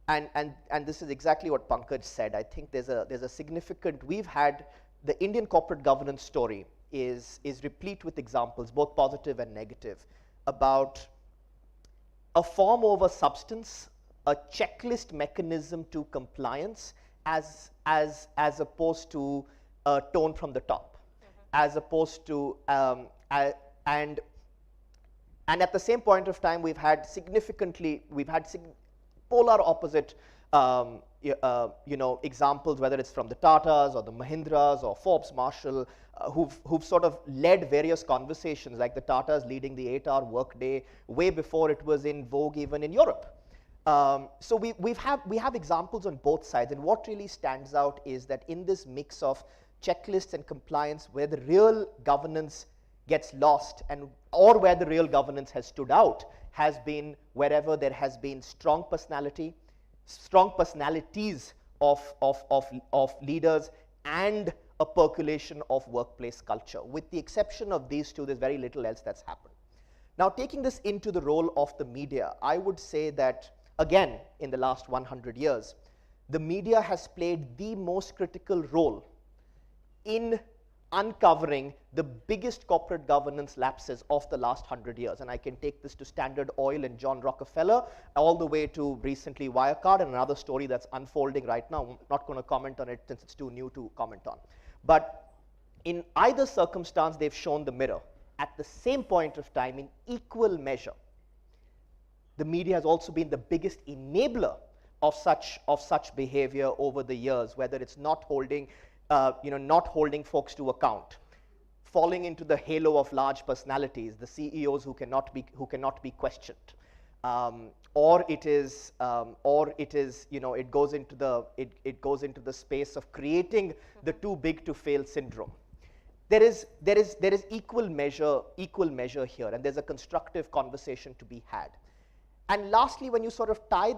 and this is exactly what Pankaj said. I think there's a significant, we've had, the Indian corporate governance story is replete with examples, both positive and negative, about a form over substance, a checklist mechanism to compliance, as opposed to a tone from the top, as opposed to, and at the same point of time, we've had polar opposite examples, whether it's from the Tatas or the Mahindras or Forbes Marshall, who've sort of led various conversations, like the Tatas leading the 8-hour workday way before it was in vogue even in Europe. So we have examples on both sides, and what really stands out is that in this mix of checklists and compliance, where the real governance gets lost, or where the real governance has stood out, has been wherever there has been strong personalities of leaders and a percolation of workplace culture. With the exception of these two, there's very little else that's happened. Now, taking this into the role of the media, I would say that, again, in the last 100 years, the media has played the most critical role in uncovering the biggest corporate governance lapses of the last 100 years. And I can take this to Standard Oil and John Rockefeller, all the way to recently Wirecard, and another story that's unfolding right now. I'm not going to comment on it since it's too new to comment on. But in either circumstance, they've shown the mirror. At the same point of time, in equal measure, the media has also been the biggest enabler of such behavior over the years, whether it's not holding folks to account, falling into the halo of large personalities, the CEOs who cannot be questioned, or it goes into the space of creating the too big to fail syndrome. There is equal measure here, and there's a constructive conversation to be had. And lastly, when you sort of tie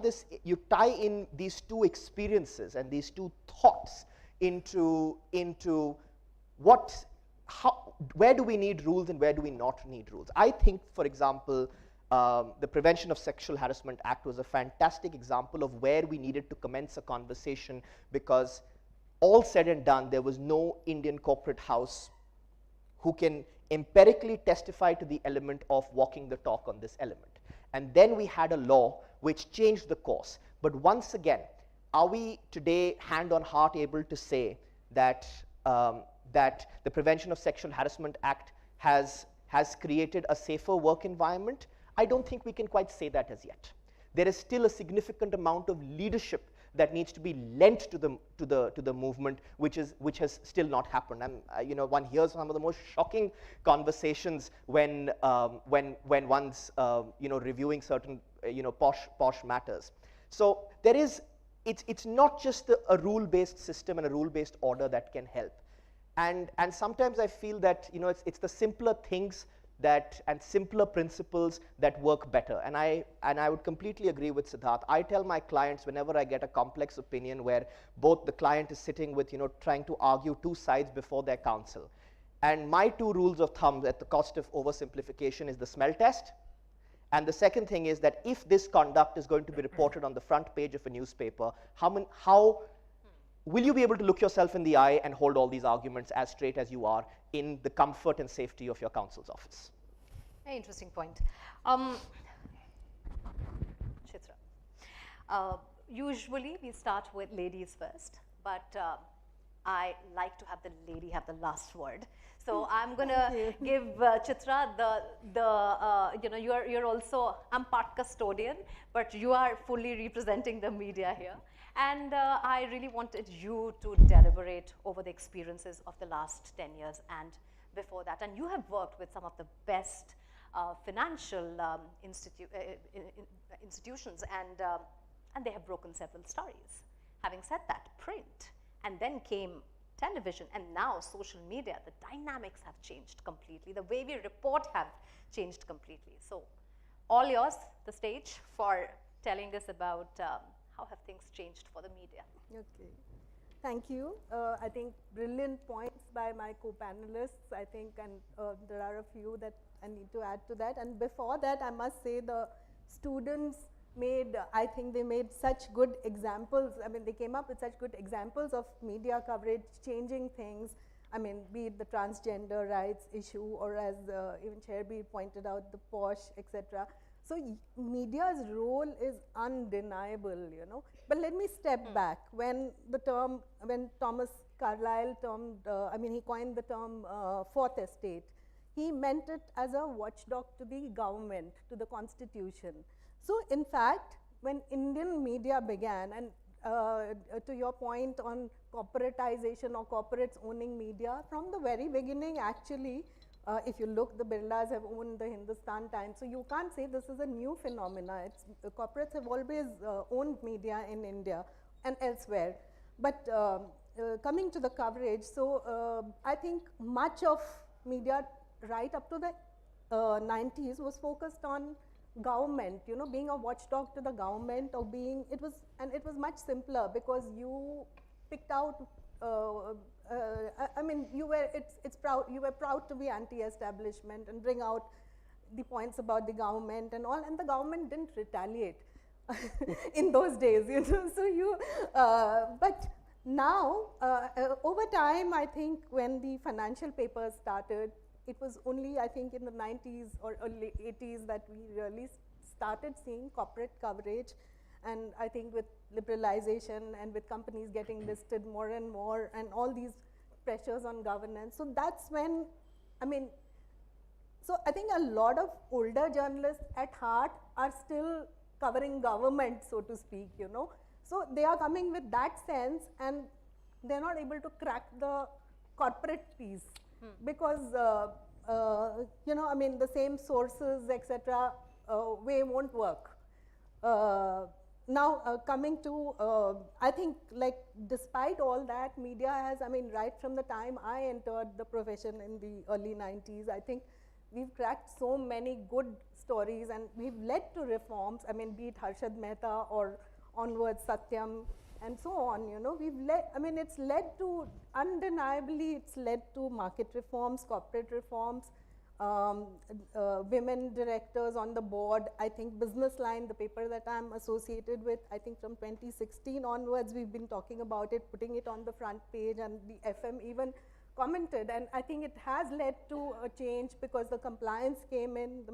in these two experiences and these two thoughts into where do we need rules and where do we not need rules? I think, for example, the Prevention of Sexual Harassment Act was a fantastic example of where we needed to commence a conversation, because all said and done, there was no Indian corporate house who can empirically testify to the element of walking the talk on this element. And then we had a law which changed the course. But once again, are we today, hand on heart, able to say that the Prevention of Sexual Harassment Act has created a safer work environment? I don't think we can quite say that as yet. There is still a significant amount of leadership that needs to be lent to the movement, which has still not happened. And one hears some of the most shocking conversations when one's reviewing certain posh matters. So there is it's not just a rule-based system and a rule-based order that can help. And sometimes I feel that, you know, it's the simpler things that, and simpler principles that work better. And I would completely agree with Siddharth. I tell my clients whenever I get a complex opinion where both the client is sitting with, you know, trying to argue two sides before their counsel. And my two rules of thumb at the cost of oversimplification is the smell test. And the second thing is that if this conduct is going to be reported on the front page of a newspaper, how will you be able to look yourself in the eye and hold all these arguments as straight as you are in the comfort and safety of your counsel's office? Very interesting point. Chitra, usually we start with ladies first, but I like to have the lady have the last word. So I'm going to give Chitra you know, you're also, I'm part custodian, but you are fully representing the media here. And I really wanted you to deliberate over the experiences of the last 10 years and before that. And you have worked with some of the best financial institutions, and they have broken several stories. Having said that, print, and then came television, and now social media, the dynamics have changed completely. The way we report have changed completely. So all yours, the stage, for telling us about how have things changed for the media. Okay. Thank you. I think brilliant points by my co-panelists, I think, and there are a few that I need to add to that. And before that, I must say the students made, I think they made such good examples. I mean, they came up with such good examples of media coverage changing things. I mean, be it the transgender rights issue, or as even Chairby pointed out, the POSH, etc. So media's role is undeniable, you know. But let me step back. When Thomas Carlyle he coined the term fourth estate, he meant it as a watchdog to the government, to the constitution. So in fact, when Indian media began, and to your point on corporatization or corporates owning media, from the very beginning actually, if you look, the Birlas have owned the Hindustan Times, so you can't say this is a new phenomena. Corporates have always owned media in India and elsewhere. But coming to the coverage, so I think much of media right up to the 90s was focused on government, you know, being a watchdog to the government, or being, it was much simpler because you picked out, I mean, you were proud to be anti-establishment and bring out the points about the government and all, and the government didn't retaliate in those days, you know, so you, but now, over time, I think when the financial papers started, it was only, I think, in the 90s or early 80s that we really started seeing corporate coverage. And I think with liberalization and with companies getting listed more and more and all these pressures on governance. So that's when, I mean, so I think a lot of older journalists at heart are still covering government, so to speak, you know. So they are coming with that sense, and they're not able to crack the corporate piece. Because, you know, I mean, the same sources, etc., way won't work. Now, coming to, I think, like, despite all that, media has, I mean, right from the time I entered the profession in the early 90s, I think we've cracked so many good stories, and we've led to reforms. I mean, be it Harshad Mehta or onwards Satyam, and so on, you know, we've led, I mean, it's led to, undeniably, it's led to market reforms, corporate reforms, women directors on the board. I think Business Line, the paper that I'm associated with, I think from 2016 onwards, we've been talking about it, putting it on the front page, and the FM even commented, and I think it has led to a change because the compliance came in,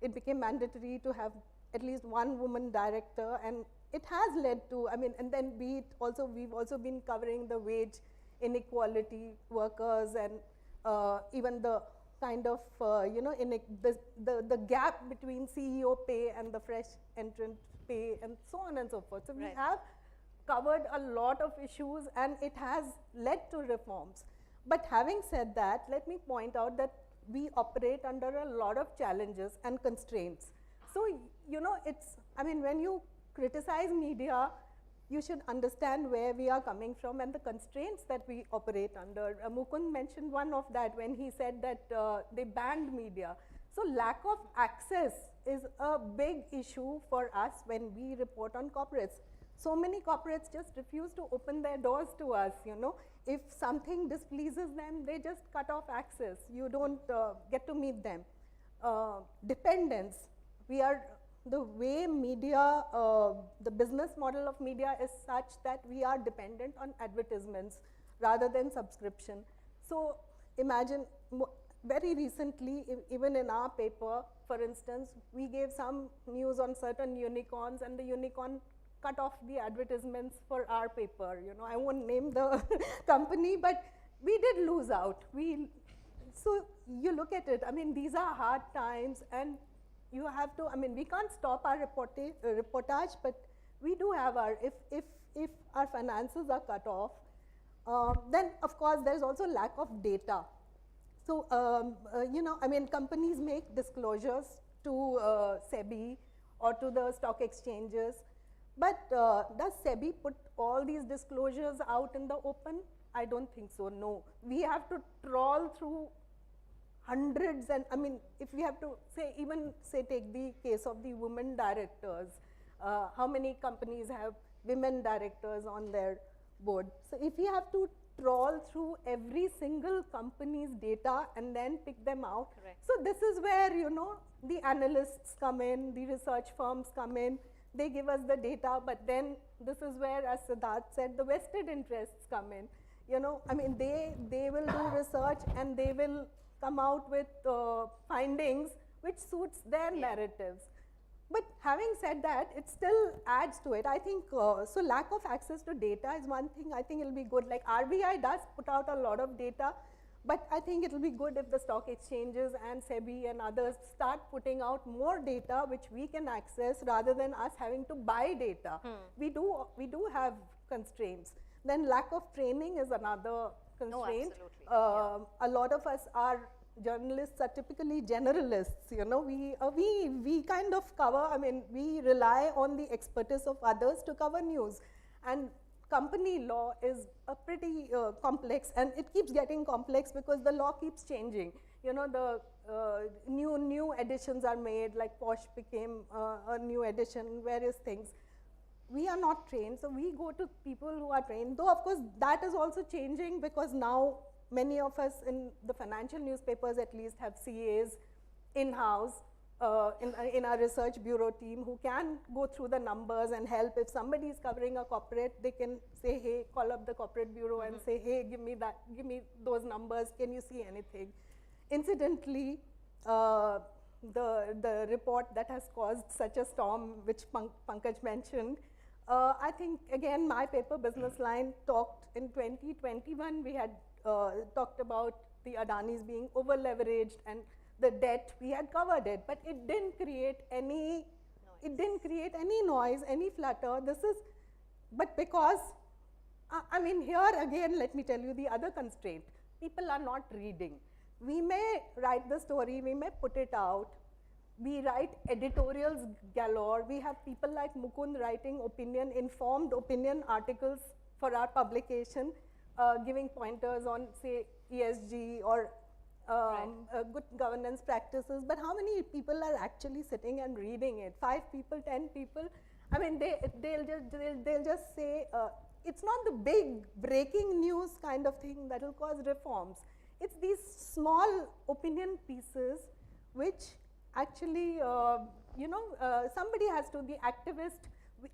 it became mandatory to have at least one woman director, and it has led to, I mean, and then we've also been covering the wage inequality, workers, and even the kind of, you know, the gap between CEO pay and the fresh entrant pay, and so on and so forth. So we have covered a lot of issues, and it has led to reforms. But having said that, let me point out that we operate under a lot of challenges and constraints. So, you know, it's, I mean, when you criticize media, you should understand where we are coming from and the constraints that we operate under. Mukund mentioned one of that when he said that they banned media. So lack of access is a big issue for us when we report on corporates. So many corporates just refuse to open their doors to us, you know. If something displeases them, they just cut off access. You don't get to meet them. Dependence. The way media, the business model of media is such that we are dependent on advertisements rather than subscription. So imagine, very recently, even in our paper, for instance, we gave some news on certain unicorns, and the unicorn cut off the advertisements for our paper. You know, I won't name the company, but we did lose out. So you look at it, I mean, these are hard times, and you have to, I mean, we can't stop our reportage, but we do have our, if our finances are cut off, then of course there's also lack of data. So, you know, I mean, companies make disclosures to SEBI or to the stock exchanges, but does SEBI put all these disclosures out in the open? I don't think so, no. We have to trawl through hundreds, and I mean, if we have to take the case of the women directors, how many companies have women directors on their board? So if we have to trawl through every single company's data and then pick them out. Correct. So this is where, you know, the analysts come in, the research firms come in, they give us the data, but then this is where, as Siddharth said, the vested interests come in. You know, I mean, they will do research and they will come out with findings which suits their narratives. But having said that, it still adds to it. I think, so lack of access to data is one thing. I think it'll be good. Like RBI does put out a lot of data, but I think it'll be good if the stock exchanges and SEBI and others start putting out more data which we can access rather than us having to buy data. We do have constraints. Then lack of training is another constraint. No, a lot of us are journalists are typically generalists, you know, we kind of cover, I mean, we rely on the expertise of others to cover news, and company law is a pretty complex, and it keeps getting complex because the law keeps changing. You know, the new editions are made, like Posh became a new edition, various things. We are not trained, so we go to people who are trained, though of course that is also changing because now many of us in the financial newspapers at least have CAs in-house in our research bureau team who can go through the numbers and help. If somebody is covering a corporate, they can say, hey, call up the corporate bureau and say, hey, give me those numbers, can you see anything? Incidentally, the report that has caused such a storm, which Pankaj mentioned, I think, again, my paper Business Line talked in 2021, we had talked about the Adanis being over leveraged and the debt, we had covered it, but it didn't create any noise, any flutter. But because, I mean, here again, let me tell you the other constraint. People are not reading. We may write the story, we may put it out, we write editorials galore, we have people like Mukund writing informed opinion articles for our publication, giving pointers on, say, ESG or good governance practices, but how many people are actually sitting and reading it? 5 people, 10 people? I mean, they'll just say, it's not the big breaking news kind of thing that will cause reforms. It's these small opinion pieces which actually, you know, somebody has to, the activist,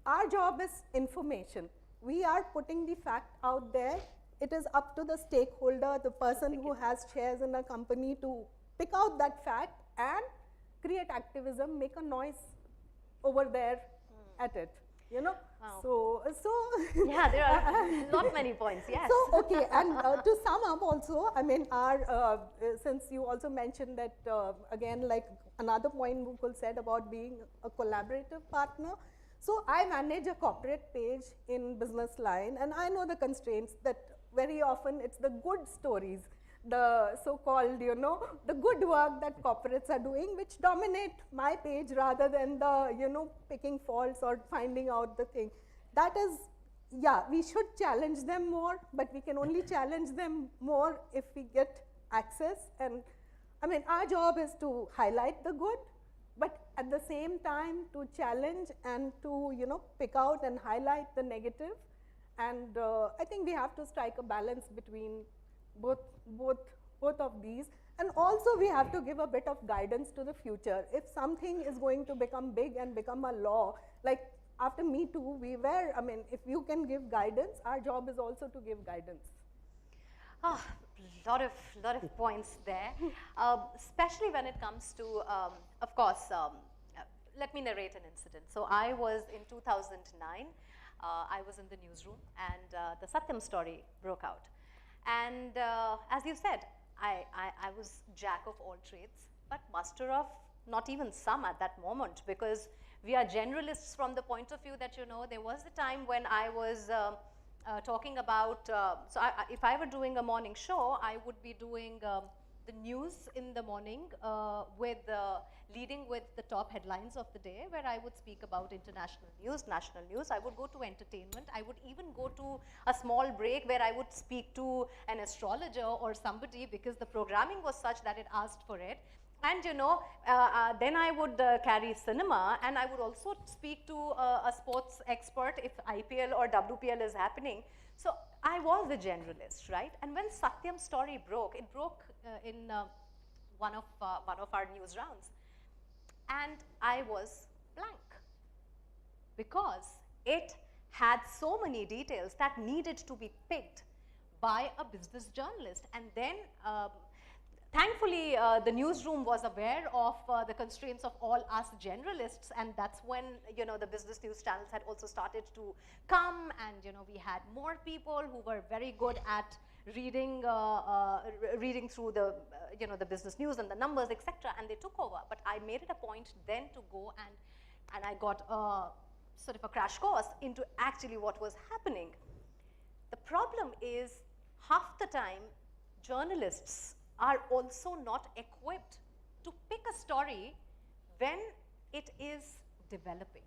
our job is information. We are putting the fact out there. It is up to the stakeholder, the person who has shares in a company to pick out that fact and create activism, make a noise over there at it, you know. Wow. So yeah, there are not many points, yes. So, okay, and to sum up also, I mean, our, since you also mentioned that, again, like another point Mukul said about being a collaborative partner. So I manage a corporate page in Business Line, and I know the constraints that very often it's the good stories, the so-called, you know, the good work that corporates are doing, which dominate my page rather than the, you know, picking faults or finding out the thing. That is yeah, we should challenge them more, but we can only challenge them more if we get access. And I mean, our job is to highlight the good, but at the same time to challenge and to, you know, pick out and highlight the negative. And I think we have to strike a balance between both of these. And also we have to give a bit of guidance to the future. If something is going to become big and become a law, like after Me Too, we were, I mean, if you can give guidance, our job is also to give guidance. Lot of points there, especially when it comes to, of course, let me narrate an incident. So I was in 2009, I was in the newsroom, and the Satyam story broke out. And as you said, I was jack of all trades, but master of not even some at that moment, because we are generalists from the point of view that, you know, there was a time when I was talking about, if I were doing a morning show, I would be doing the news in the morning leading with the top headlines of the day, where I would speak about international news, national news. I would go to entertainment. I would even go to a small break where I would speak to an astrologer or somebody, because the programming was such that it asked for it. And you know, then I would carry cinema, and I would also speak to a sports expert if IPL or WPL is happening. So I was a generalist, right? And when Satyam's story broke, it broke in one of our news rounds. And I was blank, because it had so many details that needed to be picked by a business journalist. And then thankfully, the newsroom was aware of the constraints of all us generalists, and that's when, you know, the business news channels had also started to come, and, you know, we had more people who were very good at reading through the, you know, the business news and the numbers, etc., and they took over. But I made it a point then to go and I got sort of a crash course into actually what was happening. The problem is, half the time, journalists are also not equipped to pick a story when it is developing.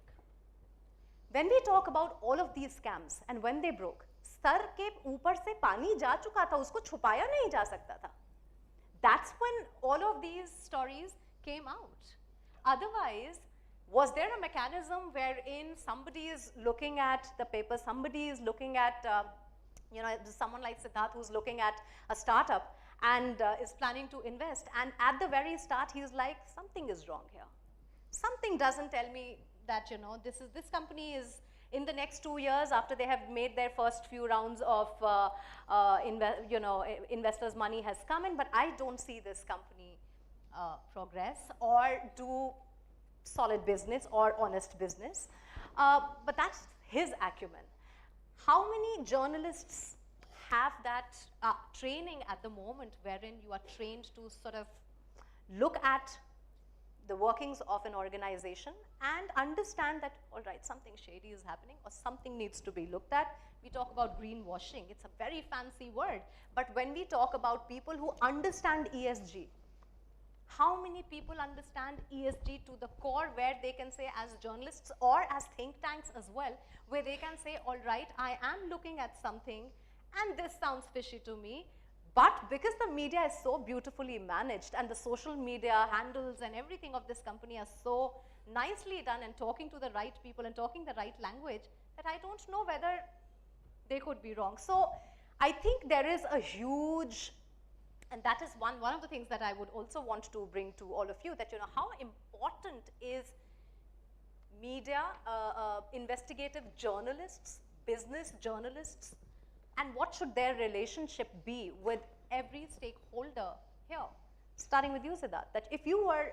When we talk about all of these scams and when they broke, sir के ऊपर से पानी जा चुका था, उसको छुपाया नहीं जा सकता था. That's when all of these stories came out. Otherwise, was there a mechanism wherein somebody is looking at the paper, somebody is looking at, you know, someone like Siddharth who's looking at a startup and is planning to invest, and at the very start he's like, something is wrong here. Something doesn't tell me that, you know, this company is, in the next 2 years after they have made their first few rounds of investors' money has come in, but I don't see this company progress or do solid business or honest business. But that's his acumen. How many journalists have that training at the moment wherein you are trained to sort of look at the workings of an organization and understand that, all right, something shady is happening or something needs to be looked at. We talk about greenwashing. It's a very fancy word. But when we talk about people who understand ESG, how many people understand ESG to the core, where they can say, as journalists or as think tanks as well, where they can say, all right, I am looking at something and this sounds fishy to me, but because the media is so beautifully managed and the social media handles and everything of this company are so nicely done and talking to the right people and talking the right language, that I don't know whether they could be wrong. So I think there is a huge, and that is one of the things that I would also want to bring to all of you, that, you know, how important is media, investigative journalists, business journalists, and what should their relationship be with every stakeholder here? Starting with you, Siddharth, that if you were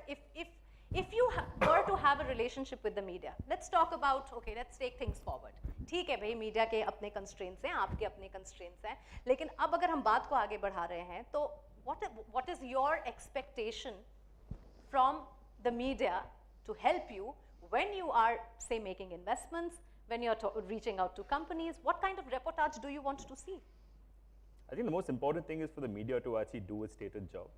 to have a relationship with the media, let's talk about, okay, let's take things forward. ठीक है भाई, media के अपने constraints हैं, आपके अपने constraints हैं, लेकिन अब अगर हम बात को आगे बढ़ा रहे हैं, तो what is your expectation from the media to help you when you are, say, making investments, when you're reaching out to companies? What kind of reportage do you want to see? I think the most important thing is for the media to actually do its stated job.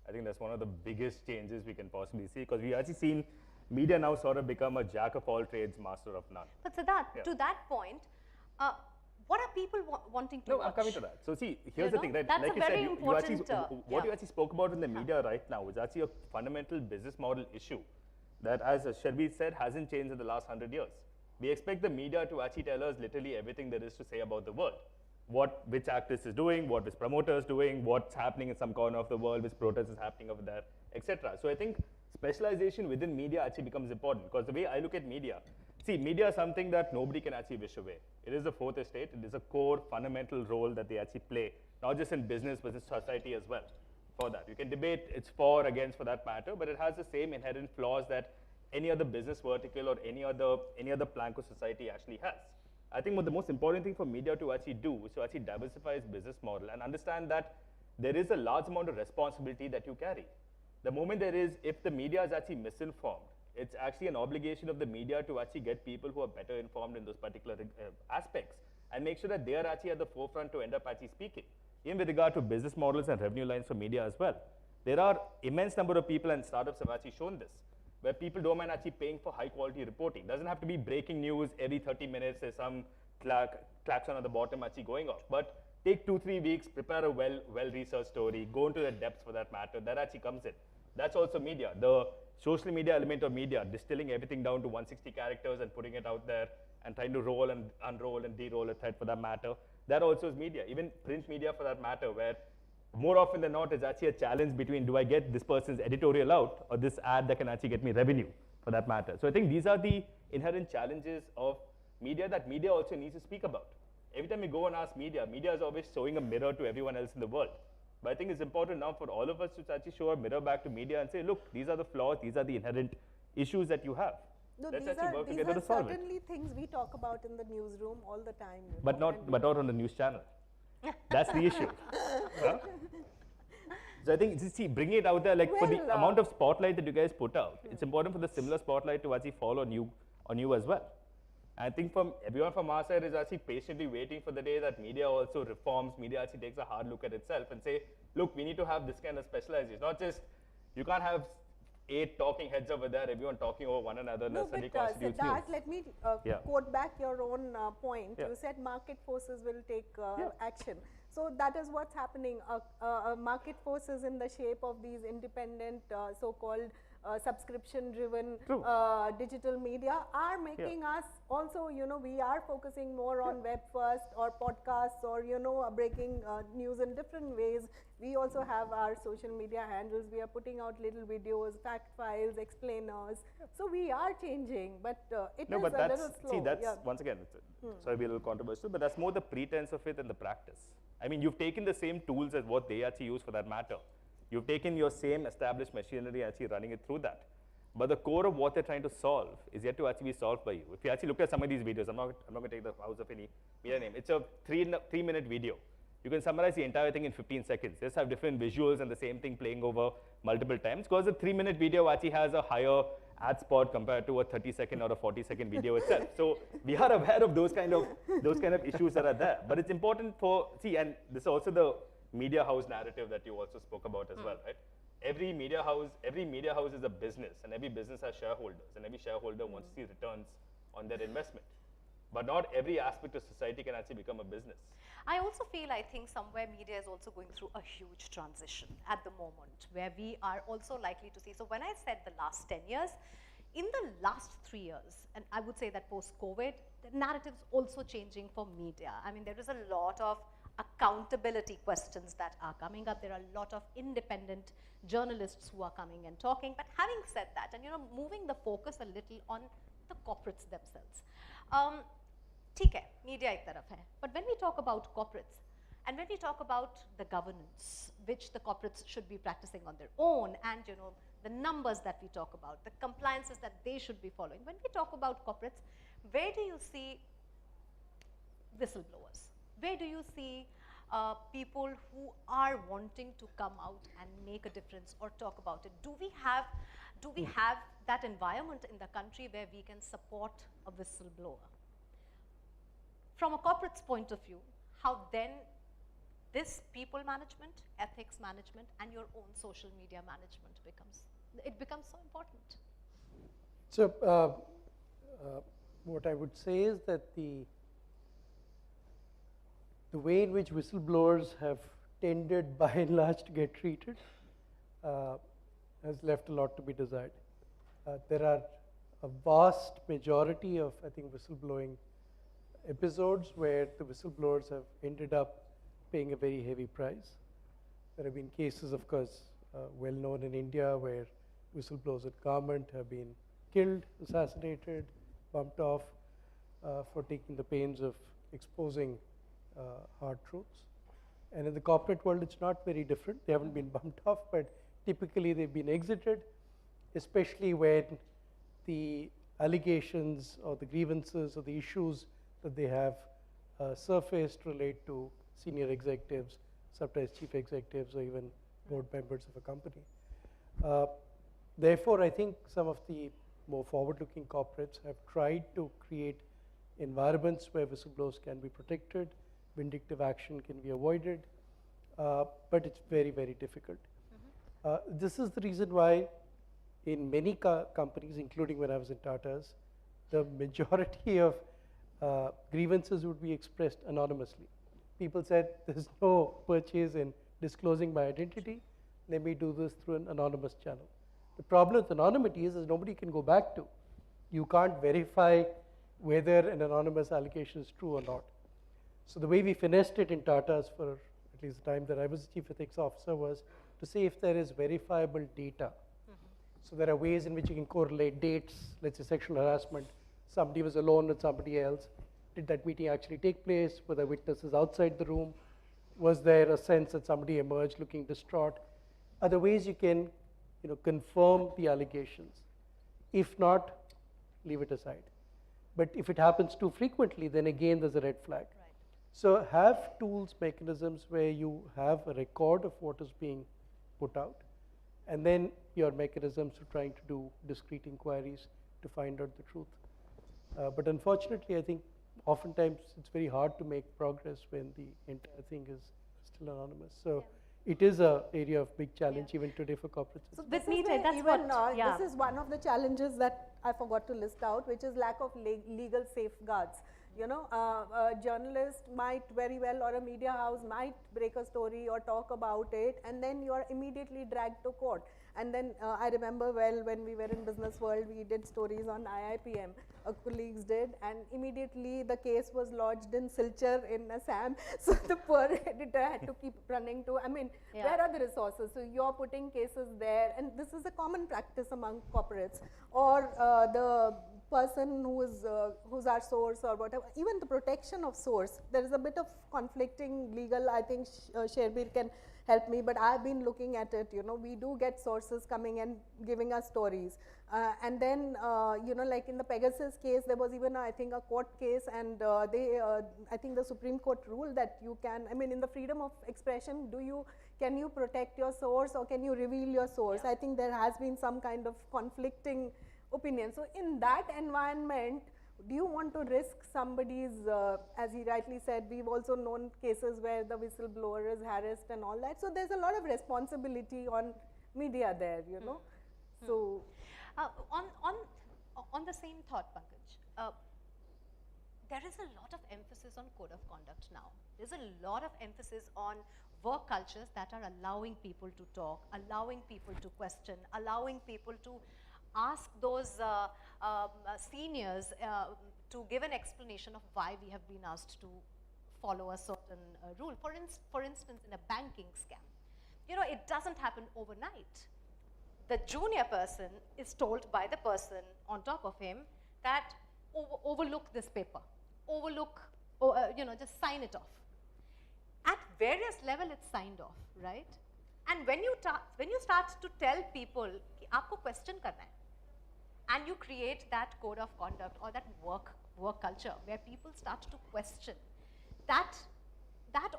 I think that's one of the biggest changes we can possibly see, because we've actually seen media now sort of become a jack of all trades, master of none. But Siddharth, to that point, what are people wanting to No, watch? I'm coming to that. So see, You here's the know, thing, right? that's Like a you said, very you important, actually, what you actually spoke about in the media right now is actually a fundamental business model issue that, as Sharbi said, hasn't changed in the last 100 years. We expect the media to actually tell us literally everything there is to say about the world. Which actress is doing, what which promoter is doing, what's happening in some corner of the world, which protest is happening over there, etc. So I think specialization within media actually becomes important, because the way I look at media, see, media is something that nobody can actually wish away. It is the fourth estate. It is a core fundamental role that they actually play, not just in business, but in society as well. For that, you can debate it's for, against, for that matter, but it has the same inherent flaws that any other business vertical or any other plank of society actually has. I think what the most important thing for media to actually do is to actually diversify its business model and understand that there is a large amount of responsibility that you carry. The moment if the media is actually misinformed, it's actually an obligation of the media to actually get people who are better informed in those particular aspects and make sure that they are actually at the forefront to end up actually speaking. Even with regard to business models and revenue lines for media as well. There are immense number of people, and startups have actually shown this, where people don't mind actually paying for high quality reporting. It doesn't have to be breaking news every 30 minutes, there's some klaxon at the bottom actually going off. But take 2-3 weeks, prepare a well-researched story, go into the depths for that matter, that actually comes in. That's also media. The social media element of media, distilling everything down to 160 characters and putting it out there and trying to roll and unroll and de-roll a thread for that matter. That also is media. Even print media for that matter, where more often than not, it's actually a challenge between, do I get this person's editorial out or this ad that can actually get me revenue for that matter. So I think these are the inherent challenges of media that media also needs to speak about. Every time we go and ask media, media is always showing a mirror to everyone else in the world. But I think it's important now for all of us to actually show a mirror back to media and say, look, these are the flaws, these are the inherent issues that you have. No, Let's these actually work are together to solve it. certainly things we talk about in the newsroom all the time. You But know, not on the news channel. That's the issue. Huh? So I think, see, bringing it out there, like for the amount of spotlight that you guys put out, it's important for the similar spotlight to actually fall on you as well. I think from everyone from our side is actually patiently waiting for the day that media also reforms, media actually takes a hard look at itself and say, look, we need to have this kind of specialization. Not just, you can't have 8 talking heads over there, everyone talking over one another, and no, that suddenly but constitutes news. Siddharth, let me quote back your own point. You said market forces will take action. So that is what's happening. Market forces in the shape of these independent, so-called subscription-driven digital media are making us also, you know, we are focusing more on web first or podcasts or, you know, breaking news in different ways. We also have our social media handles. We are putting out little videos, fact files, explainers. So we are changing, but it is a little slow. See, that's, once again, sorry, be a little controversial, but that's more the pretense of it than the practice. I mean, you've taken the same tools as what they actually use for that matter. You've taken your same established machinery and actually running it through that. But the core of what they're trying to solve is yet to actually be solved by you. If you actually look at some of these videos, I'm not going to take the house of any media name. It's a 3-minute video. You can summarize the entire thing in 15 seconds. Just have different visuals and the same thing playing over multiple times, because a 3-minute video actually has a higher ad spot compared to a 30-second or a 40-second video itself. So we are aware of those kind of issues that are there. But it's important for, see, and this is also the media house narrative that you also spoke about as well, right? Every media house is a business, and every business has shareholders, and every shareholder wants to see returns on their investment. But not every aspect of society can actually become a business. I also feel, I think somewhere media is also going through a huge transition at the moment, where we are also likely to see. So when I said the last 10 years, in the last 3 years, and I would say that post-COVID, the narrative's also changing for media. I mean, there is a lot of accountability questions that are coming up. There are a lot of independent journalists who are coming and talking. But having said that, and, you know, moving the focus a little on the corporates themselves. ठीक है, media एक तरफ है, but when we talk about corporates and when we talk about the governance, which the corporates should be practicing on their own, and, you know, the numbers that we talk about, the compliances that they should be following, when we talk about corporates, where do you see whistleblowers? Where do you see people who are wanting to come out and make a difference or talk about it? Do we have that environment in the country where we can support a whistleblower? From a corporate's point of view, how then this people management, ethics management, and your own social media management becomes so important. So what I would say is that the way in which whistleblowers have tended by and large to get treated has left a lot to be desired. There are a vast majority of, I think, whistleblowing episodes where the whistleblowers have ended up paying a very heavy price. There have been cases, of course, well known in India where whistleblowers at government have been killed, assassinated, bumped off for taking the pains of exposing hard truths. And in the corporate world, it's not very different. They haven't been bumped off, but typically they've been exited, especially when the allegations or the grievances or the issues that they have surfaced relate to senior executives, sometimes chief executives, or even board members of a company. Therefore, I think some of the more forward-looking corporates have tried to create environments where whistleblowers can be protected, vindictive action can be avoided, but it's very, very difficult. This is the reason why in many companies, including when I was in Tata's, the majority of grievances would be expressed anonymously. People said, there's no purchase in disclosing my identity, let me do this through an anonymous channel. The problem with anonymity is nobody can go back to. You can't verify whether an anonymous allegation is true or not. So the way we finessed it in Tata's for at least the time that I was Chief Ethics Officer was to say if there is verifiable data. So there are ways in which you can correlate dates, let's say sexual harassment, somebody was alone with somebody else. Did that meeting actually take place? Were there witnesses outside the room? Was there a sense that somebody emerged looking distraught? Are there ways you can confirm the allegations? If not, leave it aside. But if it happens too frequently, then again there's a red flag. Right. So have tools, mechanisms where you have a record of what is being put out, and then your mechanisms for trying to do discrete inquiries to find out the truth. But unfortunately, I think oftentimes it's very hard to make progress when the entire thing is still anonymous. So it is an area of big challenge even today for corporates. So this is one of the challenges that I forgot to list out, which is lack of legal safeguards. You know, a journalist might very well, or a media house might break a story or talk about it, and then you are immediately dragged to court. And then I remember well when we were in Business World, we did stories on IIPM, our colleagues did, and immediately the case was lodged in Silchar in Assam. So the poor editor had to keep running to, I mean, where are the resources? So you're putting cases there, and this is a common practice among corporates. Or the person who's our source or whatever, even the protection of source, there is a bit of conflicting legal, I think Sherbir can help me, but I've been looking at it, we do get sources coming and giving us stories. And then, like in the Pegasus case, there was even, I think, a court case, and I think the Supreme Court ruled that you can, I mean, in the freedom of expression, can you protect your source or can you reveal your source? I think there has been some kind of conflicting opinion. So in that environment, do you want to risk somebody's, as he rightly said, we've also known cases where the whistleblower is harassed and all that. So there's a lot of responsibility on media there, So on the same thought, Pankaj, there is a lot of emphasis on code of conduct now. There's a lot of emphasis on work cultures that are allowing people to talk, allowing people to question, allowing people to ask those seniors to give an explanation of why we have been asked to follow a certain rule. For instance, in a banking scam, it doesn't happen overnight. The junior person is told by the person on top of him that overlook this paper, just sign it off. At various levels, it's signed off, right? And when you start to tell people, aapko question karna hai, and you create that code of conduct or that work culture where people start to question, that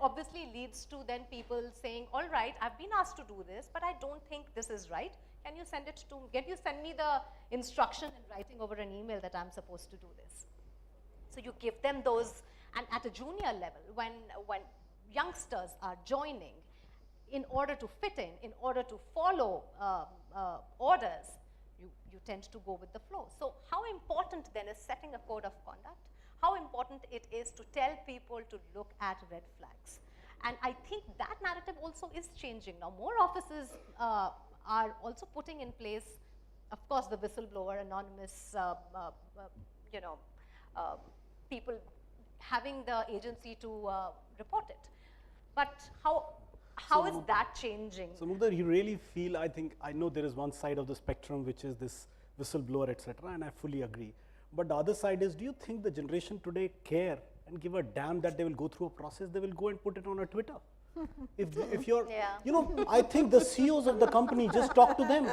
obviously leads to then people saying, all right, I've been asked to do this, but I don't think this is right. Can you send me the instruction in writing over an email that I'm supposed to do this? So you give them those, and at a junior level, when youngsters are joining, in order to fit in order to follow orders, you tend to go with the flow. So how important then is setting a code of conduct? how important it is to tell people to look at red flags. And I think that narrative also is changing now. More offices are also putting in place, of course, the whistleblower, anonymous, you know, people having the agency to report it. But how is that changing? So Mugdha, you really feel, I know there is one side of the spectrum which is this whistleblower, etc., and I fully agree. But the other side is, do you think the generation today care and give a damn that they will go through a process? They will go and put it on a Twitter. If you're, you know, I think the CEOs of the company, just talk to them.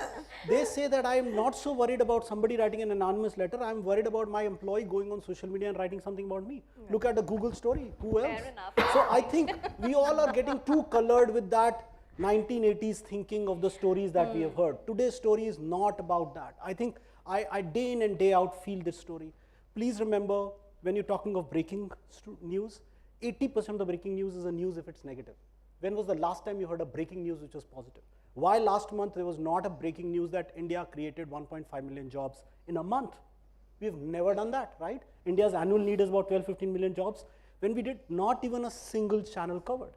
They say that I am not so worried about somebody writing an anonymous letter. I'm worried about my employee going on social media and writing something about me. Look at the Google story. Who else? Fair enough. So I think we all are getting too colored with that 1980s thinking of the stories that we have heard. Today's story is not about that. I think I day in and day out feel this story. Please remember, when you're talking of breaking news, 80% of the breaking news is a news if it's negative. When was the last time you heard a breaking news which was positive? Why last month there was not a breaking news that India created 1.5 million jobs in a month? We've never done that, right? India's annual need is about 12-15 million jobs, when we did not even a single channel covered.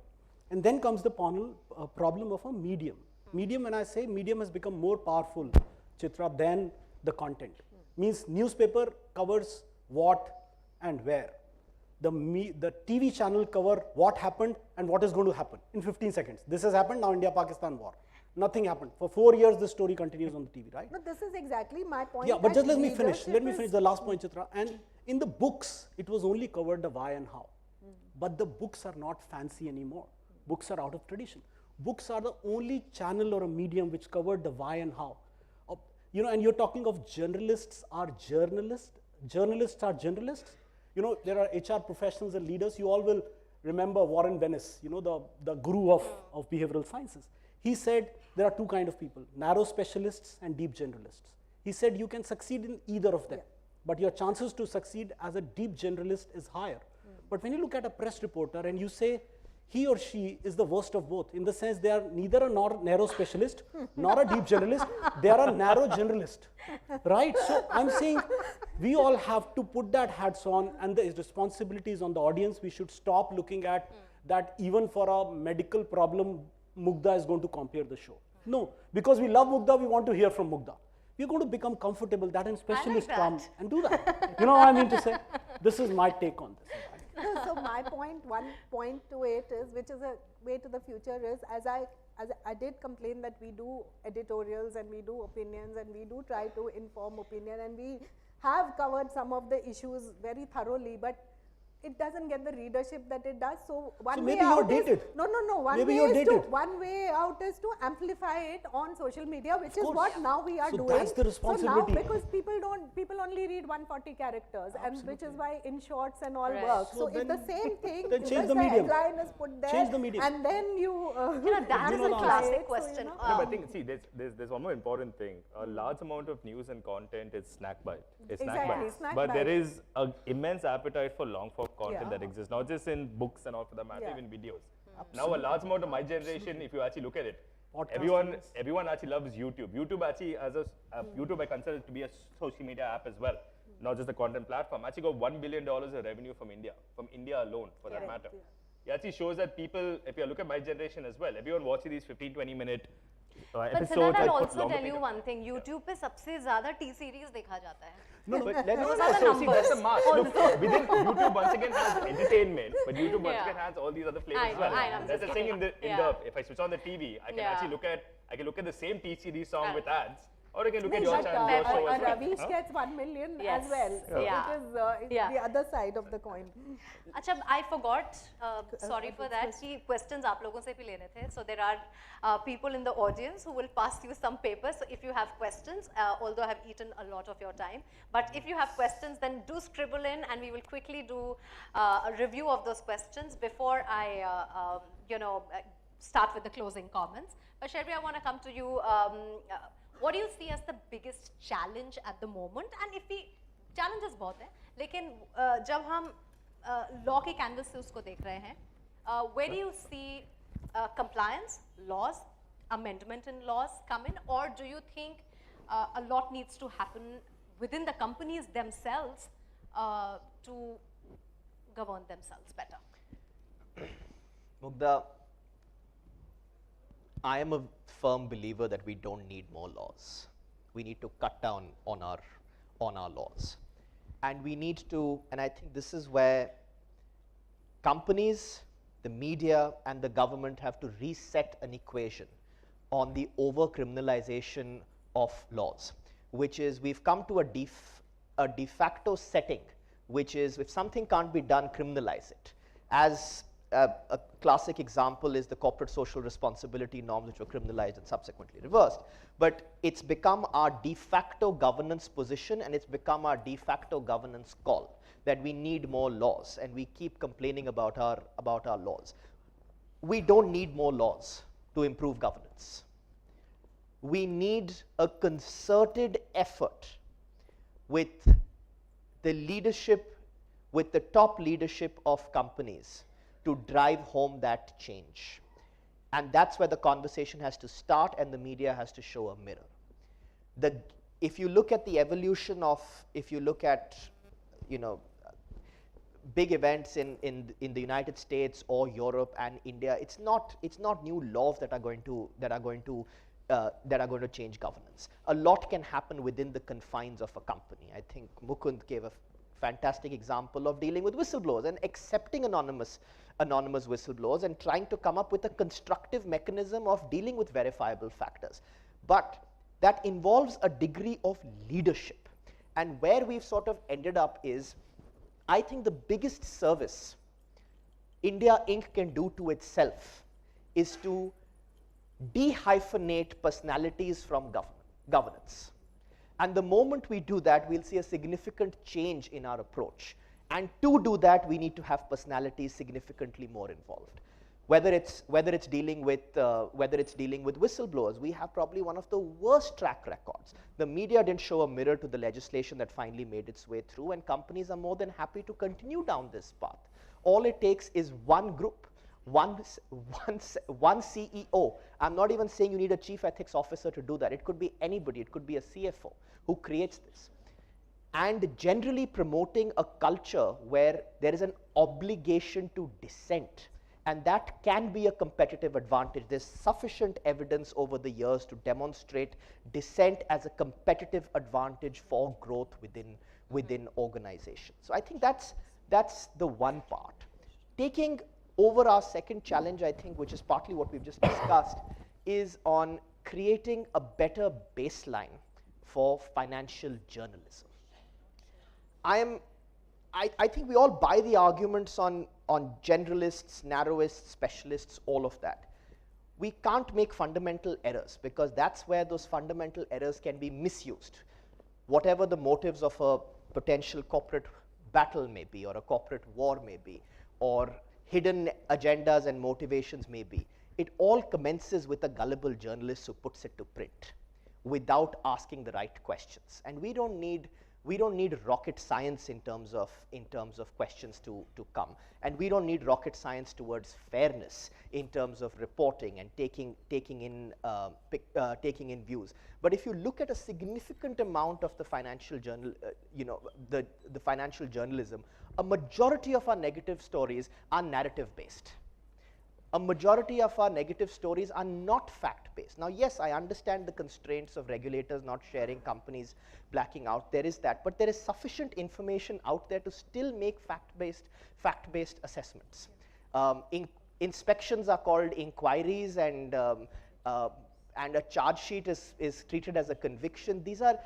And then comes the problem of a medium. Medium, when I say medium, has become more powerful, Chitra, than the content. Means newspaper covers what and where. The TV channel cover what happened and what is going to happen in 15 seconds. This has happened, now India-Pakistan war. Nothing happened. For 4 years, this story continues on the TV, right? No, this is exactly my point. Yeah, but just let me finish. Let me finish the last point, Chitra. And in the books, it was only covered the why and how. But the books are not fancy anymore. Books are out of tradition. Books are the only channel or a medium which covered the why and how. You know, and you're talking of journalists are journalists. Journalists are journalists. You know, there are HR professionals and leaders. You all will remember Warren Bennis, you know, the guru of behavioral sciences. He said there are two kinds of people, narrow specialists and deep generalists. He said you can succeed in either of them, but your chances to succeed as a deep generalist is higher. But when you look at a press reporter and you say he or she is the worst of both, in the sense they are neither a narrow specialist nor a deep generalist, they are a narrow generalist, right? So I'm saying we all have to put that hats on, and the responsibility is on the audience. We should stop looking at that even for a medical problem, Mugdha is going to compare the show. No, because we love Mugdha, we want to hear from Mugdha. We're going to become comfortable that and specialists come and do that. You know what I mean to say? This is my take on this. So my point, one point to it is, which is a way to the future, is as I did complain that we do editorials and we do opinions and we do try to inform opinion and we have covered some of the issues very thoroughly, but it doesn't get the readership that it does. So one way out is one way out is to amplify it on social media, which is what now we are doing. That's the responsibility. So now, because people only read 140 characters, and which is why in shorts and all work. So if the same thing, then change the medium. Headline is put there, change the medium. and then you that is a classic question. No, but I think, see, there's one more important thing. A large amount of news and content is snack bite. It's snack bite. But there is an immense appetite for long form content that exists, not just in books and all for that matter, even videos. Now a large amount of my generation, if you actually look at it, everyone actually loves YouTube. YouTube actually, YouTube I consider it to be a social media app as well, not just a content platform. Actually got $1 billion of revenue from India alone for that matter. It actually shows that people, if you look at my generation as well, everyone watches these 15-20 minute episodes. But I'll also tell you one thing, YouTube पे सबसे ज़्यादा T-series देखा जाता है. No, but see, that's a mass. Look, within YouTube once again has entertainment, but YouTube once again has all these other flavors as well. That's the thing if I switch on the TV, I can actually look at the same T-series song with ads. Or you can look at your channel, your show as well. Ravish gets 1 million as well. So it is the other side of the coin. Achha, I forgot, sorry for that, कि questions आप लोगों से भी लेने थे. So there are people in the audience who will pass you some papers. So if you have questions, although I have eaten a lot of your time, but if you have questions, then do scribble in and we will quickly do a review of those questions before I, start with the closing comments. But Sherry, I want to come to you. What do you see as the biggest challenge at the moment? And if we challenges बहुत हैं, लेकिन जब हम law के canvas से उसको देख रहे हैं, where do you see compliance, laws, amendment in laws come in, or do you think a lot needs to happen within the companies themselves to govern themselves better? Mugdha, I am a firm believer that we don't need more laws. We need to cut down on our laws. And we need to, and I think this is where companies, the media, and the government have to reset an equation on the over-criminalization of laws, which is we've come to a de facto setting, which is if something can't be done, criminalize it. As a classic example is the corporate social responsibility norms, which were criminalized and subsequently reversed. But it's become our de facto governance position, and it's become our de facto governance call that we need more laws, and we keep complaining about our laws. We don't need more laws to improve governance. We need a concerted effort with the leadership, with the top leadership of companies to drive home that change. And that's where the conversation has to start, and the media has to show a mirror. If you look at the evolution of, if you look at, big events in the United States or Europe and India, it's not new laws that are going to change governance. A lot can happen within the confines of a company. I think Mukund gave a fantastic example of dealing with whistleblowers and accepting anonymous whistleblowers and trying to come up with a constructive mechanism of dealing with verifiable factors. But that involves a degree of leadership. And where we've sort of ended up is, I think the biggest service India Inc. can do to itself is to dehyphenate personalities from governance. And the moment we do that, we'll see a significant change in our approach. And to do that, we need to have personalities significantly more involved. Whether it's dealing with whistleblowers, we have probably one of the worst track records. The media didn't show a mirror to the legislation that finally made its way through, and companies are more than happy to continue down this path. All it takes is one group, one CEO. I'm not even saying you need a chief ethics officer to do that. It could be anybody. It could be a CFO who creates this. And generally promoting a culture where there is an obligation to dissent. And that can be a competitive advantage. There's sufficient evidence over the years to demonstrate dissent as a competitive advantage for growth within organizations. So I think that's the one part. Taking over our second challenge, I think, which is partly what we've just discussed, is on creating a better baseline for financial journalism. I think we all buy the arguments on generalists, narrowists, specialists, all of that. We can't make fundamental errors, because that's where those fundamental errors can be misused. Whatever the motives of a potential corporate battle may be, or a corporate war may be, or hidden agendas and motivations may be, it all commences with a gullible journalist who puts it to print without asking the right questions. And we don't need rocket science in terms of questions to come, and we don't need rocket science towards fairness in terms of reporting and taking in views. But if you look at a significant amount of the financial the financial journalism, a majority of our negative stories are narrative based. A majority of our negative stories are not fact-based. Now, yes, I understand the constraints of regulators not sharing, companies blacking out. There is that, but there is sufficient information out there to still make fact-based assessments. Inspections are called inquiries, and a charge sheet is treated as a conviction. These are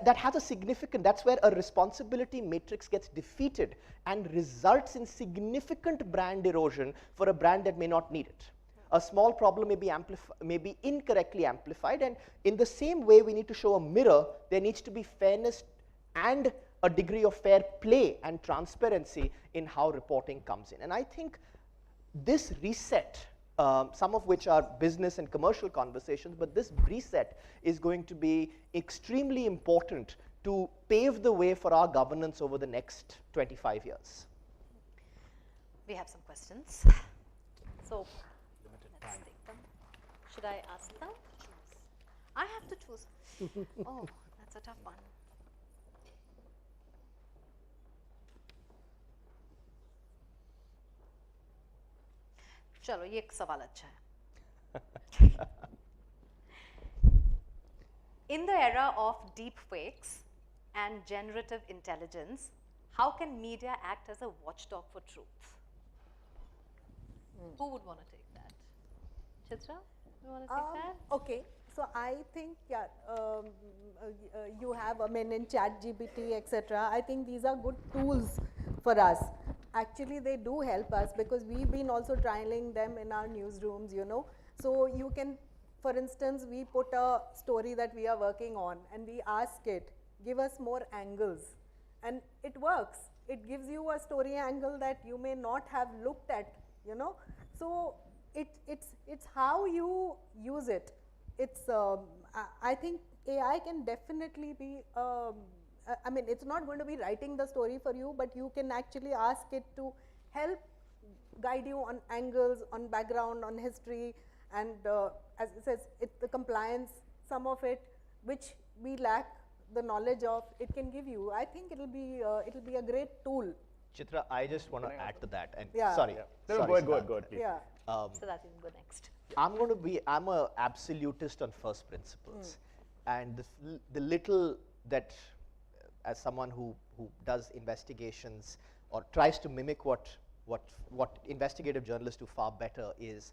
that has a significant, that's where a responsibility matrix gets defeated and results in significant brand erosion for a brand that may not need it. A small problem may be incorrectly amplified, and in the same way we need to show a mirror, there needs to be fairness and a degree of fair play and transparency in how reporting comes in. And I think this reset, some of which are business and commercial conversations, but this reset is going to be extremely important to pave the way for our governance over the next 25 years. We have some questions. So let's take them. Should I ask them? I have to choose. Oh, that's a tough one. चलो ये एक सवाल अच्छा है. In the era of deep fakes and generative intelligence, how can media act as a watchdog for truth? Who would want to take that? Chitra, you want to take that? Okay, so I think, yeah, you have, I mean, in ChatGPT, etc. I think these are good tools for us. Actually, they do help us because we've been also trialing them in our newsrooms, you know. So you can, for instance, we put a story that we are working on and we ask it, give us more angles. And it works. It gives you a story angle that you may not have looked at, you know. So it's how you use it. It's I think AI can definitely be. I mean, it's not going to be writing the story for you, but you can actually ask it to help guide you on angles, on background, on history, and as it says, the compliance, some of it, which we lack the knowledge of, it can give you. I think it'll be a great tool. Chitra, I just want to add to that. And Yeah. sorry, No, sorry, go ahead, Siddharth. please. Yeah. So that you can go next. I'm a absolutist on first principles. And the little that, as someone who does investigations or tries to mimic what investigative journalists do far better, is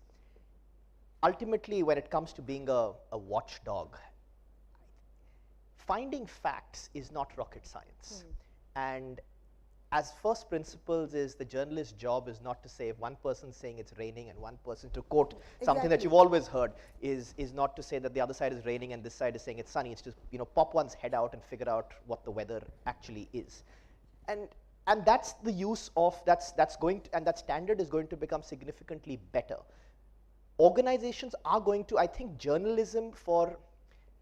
ultimately when it comes to being a watchdog, finding facts is not rocket science. And as first principles is, the journalist's job is not to say, if one person's saying it's raining and one person, to quote something that you've always heard, is not to say that the other side is raining and this side is saying it's sunny. It's to, you know, pop one's head out and figure out what the weather actually is. And that's the use of, that's going to, and that standard is going to become significantly better. Organizations are going to, I think journalism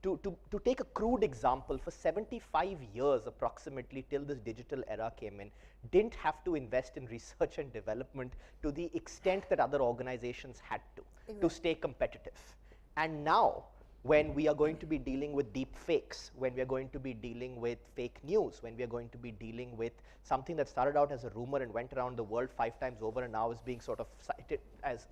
to take a crude example, for 75 years approximately till this digital era came in, didn't have to invest in research and development to the extent that other organizations had to stay competitive. And now, when we are going to be dealing with deep fakes, when we are going to be dealing with fake news, when we are going to be dealing with something that started out as a rumor and went around the world 5 times over and now is being sort of cited as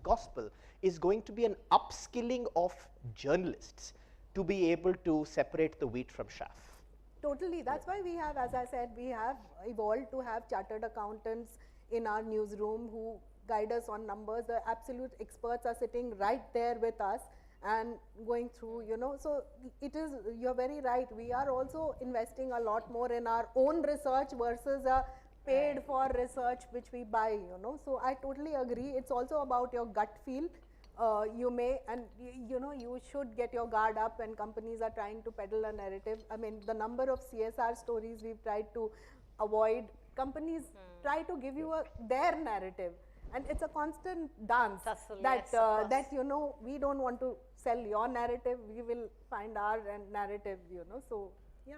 gospel, is going to be an upskilling of journalists to be able to separate the wheat from chaff. Totally. That's why we have, as I said, we have evolved to have chartered accountants in our newsroom who guide us on numbers. The absolute experts are sitting right there with us and going through, you know. So it is, you're very right. We are also investing a lot more in our own research versus a paid for research which we buy, you know. So I totally agree. It's also about your gut feel. You may, and you know, you should get your guard up when companies are trying to peddle a narrative. I mean, the number of CSR stories we've tried to avoid, companies try to give you their narrative. And it's a constant dance that, you know, we don't want to sell your narrative, we will find our narrative, you know, so yeah.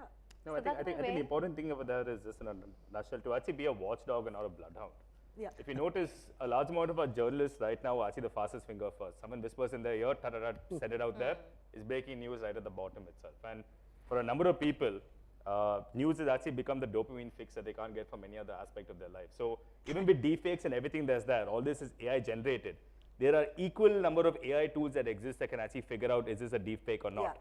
No, So I think the important thing over there is just in a nutshell, to actually be a watchdog and not a bloodhound. Yeah. If you notice, a large amount of our journalists right now are actually the fastest finger first. Someone whispers in their ear, said it out there, is breaking news right at the bottom itself. And for a number of people, news has actually become the dopamine fix that they can't get from any other aspect of their life. So even with deepfakes and everything that's there, all this is AI generated. There are equal number of AI tools that exist that can actually figure out, is this a deepfake or not?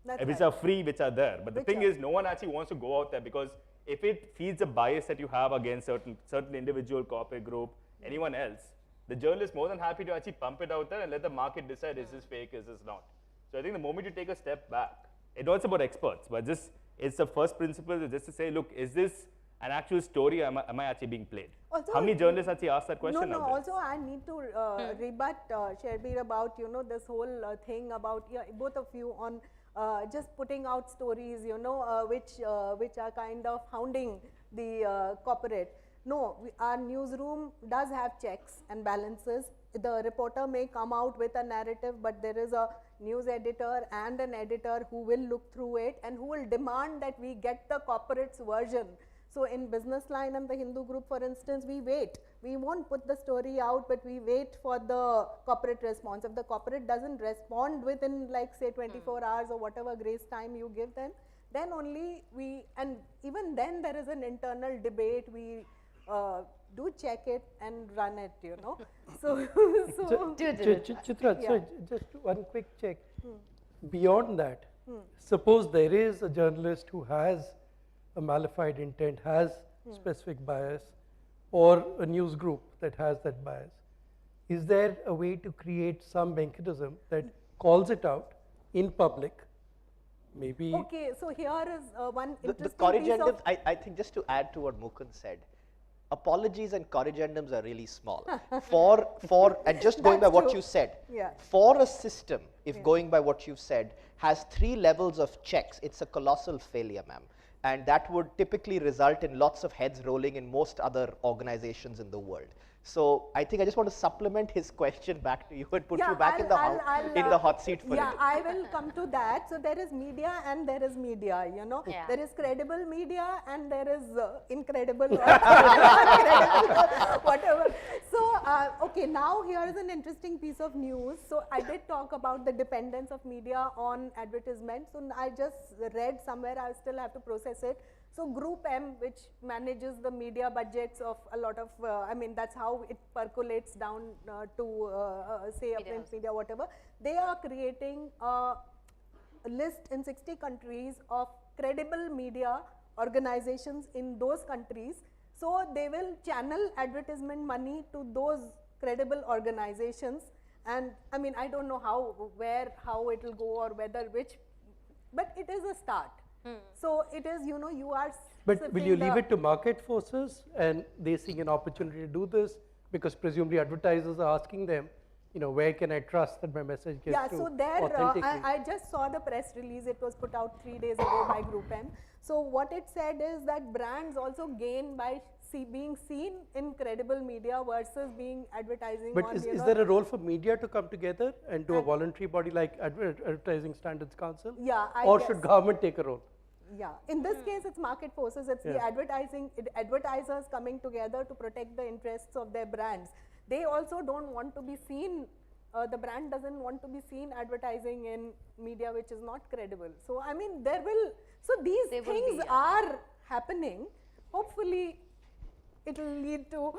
That's Which right. are free, which are there. But the thing is, no one actually wants to go out there, because if it feeds a bias that you have against certain individual, corporate group, anyone else, the journalist is more than happy to actually pump it out there and let the market decide, is this fake, is this not? So I think the moment you take a step back, it's also about experts, but it's the first principle just to say, look, is this an actual story, or am I actually being played? Also, how many journalists actually ask that question? No, out there? also I need to rebut Sharbir about, you know, this whole thing about, both of you on just putting out stories, you know, which are kind of hounding the corporate. No, our newsroom does have checks and balances. The reporter may come out with a narrative, but there is a news editor and an editor who will look through it and who will demand that we get the corporate's version. So in Business Line and the Hindu Group, for instance, we wait. We won't put the story out, but we wait for the corporate response. If the corporate doesn't respond within, like, say 24 hours or whatever grace time you give them, then only we, and even then there is an internal debate. We do check it and run it, you know. So, Chitra, yeah. so just one quick check. Beyond that, suppose there is a journalist who has a malified intent, has specific bias, or a news group that has that bias. Is there a way to create some mechanism that calls it out in public? Maybe. Okay, so here is one The interesting piece corrigendum, of I think just to add to what Mukund said, apologies and corrigendums are really small. And just going by That's what true. you said, Yeah. for a system, if Yeah. going by what you've said, has 3 levels of checks, it's a colossal failure, ma'am. And that would typically result in lots of heads rolling in most other organizations in the world. So I think I just want to supplement his question back to you and put you back in the hot seat for yeah, it. I will come to that. So there is media and there is media, you know. Yeah. There is credible media and there is incredible or incredible or whatever. So, okay, now here is an interesting piece of news. So I did talk about the dependence of media on advertisements. So I just read somewhere, I still have to process it. So Group M, which manages the media budgets of a lot of, I mean, that's how it percolates down to, say, a print media, whatever. They are creating a list in 60 countries of credible media organizations in those countries. So they will channel advertisement money to those credible organizations. And I mean, I don't know how it will go or whether which, but it is a start. So it is, you know, you are. But will you leave it to market forces and they seeing an opportunity to do this? Because presumably advertisers are asking them, you know, where can I trust that my message gets Yeah, through so there, authentically? I just saw the press release. It was put out 3 days ago by Group M. So what it said is that brands also gain by being seen in credible media versus being advertising But on, is you know, there a role for media to come together and do a voluntary body like Advertising Standards Council? Yeah, I or guess. should government take a role? Yeah, in this case, it's market forces. It's the advertisers coming together to protect the interests of their brands. They also don't want to be seen. The brand doesn't want to be seen advertising in media which is not credible. So I mean, there will. So these things are happening. Hopefully, it will lead to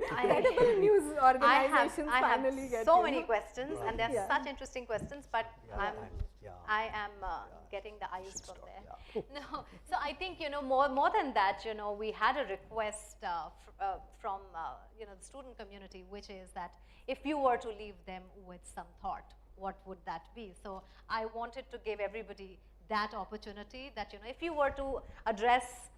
credible news organizations I finally have getting. so many questions, and they're Yeah. such interesting questions, but I am getting the eyes from there. No, so I think, you know, more than that, you know, we had a request from you know, the student community, which is that if you were to leave them with some thought, what would that be? So I wanted to give everybody that opportunity that, you know, if you were to address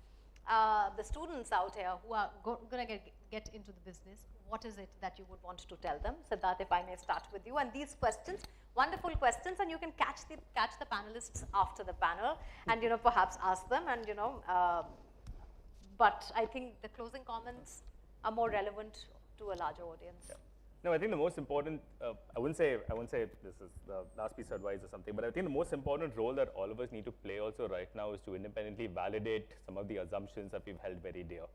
the students out here who are going to get into the business, what is it that you would want to tell them? Siddharth, if I may start with you. And these questions, wonderful questions, and you can catch the panelists after the panel and, you know, perhaps ask them, and, you know, but I think the closing comments are more relevant to a larger audience. Yeah. No, I think the most important, I wouldn't say this is the last piece of advice or something, but I think the most important role that all of us need to play also right now is to independently validate some of the assumptions that we've held very dear.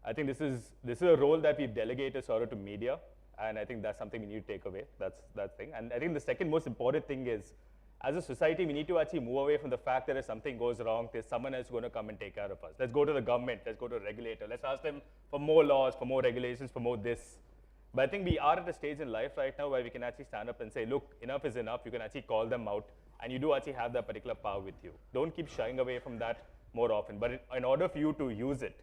I think this is a role that we've delegated sort of to media, and I think that's something we need to take away. That's that thing. And I think the second most important thing is, as a society, we need to actually move away from the fact that if something goes wrong, there's someone else going to come and take care of us. Let's go to the government, let's go to a regulator, let's ask them for more laws, for more regulations, for more this. But I think we are at a stage in life right now where we can actually stand up and say, look, enough is enough. You can actually call them out, and you do actually have that particular power with you. Don't keep shying away from that more often. But in order for you to use it,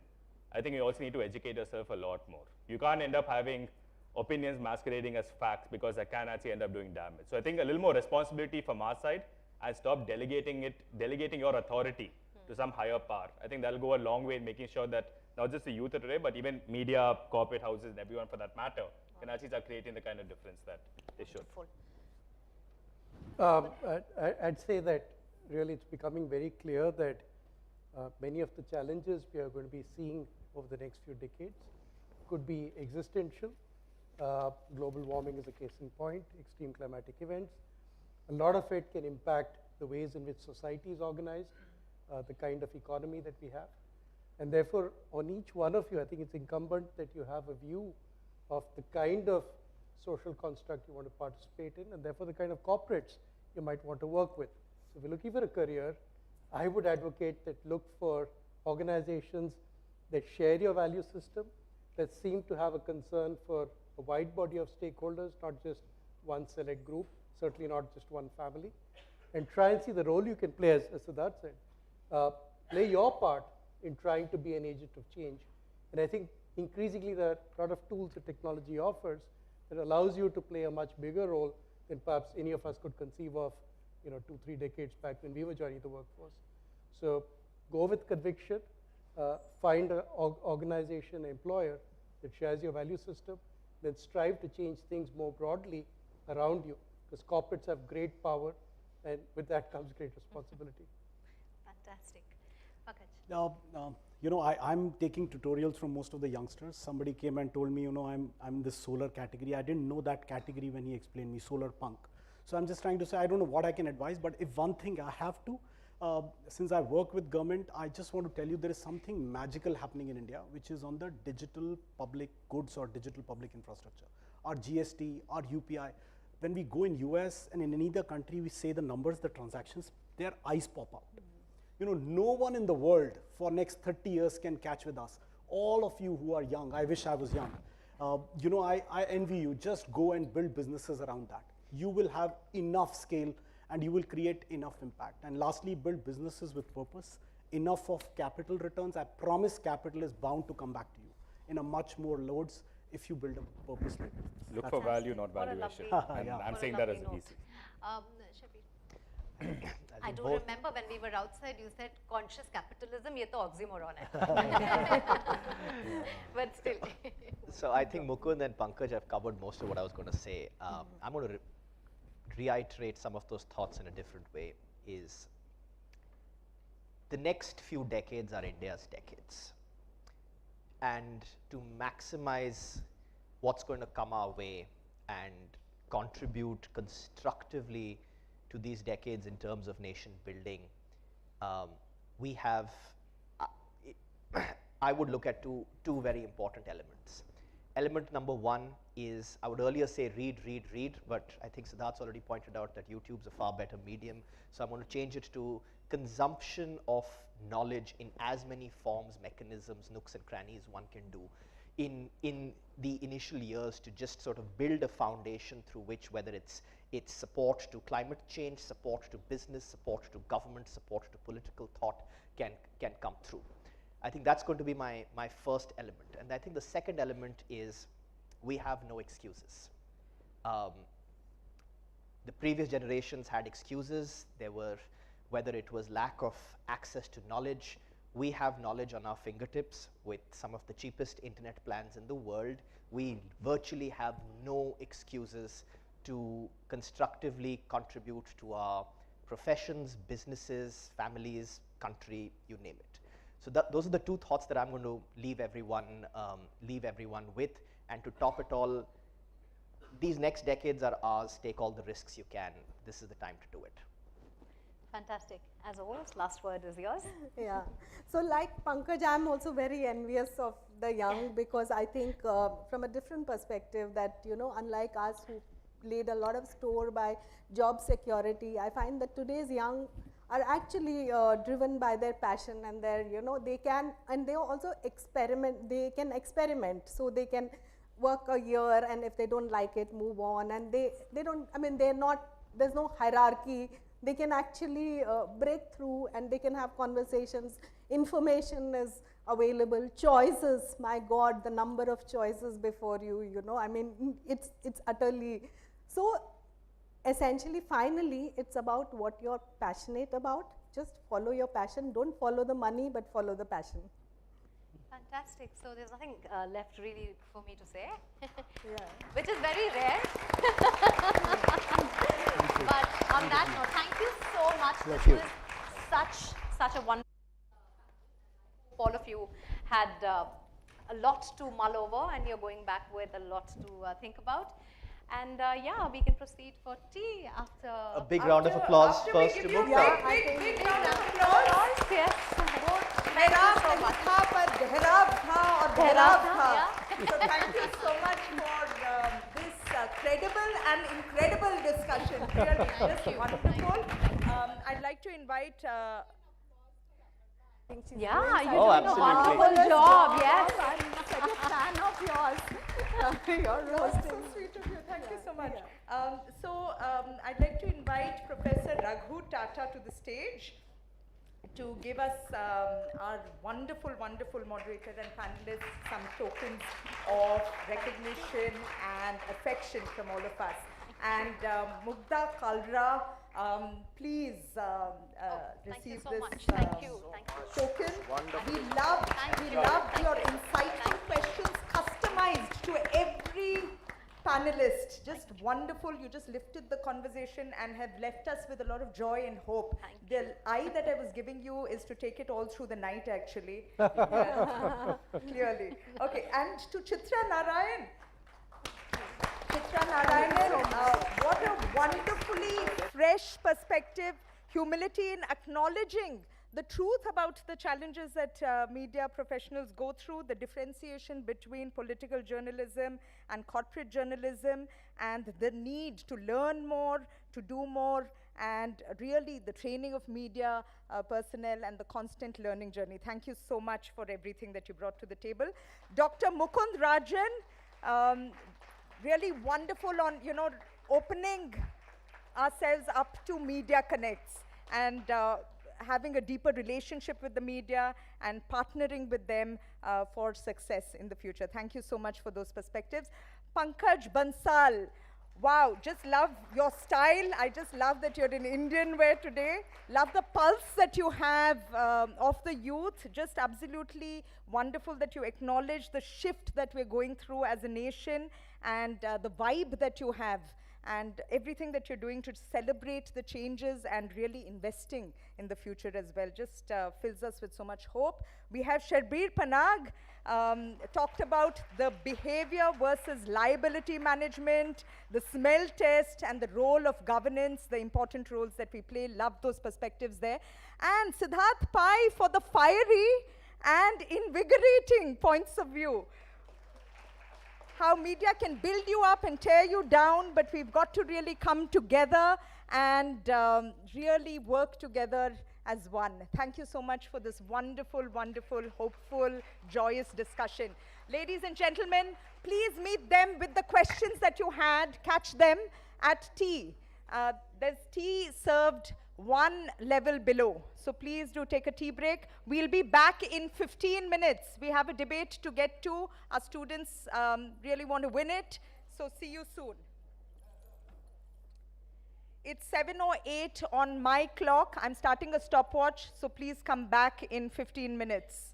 I think you also need to educate yourself a lot more. You can't end up having opinions masquerading as facts, because that can actually end up doing damage. So I think a little more responsibility from our side, and stop delegating your authority to some higher power. I think that'll go a long way in making sure that not just the youth of today, but even media, corporate houses, and everyone for that matter, can actually start creating the kind of difference that they should. I'd say that really it's becoming very clear that many of the challenges we are going to be seeing over the next few decades could be existential. Global warming is a case in point, extreme climatic events. A lot of it can impact the ways in which society is organized, the kind of economy that we have. And therefore, on each one of you, I think it's incumbent that you have a view of the kind of social construct you want to participate in, and therefore the kind of corporates you might want to work with. So if you're looking for a career, I would advocate that look for organizations that share your value system, that seem to have a concern for a wide body of stakeholders, not just one select group, certainly not just one family, and try and see the role you can play, as Siddharth said. Play your part in trying to be an agent of change. And I think increasingly there are a lot of tools that technology offers that allows you to play a much bigger role than perhaps any of us could conceive of 2-3 decades back when we were joining the workforce. So go with conviction, find an organization, an employer that shares your value system, then strive to change things more broadly around you, because corporates have great power, and with that comes great responsibility. Fantastic. Pankaj. I'm taking tutorials from most of the youngsters. Somebody came and told me, I'm this solar category. I didn't know that category when he explained me, solar punk. So I'm just trying to say, I don't know what I can advise, but if one thing I have to, since I work with government, I just want to tell you there is something magical happening in India, which is on the digital public goods or digital public infrastructure. Our GST, our UPI. When we go in US and in any other country, we say the numbers, the transactions, their eyes pop out. No one in the world for next 30 years can catch with us. All of you who are young, I wish I was young. I envy you. Just go and build businesses around that. You will have enough scale and you will create enough impact. And lastly, build businesses with purpose, enough of capital returns. I promise capital is bound to come back to you in a much more loads if you build a purpose-led business. Look for value, not valuation. And I'm saying that as a VC. I do remember when we were outside, you said conscious capitalism, ye to oxymoron hai. But still. So I think Mukund and Pankaj have covered most of what I was going to say. I'm going to reiterate some of those thoughts in a different way. Is the next few decades are India's decades. And to maximize what's going to come our way and contribute constructively to these decades in terms of nation building, we have, I would look at two very important elements. Element number one is, I would earlier say read, but I think Siddharth's already pointed out that YouTube's a far better medium. So I'm going to change it to consumption of knowledge in as many forms, mechanisms, nooks and crannies one can do in the initial years to just sort of build a foundation through which, whether it's support to climate change, support to business, support to government, support to political thought can come through. I think that's going to be my first element. And I think the second element is we have no excuses. The previous generations had excuses. There were, whether it was lack of access to knowledge, we have knowledge on our fingertips with some of the cheapest internet plans in the world. We virtually have no excuses to constructively contribute to our professions, businesses, families, country, you name it. So those are the two thoughts that I'm going to leave everyone with. And to top it all, these next decades are ours. Take all the risks you can. This is the time to do it. Fantastic. As always, last word is yours. Yeah. So like Pankaj, I'm also very envious of the young, because I think from a different perspective that, unlike us who laid a lot of store by job security, I find that today's young are actually driven by their passion and their, they can, and they also experiment, they can experiment. So they can work a year, and if they don't like it, move on. And they don't, they're not, there's no hierarchy. They can actually break through, and they can have conversations. Information is available. Choices, my God, the number of choices before you, it's utterly. So essentially, finally, it's about what you're passionate about. Just follow your passion. Don't follow the money, but follow the passion. Fantastic. So there's nothing left really for me to say, Yeah. which is very rare. But on that note, thank you so much. Bless This you. was such a wonderful. All of you had a lot to mull over, and you're going back with a lot to think about. And yeah, we can proceed for tea after. A big round of applause first to Mukta. Big round of applause. Yes. मेरा था पर गहरा था और भरा था. So thank you so much for this credible and incredible discussion. Really, just wonderful. I'd like to invite. Yeah, you're Oh, doing a absolutely. wonderful job. Yes. I'm such a fan of not yours. You're roasting. So sweet of you. Thank you so much. I'd like to invite Professor Raghu Tata to the stage to give us our wonderful, wonderful moderator and panelists some tokens of recognition and affection from all of us. And Mugdha Kalra, please receive this token. We loved your insightful questions, customized to every panelist. Just wonderful. You just lifted the conversation and have left us with a lot of joy and hope. The eye that I was giving you is to take it all through the night, actually. Clearly. Okay, and to Chitra Narayan. Chitra Narayanan, what a wonderfully fresh perspective, humility in acknowledging the truth about the challenges that media professionals go through, the differentiation between political journalism and corporate journalism, and the need to learn more, to do more, and really the training of media personnel and the constant learning journey. Thank you so much for everything that you brought to the table. Dr. Mukund Rajan, really wonderful on, opening ourselves up to Media Connects and having a deeper relationship with the media and partnering with them for success in the future. Thank you so much for those perspectives. Pankaj Bansal, wow, just love your style. I just love that you're in Indian wear today. Love the pulse that you have of the youth. Just absolutely wonderful that you acknowledge the shift that we're going through as a nation and the vibe that you have and everything that you're doing to celebrate the changes and really investing in the future as well. Just fills us with so much hope. We have Sharbir Panag, talked about the behavior versus liability management, the smell test, and the role of governance, the important roles that we play. Love those perspectives there. And Siddharth Pai for the fiery and invigorating points of view. How media can build you up and tear you down, but we've got to really come together and really work together as one. Thank you so much for this wonderful, wonderful, hopeful, joyous discussion. Ladies and gentlemen, please meet them with the questions that you had. Catch them at tea. There's tea served one level below. So please do take a tea break. We'll be back in 15 minutes. We have a debate to get to. Our students really want to win it. So see you soon. It's 7:08 on my clock. I'm starting a stopwatch, so please come back in 15 minutes.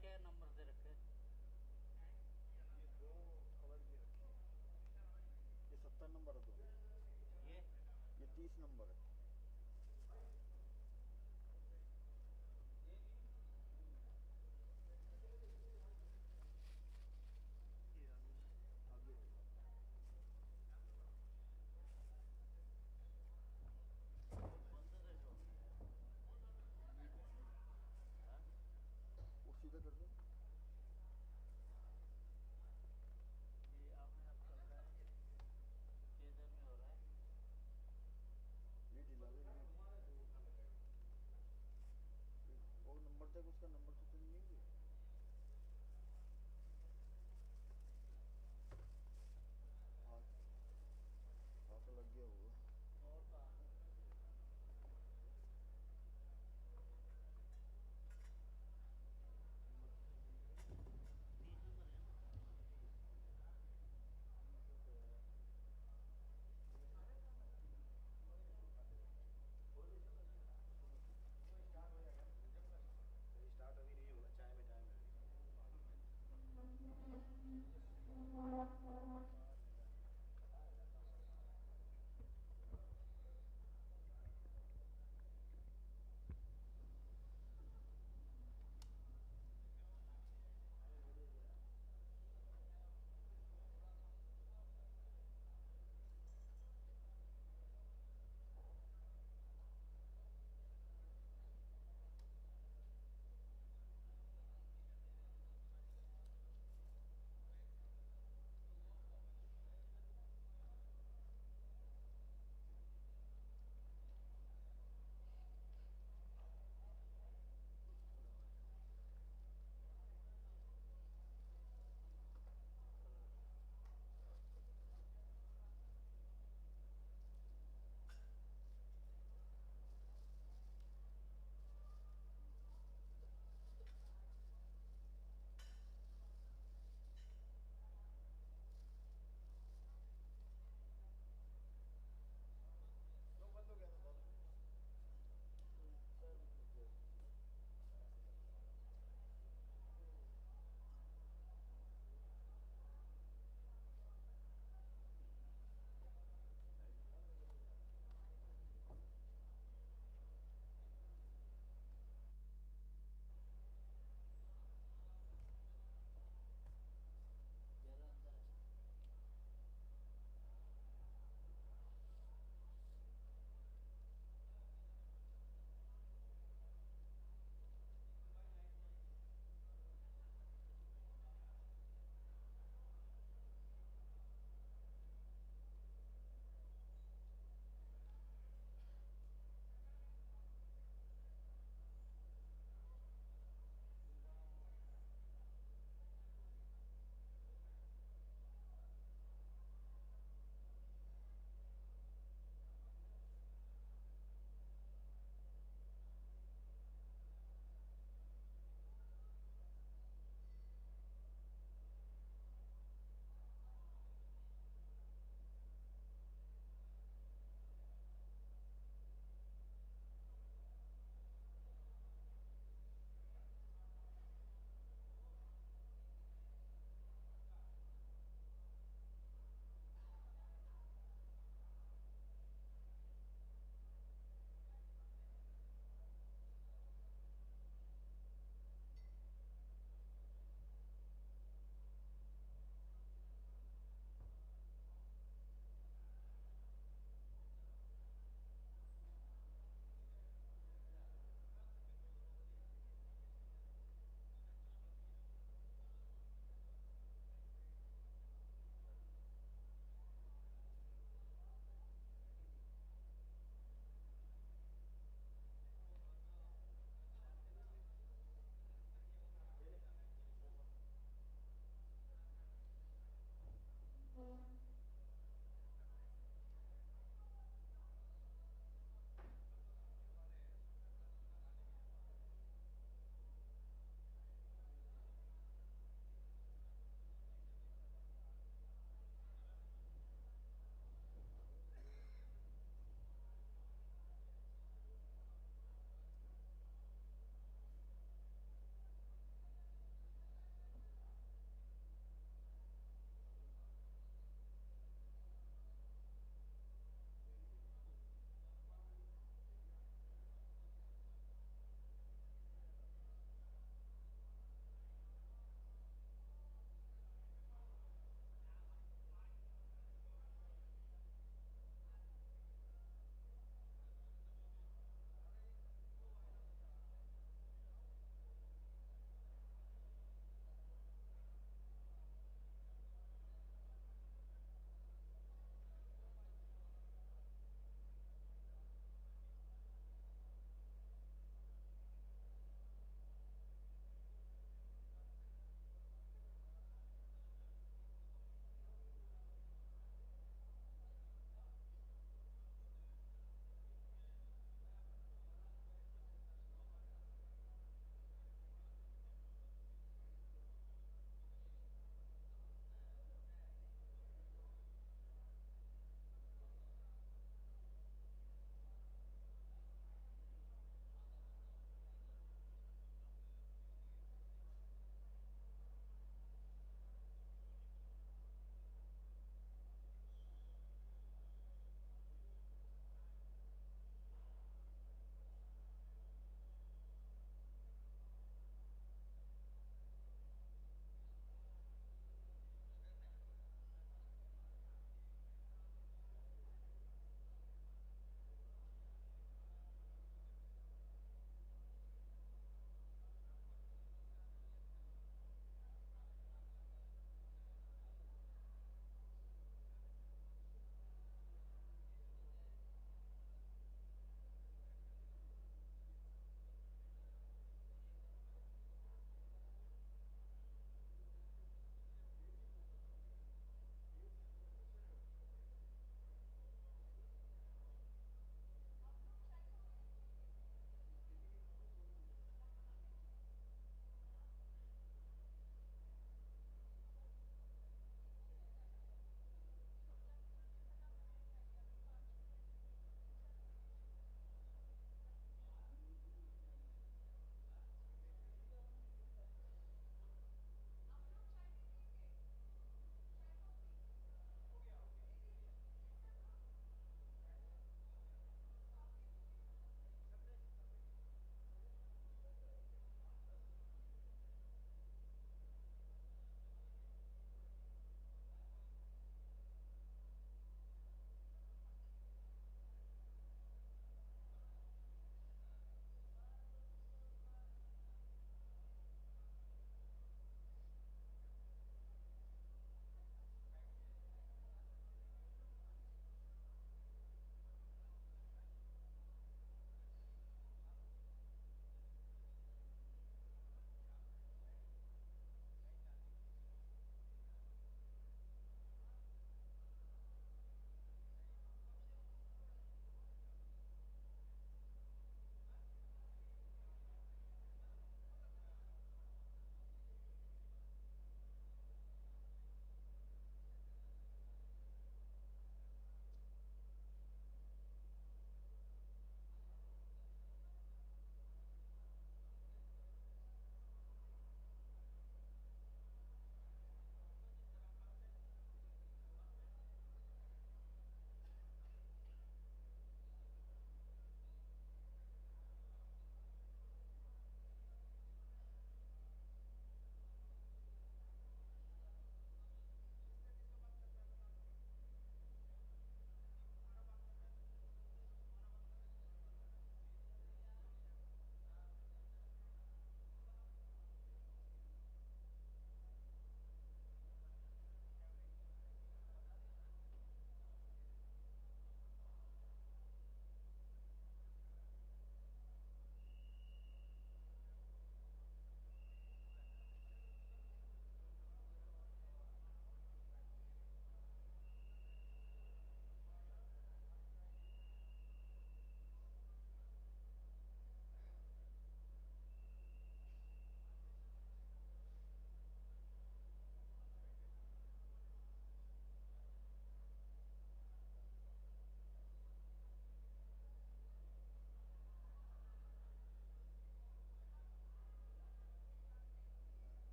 क्या number दे रखे? ये 2 colour की रखी है। ये 70 number है 2। ये 30 number है। वो सीधा कर दो। ये आपने अब चल रहा है, किधर में हो रहा है? लीड हिला दे लीड। वो नंबर तक उसका नंबर तो चेंज नहीं हुआ। हाथ हाथ लग गया होगा। और कहाँ है? स्टार्ट अभी नहीं होगा, चाय में टाइम लगेगा।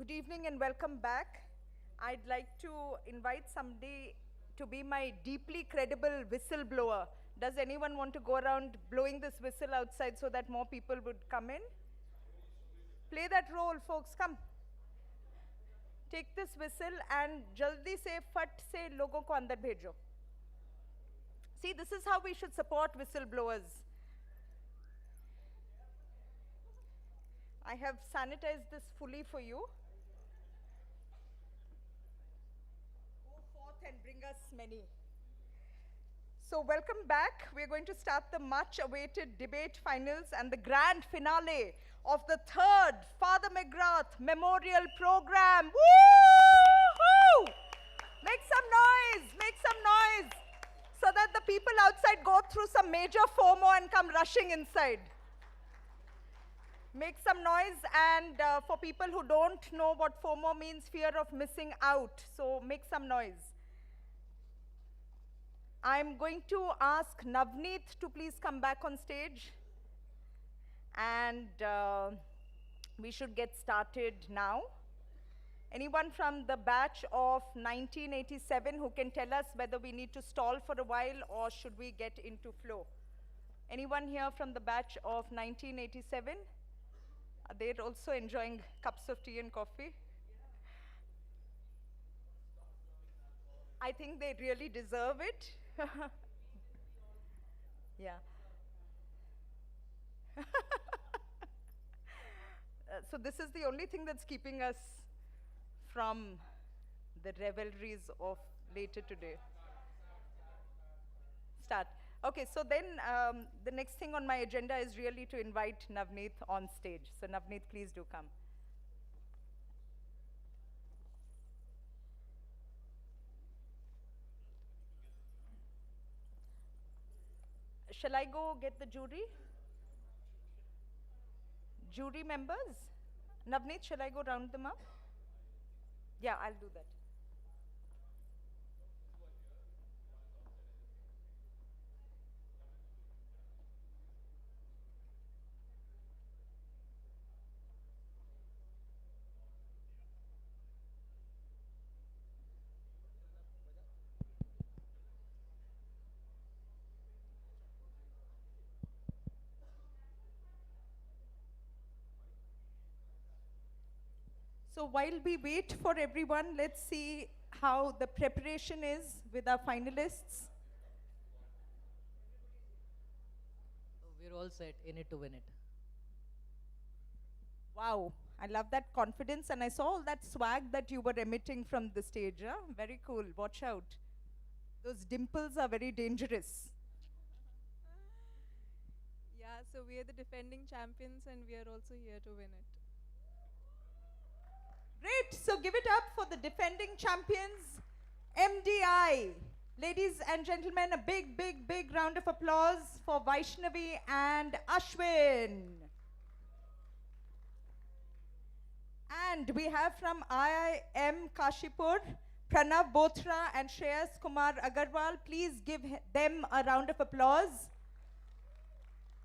Good evening and welcome back. I'd like to invite somebody to be my deeply credible whistleblower. Does anyone want to go around blowing this whistle outside so that more people would come in? Play that role, folks, come. Take this whistle and jaldi se fat se logon ko andar bhejo. See, this is how we should support whistleblowers. I have sanitized this fully for you. Go forth and bring us many. So welcome back. We're going to start the much-awaited debate finals and the grand finale of the third Father McGrath Memorial Program. Woo-hoo! Make some noise, so that the people outside go through some major FOMO and come rushing inside. Make some noise, and for people who don't know what FOMO means, fear of missing out, so make some noise. I'm going to ask Navneet to please come back on stage, and we should get started now. Anyone from the batch of 1987 who can tell us whether we need to stall for a while or should we get into flow? Anyone here from the batch of 1987? They're also enjoying cups of tea and coffee. I think they really deserve it. Yeah. So this is the only thing that's keeping us from the revelries of later today. Start. Okay, so then the next thing on my agenda is really to invite Navneet on stage. So Navneet, please do come. Shall I go get the jury? Jury members? Navneet, shall I go round them up? Yeah, I'll do that. So while we wait for everyone, let's see how the preparation is with our finalists. We're all set, in it to win it. Wow, I love that confidence, and I saw all that swag that you were emitting from the stage. Huh? Very cool, watch out. Those dimples are very dangerous. Yeah, so we are the defending champions and we are also here to win it. Great, so give it up for the defending champions, MDI. Ladies and gentlemen, a big, big, big round of applause for Vaishnavi and Ashwin. And we have from IIM Kashipur, Pranav Bothra and Shreyas Kumar Agarwal. Please give them a round of applause.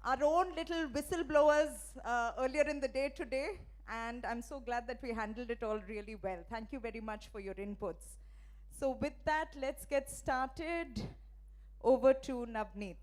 Our own little whistleblowers earlier in the day today. And I'm so glad that we handled it all really well. Thank you very much for your inputs. So with that, let's get started. Over to Navneet.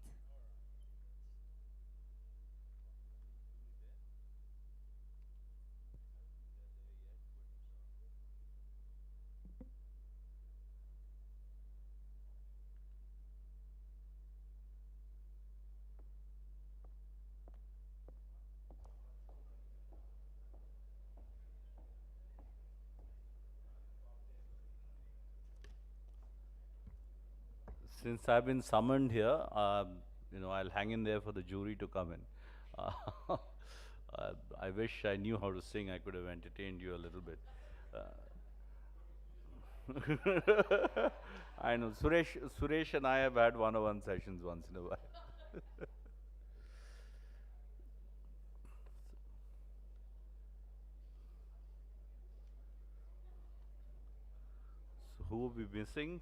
Since I've been summoned here, I'll hang in there for the jury to come in. I wish I knew how to sing. I could have entertained you a little bit. I know. Suresh and I have had one-on-one sessions once in a while. So who will be missing?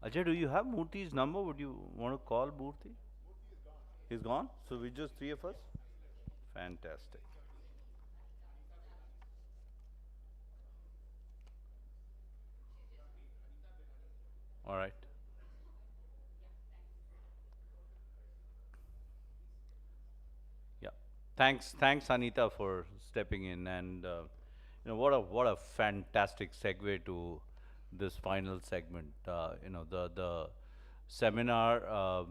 Ajay, do you have Murthy's number? Would you want to call Murthy? He's gone? So we just three of us? Fantastic. All right. Yeah. Thanks, Anita, for stepping in, and what a fantastic segue to this final segment. The seminar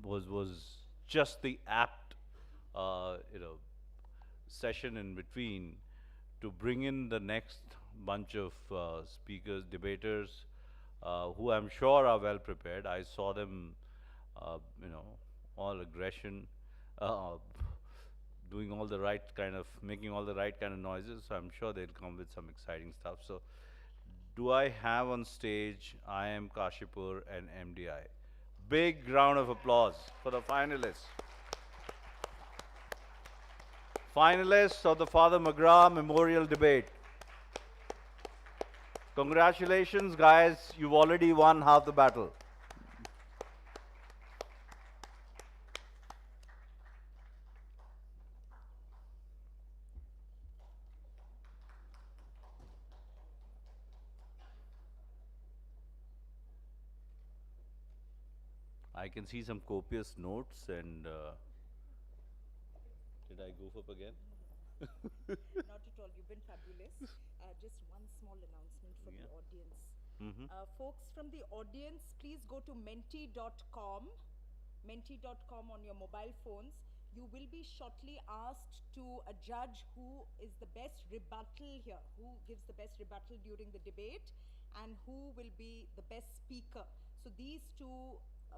was just the apt session in between to bring in the next bunch of speakers, debaters, who I'm sure are well prepared. I saw them, uh, you know, all aggression, uh, doing all the right kind of, making all the right kind of noises. So I'm sure they'll come with some exciting stuff. So, do I have on stage IM Kashipur and MDI? Big round of applause for the finalists. Finalists of the Father McGrath Memorial Debate. Congratulations, guys. You've already won half the battle. I can see some copious notes and did I goof up again? Not at all. You've been fabulous. Just one small announcement for the audience. Folks from the audience, please go to menti.com on your mobile phones. You will be shortly asked to judge who is the best rebuttal here, who gives the best rebuttal during the debate, and who will be the best speaker. So these two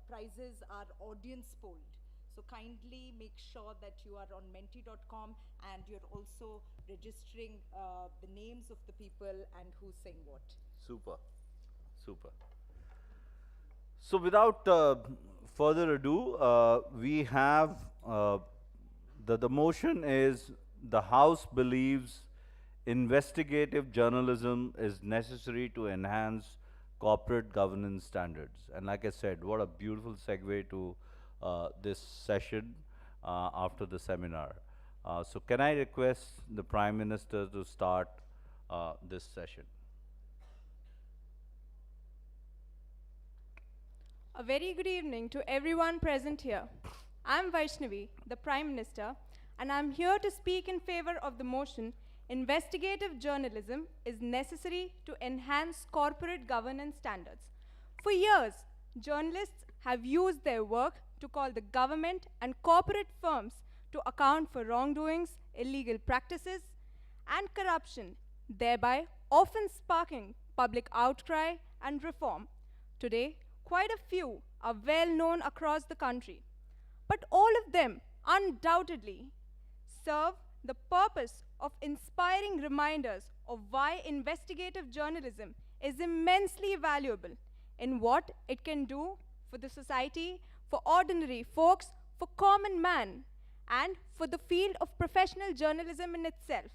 prizes are audience polled. So kindly make sure that you are on menti.com and you're also registering the names of the people and who's saying what. Super, super. So without further ado, we have the motion is the House believes investigative journalism is necessary to enhance corporate governance standards. And like I said, what a beautiful segue to this session after the seminar. So can I request the Prime Minister to start this session? A very good evening to everyone present here. I'm Vaishnavi, the Prime Minister, and I'm here to speak in favor of the motion, investigative journalism is necessary to enhance corporate governance standards. For years, journalists have used their work to call the government and corporate firms to account for wrongdoings, illegal practices, and corruption, thereby often sparking public outcry and reform. Today, quite a few are well known across the country, but all of them undoubtedly serve the purpose of inspiring reminders of why investigative journalism is immensely valuable in what it can do for the society, for ordinary folks, for common man, and for the field of professional journalism in itself.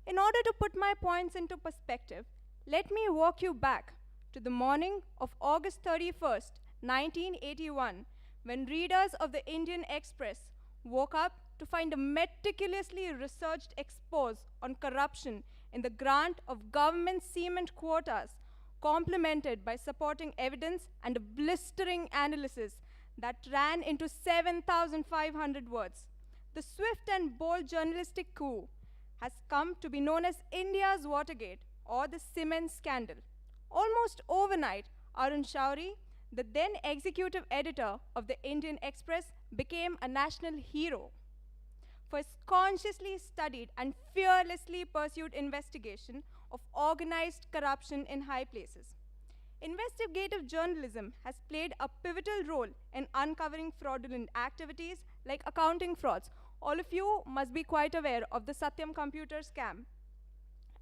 In order to put my points into perspective, let me walk you back to the morning of August 31st, 1981, when readers of the Indian Express woke up to find a meticulously researched expose on corruption in the grant of government cement quotas, complemented by supporting evidence and a blistering analysis that ran into 7,500 words. The swift and bold journalistic coup has come to be known as India's Watergate or the cement scandal. Almost overnight, Arun Shourie, the then executive editor of the Indian Express, became a national hero for his consciously studied and fearlessly pursued investigation of organized corruption in high places. Investigative journalism has played a pivotal role in uncovering fraudulent activities like accounting frauds. All of you must be quite aware of the Satyam computer scam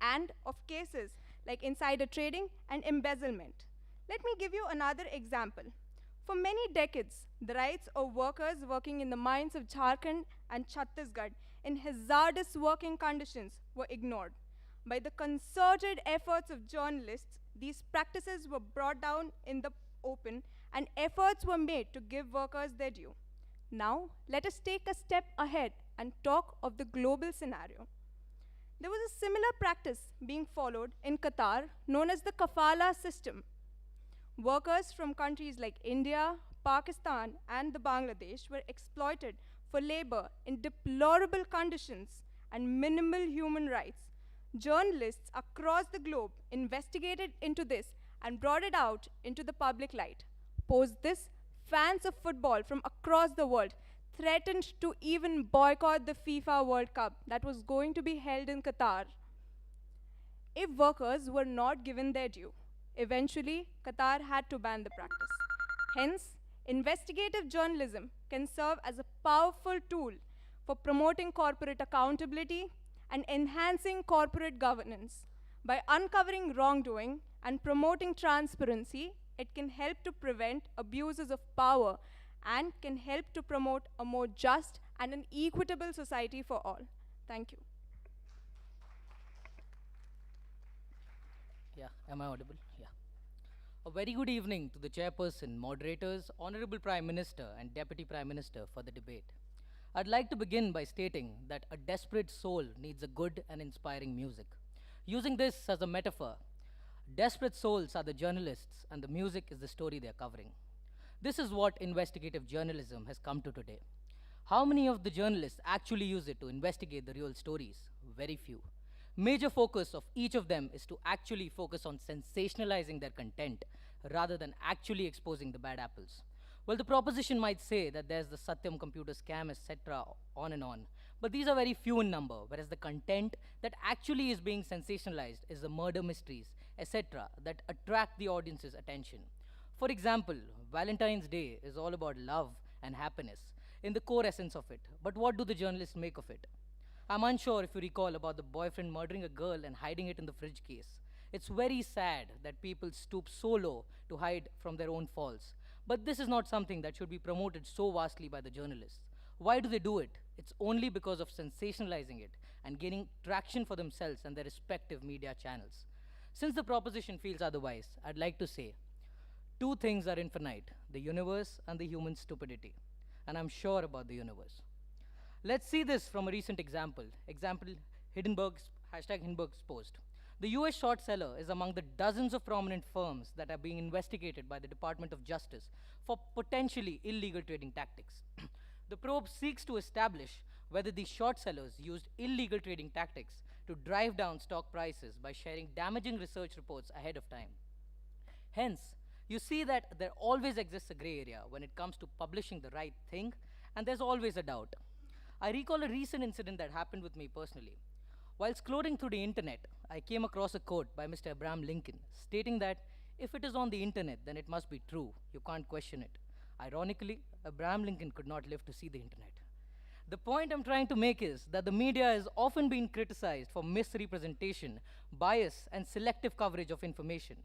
and of cases like insider trading and embezzlement. Let me give you another example. For many decades, the rights of workers working in the mines of Jharkhand and Chhattisgarh in hazardous working conditions were ignored. By the concerted efforts of journalists, these practices were brought down in the open and efforts were made to give workers their due. Now, let us take a step ahead and talk of the global scenario. There was a similar practice being followed in Qatar known as the kafala system. Workers from countries like India, Pakistan, and the Bangladesh were exploited for labor in deplorable conditions and minimal human rights. Journalists across the globe investigated into this and brought it out into the public light. Post this, fans of football from across the world threatened to even boycott the FIFA World Cup that was going to be held in Qatar if workers were not given their due. Eventually, Qatar had to ban the practice. Hence, investigative journalism can serve as a powerful tool for promoting corporate accountability and enhancing corporate governance. By uncovering wrongdoing and promoting transparency, it can help to prevent abuses of power and can help to promote a more just and an equitable society for all. Thank you. Yeah, am I audible? Yeah. A very good evening to the chairperson, moderators, Honorable Prime Minister and Deputy Prime Minister for the debate. I'd like to begin by stating that a desperate soul needs a good and inspiring music. Using this as a metaphor, desperate souls are the journalists and the music is the story they're covering. This is what investigative journalism has come to today. How many of the journalists actually use it to investigate the real stories? Very few. Major focus of each of them is to actually focus on sensationalizing their content rather than actually exposing the bad apples. Well, the proposition might say that there's the Satyam computer scam, etc., on and on. But these are very few in number, whereas the content that actually is being sensationalized is the murder mysteries, etc., that attract the audience's attention. For example, Valentine's Day is all about love and happiness in the core essence of it. But what do the journalists make of it? I'm unsure if you recall about the boyfriend murdering a girl and hiding it in the fridge case. It's very sad that people stoop so low to hide from their own faults. But this is not something that should be promoted so vastly by the journalists. Why do they do it? It's only because of sensationalizing it and gaining traction for themselves and their respective media channels. Since the proposition feels otherwise, I'd like to say, two things are infinite, the universe and the human stupidity. And I'm sure about the universe. Let's see this from a recent example. Hindenburg's post. The US short seller is among the dozens of prominent firms that are being investigated by the Department of Justice for potentially illegal trading tactics. The probe seeks to establish whether these short sellers used illegal trading tactics to drive down stock prices by sharing damaging research reports ahead of time. Hence, you see that there always exists a gray area when it comes to publishing the right thing, and there's always a doubt. I recall a recent incident that happened with me personally. While scrolling through the internet, I came across a quote by Mr. Abraham Lincoln stating that if it is on the internet, then it must be true. You can't question it. Ironically, Abraham Lincoln could not live to see the internet. The point I'm trying to make is that the media has often been criticized for misrepresentation, bias, and selective coverage of information.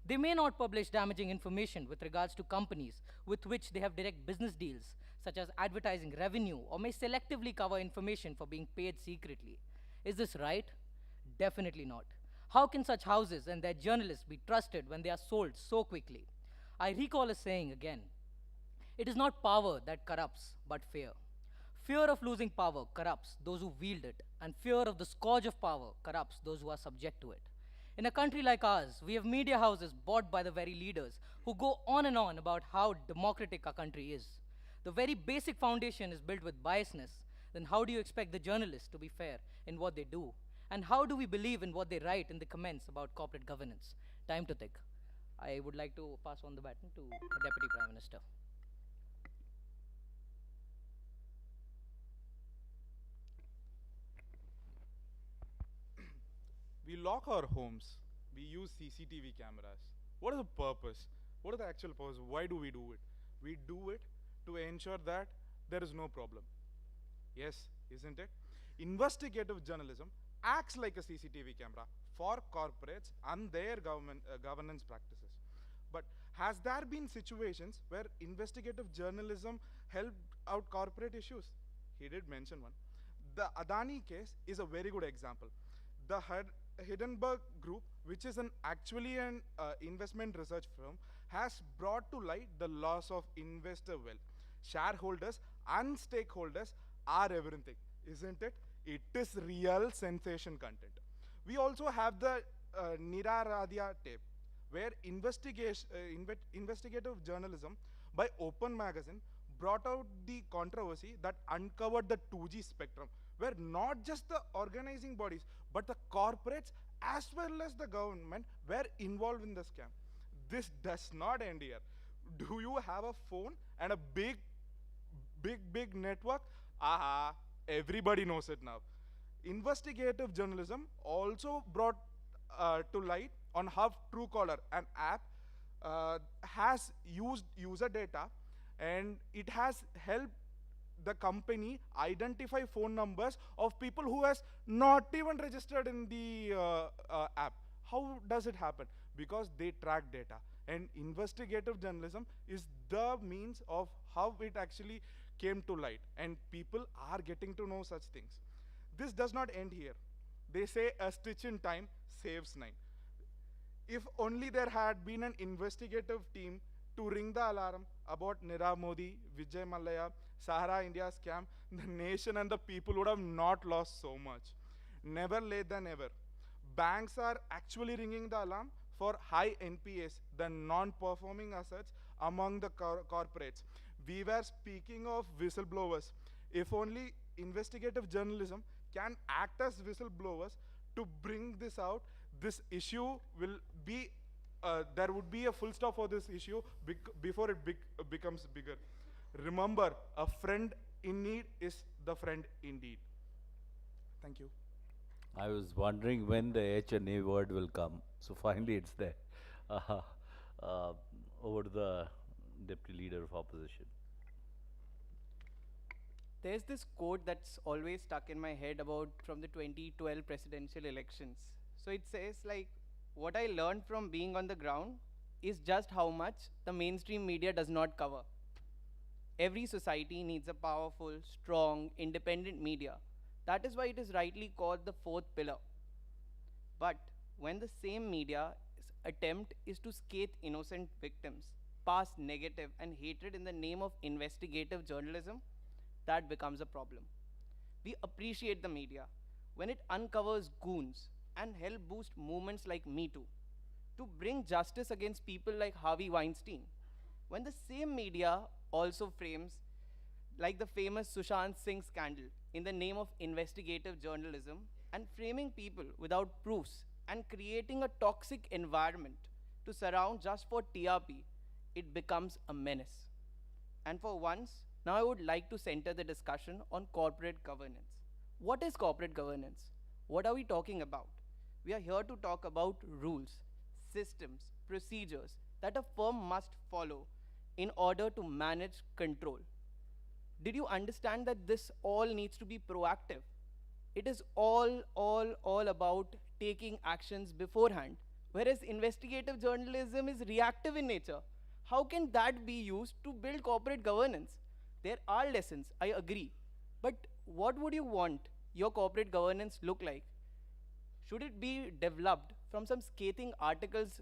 They may not publish damaging information with regards to companies with which they have direct business deals, such as advertising revenue, or may selectively cover information for being paid secretly. Is this right? Definitely not. How can such houses and their journalists be trusted when they are sold so quickly? I recall a saying again. It is not power that corrupts, but fear. Fear of losing power corrupts those who wield it, and fear of the scourge of power corrupts those who are subject to it. In a country like ours, we have media houses bought by the very leaders who go on and on about how democratic our country is. The very basic foundation is built with biasness. Then how do you expect the journalists to be fair in what they do? And how do we believe in what they write in the comments about corporate governance? Time to think. I would like to pass on the baton to the Deputy Prime Minister. We lock our homes. We use CCTV cameras. What is the purpose? What is the actual purpose? Why do we do it? We do it to ensure that there is no problem. Yes, isn't it? Investigative journalism acts like a CCTV camera for corporates and their governance practices. But has there been situations where investigative journalism helped out corporate issues? He did mention one. The Adani case is a very good example. The Hindenburg Group, which is actually an investment research firm, has brought to light the loss of investor wealth. Shareholders and stakeholders are everything, isn't it? It is real sensation content. We also have the Nira Radia tape, where investigative journalism by Open Magazine brought out the controversy that uncovered the 2G spectrum, where not just the organizing bodies, but the corporates as well as the government were involved in the scam. This does not end here. Do you have a phone and a big network? Aha, everybody knows it now. Investigative journalism also brought to light on how Truecaller, an app, has used user data, and it has helped the company identify phone numbers of people who has not even registered in the app. How does it happen? Because they track data, and investigative journalism is the means of how it actually came to light, and people are getting to know such things. This does not end here. They say a stitch in time saves 9. If only there had been an investigative team to ring the alarm about Nirav Modi, Vijay Mallya, Sahara India scam, the nation and the people would have not lost so much. Never late than ever. Banks are actually ringing the alarm for high NPAs, the non-performing assets among the corporates. We were speaking of whistleblowers. If only investigative journalism can act as whistleblowers to bring this out, this issue will be, there would be a full stop for this issue before it becomes bigger. Remember, a friend in need is the friend indeed. Thank you. I was wondering when the H and A word will come. So finally it's there. Over to the Deputy Leader of Opposition. There's this quote that's always stuck in my head about from the 2012 presidential elections. So it says like, what I learned from being on the ground is just how much the mainstream media does not cover. Every society needs a powerful, strong, independent media. That is why it is rightly called the fourth pillar. But when the same media's attempt is to scathe innocent victims, pass negative and hatred in the name of investigative journalism, that becomes a problem. We appreciate the media when it uncovers goons and help boost movements like Me Too, to bring justice against people like Harvey Weinstein. When the same media also frames like the famous Sushant Singh scandal in the name of investigative journalism and framing people without proofs and creating a toxic environment to surround just for TRP, it becomes a menace. And for once, now I would like to center the discussion on corporate governance. What is corporate governance? What are we talking about? We are here to talk about rules, systems, procedures that a firm must follow in order to manage control. Did you understand that this all needs to be proactive? It is all about taking actions beforehand, whereas investigative journalism is reactive in nature. How can that be used to build corporate governance? There are lessons, I agree. But what would you want your corporate governance look like? Should it be developed from some scathing articles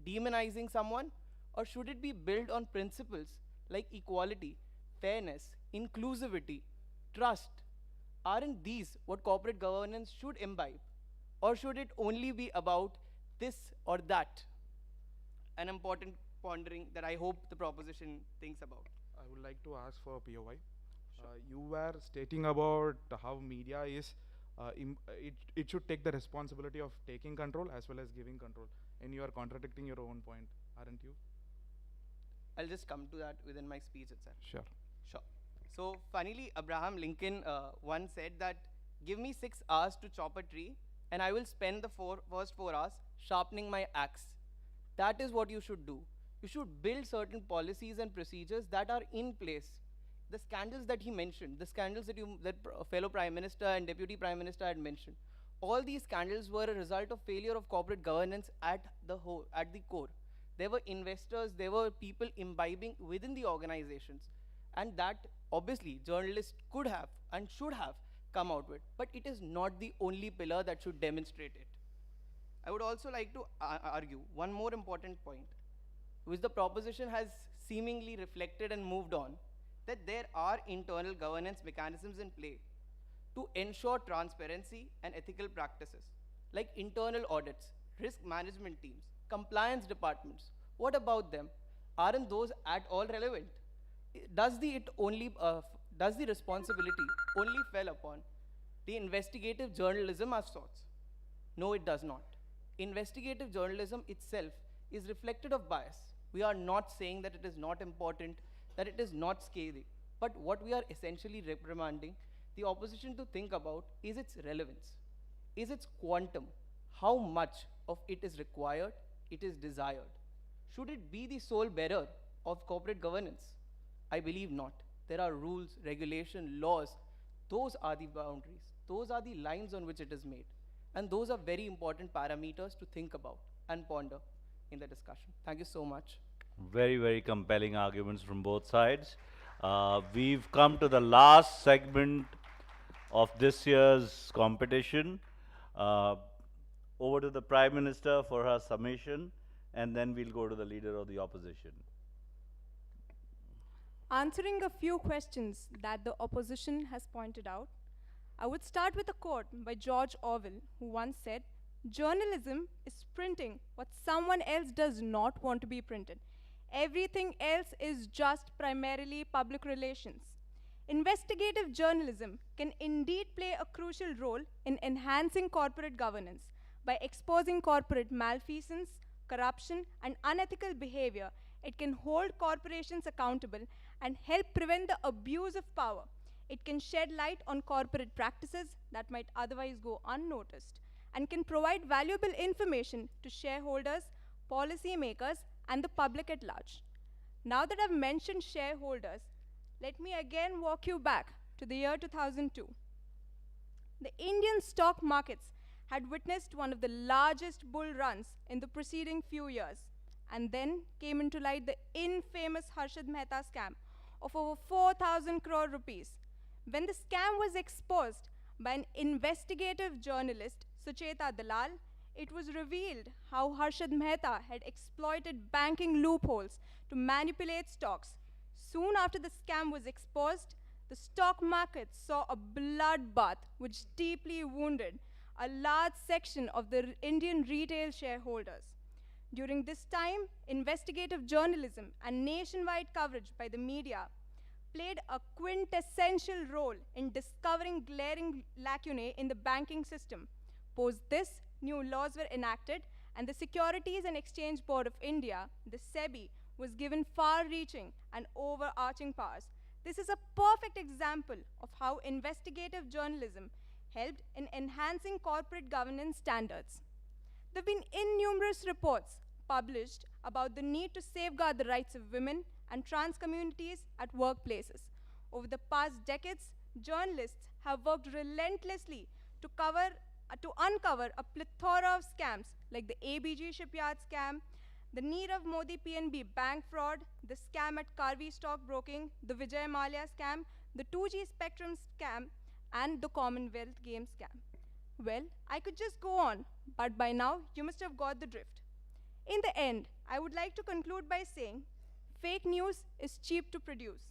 demonizing someone? Or should it be built on principles like equality, fairness, inclusivity, trust? Aren't these what corporate governance should imbibe? Or should it only be about this or that? An important pondering that I hope the proposition thinks about. I would like to ask for POI. You were stating about how media is, it should take the responsibility of taking control as well as giving control. And you are contradicting your own point, aren't you? I'll just come to that within my speech itself. Sure. Sure. So funnily, Abraham Lincoln once said that, give me 6 hours to chop a tree and I will spend the first 4 hours sharpening my axe. That is what you should do. You should build certain policies and procedures that are in place. The scandals that he mentioned, the scandals that fellow Prime Minister and Deputy Prime Minister had mentioned, all these scandals were a result of failure of corporate governance at the core. There were investors, there were people imbibing within the organizations, and that obviously journalists could have and should have come out with, but it is not the only pillar that should demonstrate it. I would also like to argue one more important point. which the proposition has seemingly reflected and moved on, that there are internal governance mechanisms in play to ensure transparency and ethical practices, like internal audits, risk management teams, compliance departments. What about them? Aren't those at all relevant? Does the responsibility only fell upon the investigative journalism as sorts? No, it does not. Investigative journalism itself is reflected of bias. We are not saying that it is not important, that it is not scathing, but what we are essentially reprimanding the opposition to think about is its relevance, is its quantum, how much of it is required, it is desired. Should it be the sole bearer of corporate governance? I believe not. There are rules, regulation, laws. Those are the boundaries. Those are the lines on which it is made. And those are very important parameters to think about and ponder in the discussion. Thank you so much. Very, very compelling arguments from both sides. We've come to the last segment of this year's competition. Over to the Prime Minister for her summation, and then we'll go to the Leader of the Opposition. Answering a few questions that the opposition has pointed out, I would start with a quote by George Orwell, who once said, "Journalism is printing what someone else does not want to be printed. Everything else is just primarily public relations." Investigative journalism can indeed play a crucial role in enhancing corporate governance by exposing corporate malfeasance, corruption, and unethical behavior. It can hold corporations accountable and help prevent the abuse of power. It can shed light on corporate practices that might otherwise go unnoticed and can provide valuable information to shareholders, policymakers, and the public at large. Now that I've mentioned shareholders, let me again walk you back to the year 2002. The Indian stock markets had witnessed one of the largest bull runs in the preceding few years, and then came into light the infamous Harshad Mehta scam of over 4,000 crore rupees. When the scam was exposed by an investigative journalist, Sucheta Dalal, it was revealed how Harshad Mehta had exploited banking loopholes to manipulate stocks. Soon after the scam was exposed, the stock market saw a bloodbath which deeply wounded a large section of the Indian retail shareholders. During this time, investigative journalism and nationwide coverage by the media played a quintessential role in discovering glaring lacunae in the banking system. Post this, new laws were enacted, and the Securities and Exchange Board of India, the SEBI, was given far-reaching and overarching powers. This is a perfect example of how investigative journalism helped in enhancing corporate governance standards. There have been innumerous reports published about the need to safeguard the rights of women and trans communities at workplaces. Over the past decades, journalists have worked relentlessly to uncover a plethora of scams like the ABG shipyard scam, the Nirav Modi PNB bank fraud, the scam at Karvi stockbroking, the Vijay Mallya scam, the 2G Spectrum scam, and the Commonwealth Games scam. Well, I could just go on, but by now you must have got the drift. In the end, I would like to conclude by saying, fake news is cheap to produce.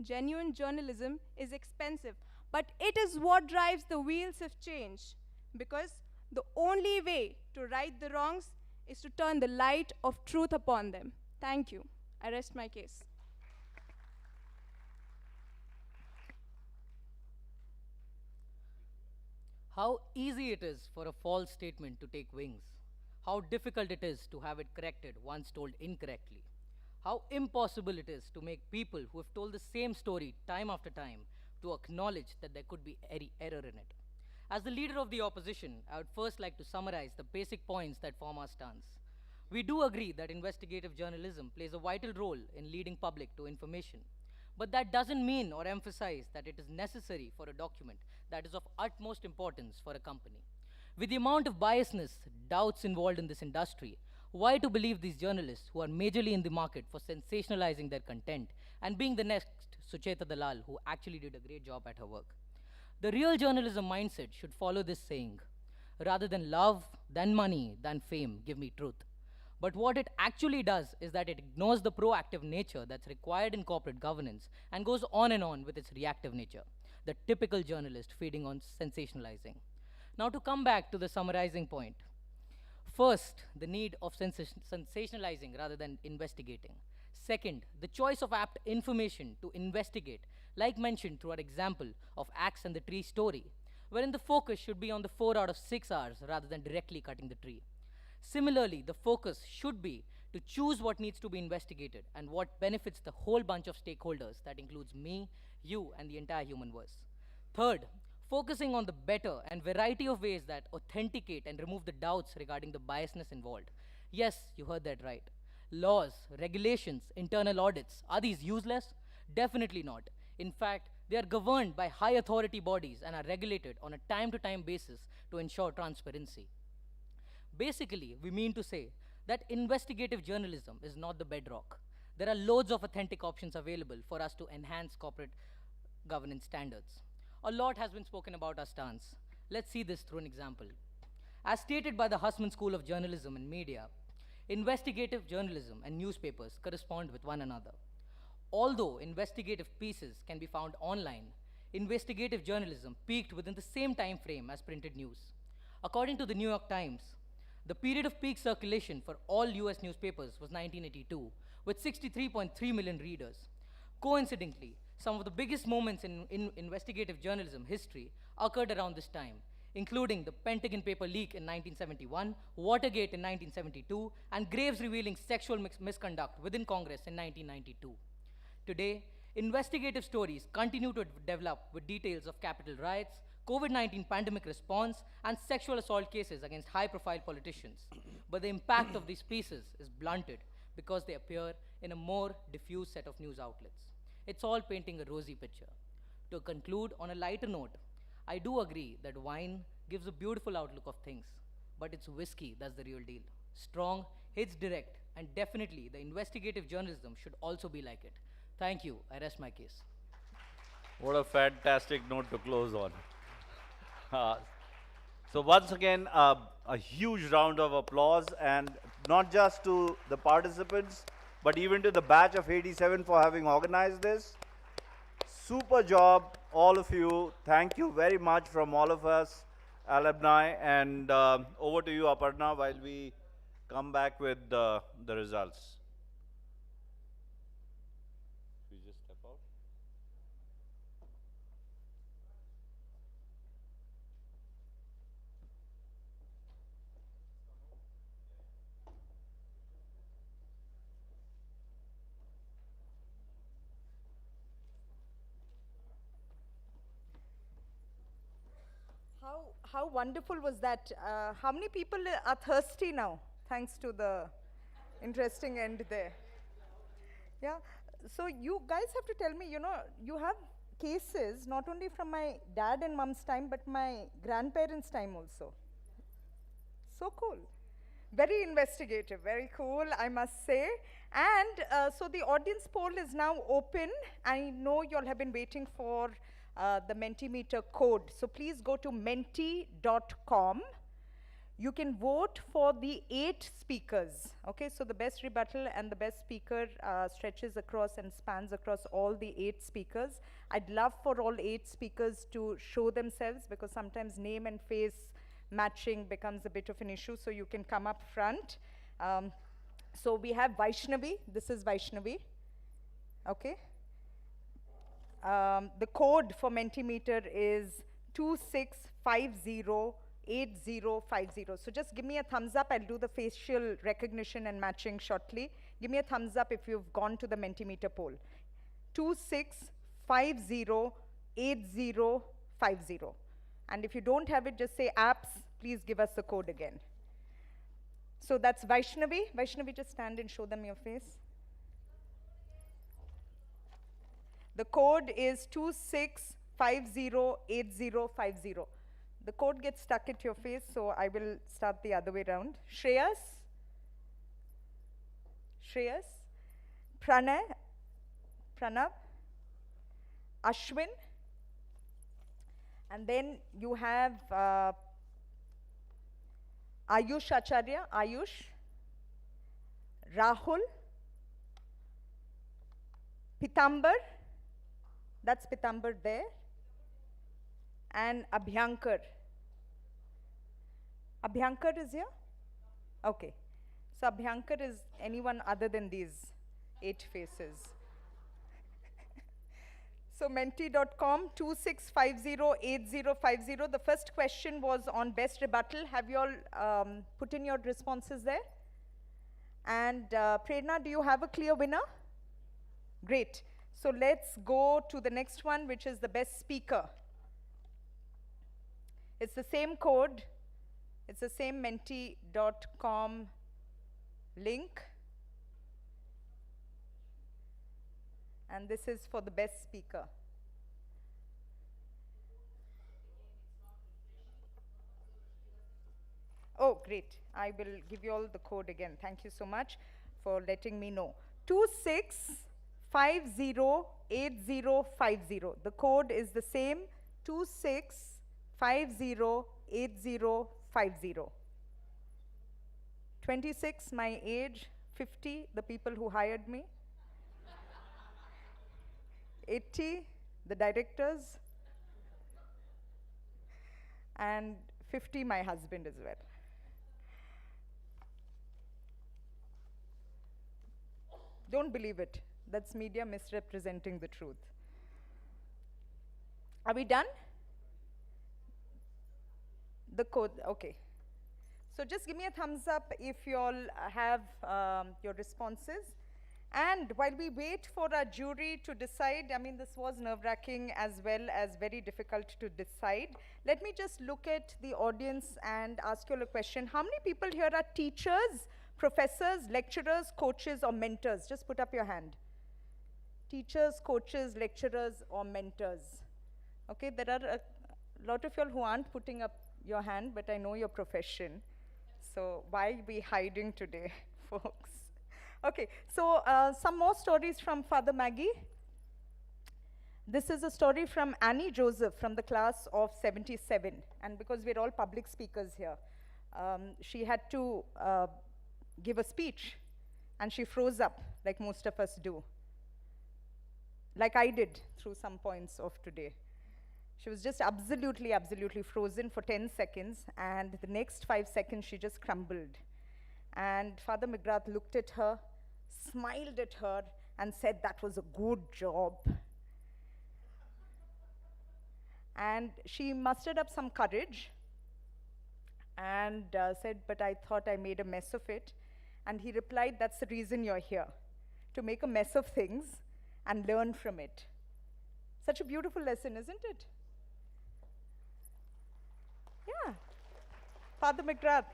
Genuine journalism is expensive, but it is what drives the wheels of change. Because the only way to right the wrongs is to turn the light of truth upon them. Thank you. I rest my case. How easy it is for a false statement to take wings. How difficult it is to have it corrected once told incorrectly. How impossible it is to make people who have told the same story time after time to acknowledge that there could be any error in it. As the leader of the opposition, I would first like to summarize the basic points that form our stance. We do agree that investigative journalism plays a vital role in leading public to information. But that doesn't mean or emphasize that it is necessary for a document that is of utmost importance for a company. With the amount of biasness, doubts involved in this industry, why to believe these journalists who are majorly in the market for sensationalizing their content and being the next Sucheta Dalal who actually did a great job at her work? The real journalism mindset should follow this saying, rather than love, than money, than fame, give me truth. But what it actually does is that it ignores the proactive nature that's required in corporate governance and goes on and on with its reactive nature, the typical journalist feeding on sensationalizing. Now to come back to the summarizing point. First, the need of sensationalizing rather than investigating. Second, the choice of apt information to investigate, like mentioned through our example of Axe and the Tree story, wherein the focus should be on the 4 out of 6 hours rather than directly cutting the tree. Similarly, the focus should be to choose what needs to be investigated and what benefits the whole bunch of stakeholders, that includes me, you, and the entire human verse. Third, focusing on the better and variety of ways that authenticate and remove the doubts regarding the biasness involved. Yes, you heard that right. Laws, regulations, internal audits, are these useless? Definitely not. In fact, they are governed by high authority bodies and are regulated on a time-to-time basis to ensure transparency. Basically, we mean to say that investigative journalism is not the bedrock. There are loads of authentic options available for us to enhance corporate governance standards. A lot has been spoken about our stance. Let's see this through an example. As stated by the Hussman School of Journalism and Media, investigative journalism and newspapers correspond with one another. Although investigative pieces can be found online, investigative journalism peaked within the same time frame as printed news. According to the New York Times, the period of peak circulation for all US newspapers was 1982, with 63.3 million readers. Coincidentally, some of the biggest moments in investigative journalism history occurred around this time, including the Pentagon paper leak in 1971, Watergate in 1972, and Graves revealing sexual misconduct within Congress in 1992. Today, investigative stories continue to develop with details of Capitol riots, COVID-19 pandemic response, and sexual assault cases against high-profile politicians. But the impact of these pieces is blunted because they appear in a more diffuse set of news outlets. It's all painting a rosy picture. To conclude on a lighter note, I do agree that wine gives a beautiful outlook of things, but it's whiskey that's the real deal. Strong, hits direct, and definitely the investigative journalism should also be like it. Thank you. I rest my case. What a fantastic note to close on. So once again, a huge round of applause, and not just to the participants, but even to the batch of 87 for having organized this. Super job, all of you. Thank you very much from all of us, alumni, and over to you, Aparna, while we come back with the results. We just step out. How wonderful was that? How many people are thirsty now, thanks to the interesting end there? Yeah, so you guys have to tell me, you know, you have cases not only from my dad and mom's time, but my grandparents' time also. So cool. Very investigative, very cool, I must say. And so the audience poll is now open. I know you all have been waiting for the Mentimeter code. So please go to menti.com. You can vote for the 8 speakers. Okay, so the best rebuttal and the best speaker stretches across and spans across all the 8 speakers. I'd love for all 8 speakers to show themselves, because sometimes name and face matching becomes a bit of an issue, so you can come up front. So we have Vaishnavi. This is Vaishnavi. Okay. The code for Mentimeter is 26508050. So just give me a thumbs up. I'll do the facial recognition and matching shortly. Give me a thumbs up if you've gone to the Mentimeter poll. 26508050. And if you don't have it, just say apps. Please give us the code again. So that's Vaishnavi. Vaishnavi, just stand and show them your face. The code is 26508050. The code gets stuck at your face, so I will start the other way around. Shreyas? Shreyas? Pranav? Ashwin? And then you have Ayush Acharya. Ayush? Rahul, Pitambar, that's Pitambar there, and Abhyankar. Abhyankar is here? Okay. So Abhyankar is anyone other than these 8 faces. So menti.com 26508050. The first question was on best rebuttal. Have you all put in your responses there? And Prerna, do you have a clear winner? Great. So let's go to the next one, which is the best speaker. It's the same code. It's the same menti.com link. And this is for the best speaker. Oh, great. I will give you all the code again. Thank you so much for letting me know. 26508050. The code is the same, 26508050. 26, my age, 50, the people who hired me. 80, the directors. And 50, my husband as well. Don't believe it. That's media misrepresenting the truth. Are we done? The code, okay. So just give me a thumbs up if you all have your responses. And while we wait for our jury to decide, I mean, this was nerve-wracking as well as very difficult to decide. Let me just look at the audience and ask you all a question. How many people here are teachers, professors, lecturers, coaches, or mentors? Just put up your hand. Teachers, coaches, lecturers, or mentors. Okay, there are a lot of you all who aren't putting up your hand, but I know your profession. So why be hiding today, folks? Okay, so some more stories from Father Maggie. This is a story from Annie Joseph from the class of 77. And because we're all public speakers here, she had to give a speech, and she froze up like most of us do. Like I did through some points of today. She was just absolutely, absolutely frozen for 10 seconds, and the next 5 seconds she just crumbled. And Father McGrath looked at her, smiled at her, and said, "That was a good job." And she mustered up some courage and said, "But I thought I made a mess of it." And he replied, "That's the reason you're here, to make a mess of things and learn from it." Such a beautiful lesson, isn't it? Yeah. Father McGrath.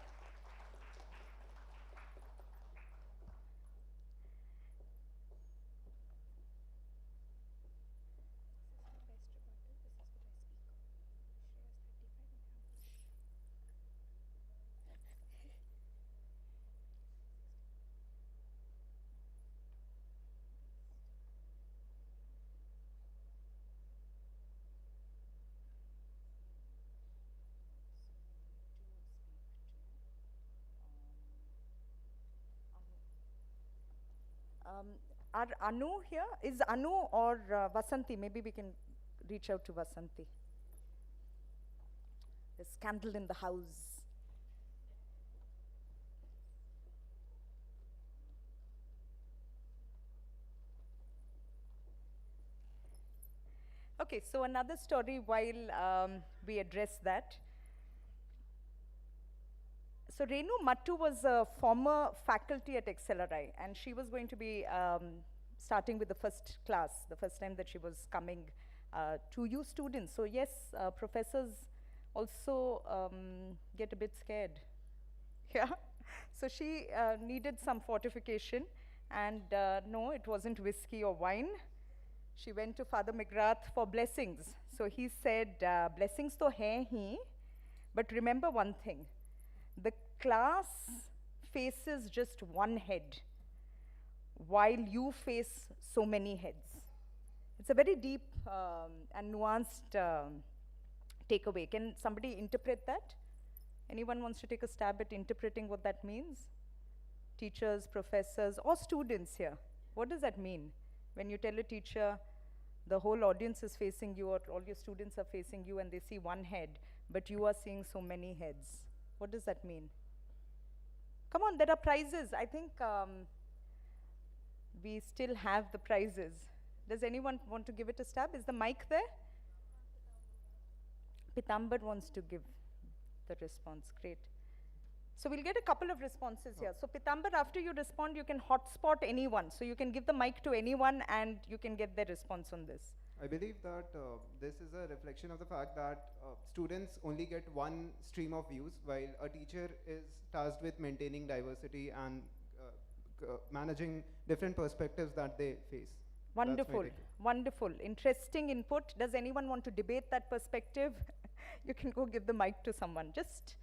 Are Anu here? Is Anu or Vasanti? Maybe we can reach out to Vasanti. There's scandal in the house. Okay, so another story while we address that. So Renu Mattu was a former faculty at XLRI, and she was going to be starting with the first class, the first time that she was coming to you students. So yes, professors also get a bit scared. Yeah. So she needed some fortification, and no, it wasn't whiskey or wine. She went to Father McGrath for blessings. So he said, "Blessings to hai hi, but remember one thing. The class faces just one head, while you face so many heads." It's a very deep and nuanced takeaway. Can somebody interpret that? Anyone wants to take a stab at interpreting what that means? teachers, professors, or students here? What does that mean? When you tell a teacher, the whole audience is facing you, or all your students are facing you, and they see one head, but you are seeing so many heads. What does that mean? Come on, there are prizes. I think we still have the prizes. Does anyone want to give it a stab? Is the mic there? Pitambar wants to give the response. Great. So we'll get a couple of responses here. So Pitambar, after you respond, you can hotspot anyone. So you can give the mic to anyone and you can get their response on this. I believe that this is a reflection of the fact that students only get one stream of views, while a teacher is tasked with maintaining diversity and managing different perspectives that they face. Wonderful, wonderful. Interesting input. Does anyone want to debate that perspective? You can go give the mic to someone. Just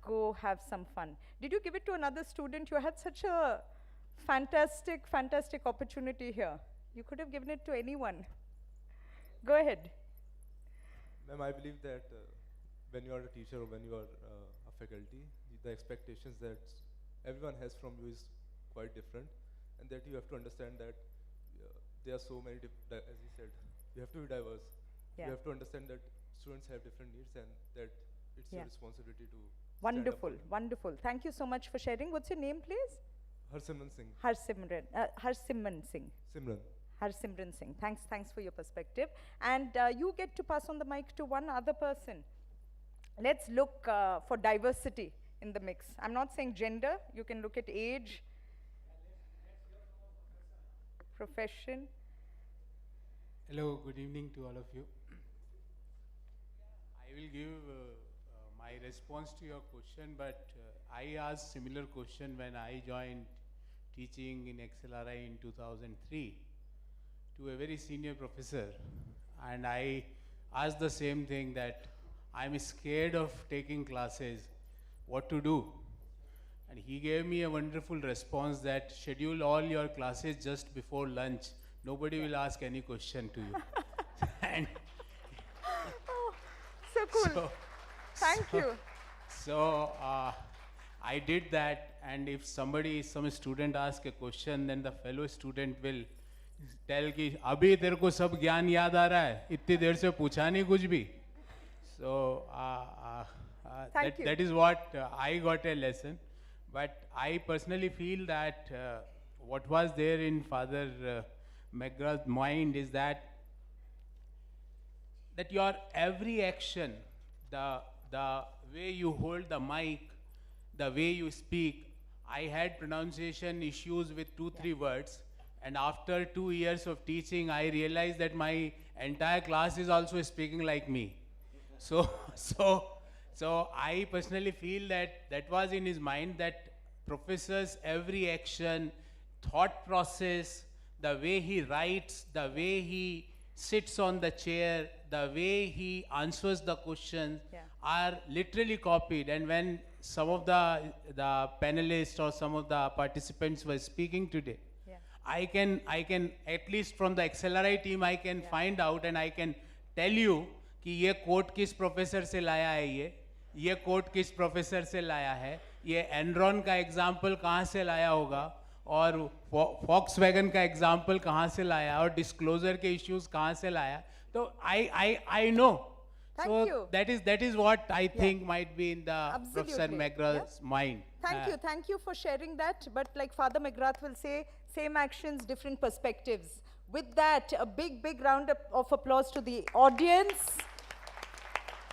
go have some fun. Did you give it to another student? You had such a fantastic, fantastic opportunity here. You could have given it to anyone. Go ahead. Ma'am, I believe that when you are a teacher or when you are a faculty, the expectations that everyone has from you is quite different, and that you have to understand that there are so many, as you said, you have to be diverse. Yeah. You have to understand that students have different needs and that it's your responsibility to Wonderful, wonderful. Thank you so much for sharing. What's your name, please? Harsimran Singh. Harsimran Singh. Simran. Harsimran Singh. Thanks for your perspective. And you get to pass on the mic to one other person. Let's look for diversity in the mix. I'm not saying gender. You can look at age, profession. Hello, good evening to all of you. I will give my response to your question, but I asked similar question when I joined teaching in XLRI in 2003 to a very senior professor, and I asked the same thing, that I'm scared of taking classes, what to do? And he gave me a wonderful response that schedule all your classes just before lunch. Nobody will ask any question to you. And oh, so cool. Thank you. So I did that, and if some student asks a question, then the fellow student will tell कि अभी तेरे को सब ज्ञान याद आ रहा है, इतनी देर से पूछा नहीं कुछ भी. So that is what I got a lesson. But I personally feel that what was there in Father McGrath's mind is that your every action, the way you hold the mic, the way you speak. I had pronunciation issues with 2-3 words, and after 2 years of teaching, I realized that my entire class is also speaking like me. So I personally feel that was in his mind, that professor's every action, thought process, the way he writes, the way he sits on the chair, the way he answers the questions are literally copied. And when some of the panelists or some of the participants were speaking today, I can at least from the XLRI team, I can find out and I can tell you कि ये coat किस professor से लाया है, ये coat किस professor से लाया है, ये एनरॉन का एग्जाम्पल कहाँ से लाया होगा, और फॉक्सवैगन का एग्जाम्पल कहाँ से लाया, और डिस्क्लोजर के इश्यूज कहाँ से लाया. तो I know. So that is what I think might be in the Professor McGrath's mind. Thank you for sharing that. But like Father McGrath will say, same actions, different perspectives. With that, a big round of applause to the audience.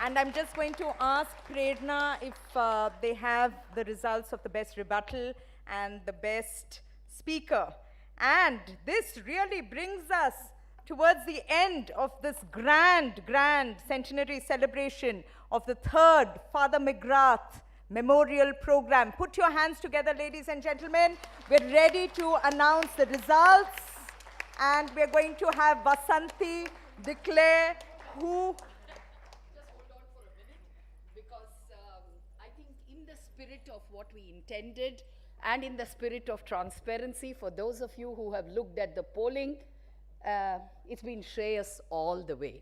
And I'm just going to ask Prerna if they have the results of the best rebuttal and the best speaker. And this really brings us towards the end of this grand centenary celebration of the 3rd Father McGrath Memorial Program. Put your hands together, ladies and gentlemen. We're ready to announce the results. And we're going to have Vasanti declare who... Spirit of what we intended and in the spirit of transparency, for those of you who have looked at the polling, it's been Shreyas all the way.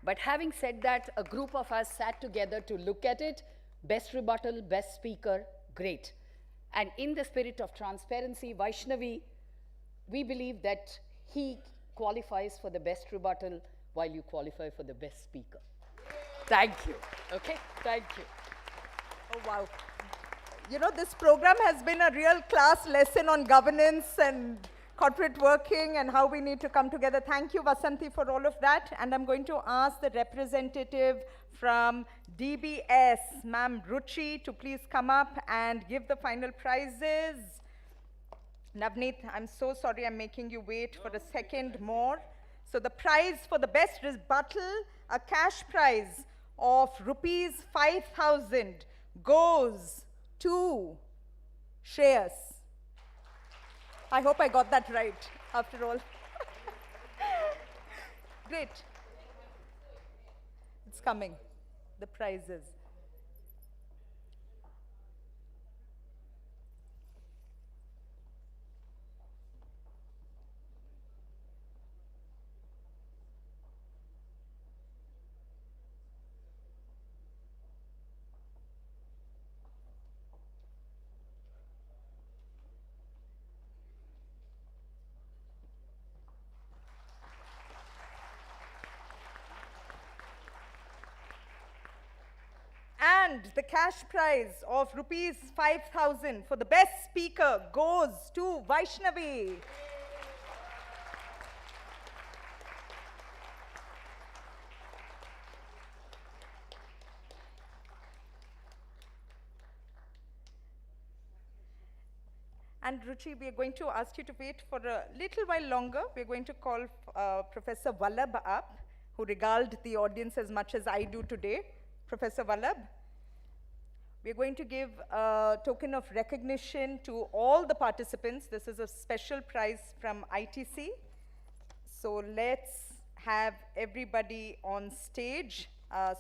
But having said that, a group of us sat together to look at it. Best rebuttal, best speaker, great. And in the spirit of transparency, Vaishnavi, we believe that he qualifies for the best rebuttal while you qualify for the best speaker. Thank you. Okay, thank you. Oh, wow. You know, this program has been a real class lesson on governance and corporate working and how we need to come together. Thank you, Vasanti, for all of that. And I'm going to ask the representative from DBS, Ma'am Ruchi, to please come up and give the final prizes. Navneet, I'm so sorry I'm making you wait for a second more. So the prize for the best rebuttal, a cash prize of rupees 5,000 goes to Shreyas. I hope I got that right, after all. Great. It's coming, the prizes. And the cash prize of rupees 5,000 for the best speaker goes to Vaishnavi. And Ruchi, we are going to ask you to wait for a little while longer. We're going to call Professor Vallabh up, who regaled the audience as much as I do today. Professor Vallabh, we're going to give a token of recognition to all the participants. This is a special prize from ITC. So let's have everybody on stage.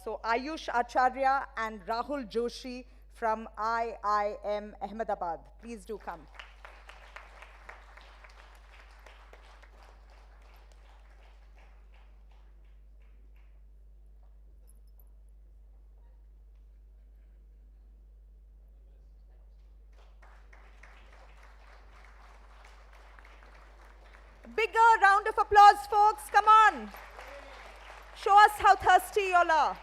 So Ayush Acharya and Rahul Joshi from IIM Ahmedabad. Please do come. Bigger round of applause, folks. Come on. Show us how thirsty you all are.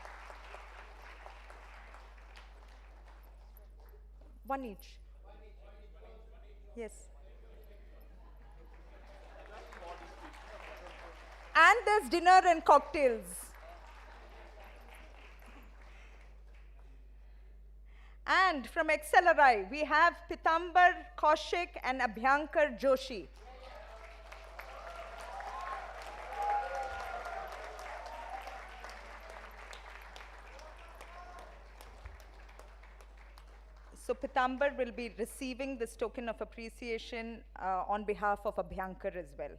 One each. Yes. And there's dinner and cocktails. And from XLRI, we have Pitambar Kaushik and Abhyankar Joshi. So Pitambar will be receiving this token of appreciation on behalf of Abhyankar as well.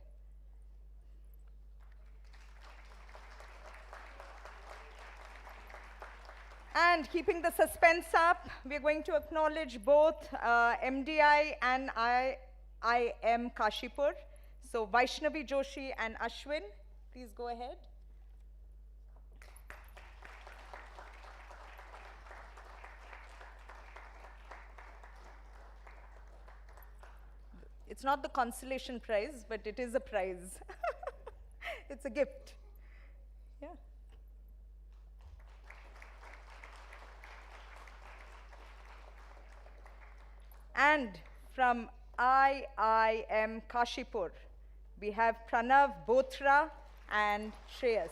And keeping the suspense up, we're going to acknowledge both MDI and IIM Kashipur. So Vaishnavi Joshi and Ashwin, please go ahead. It's not the consolation prize, but it is a prize. It's a gift. Yeah. And from IIM Kashipur, we have Pranav Bothra and Shreyas.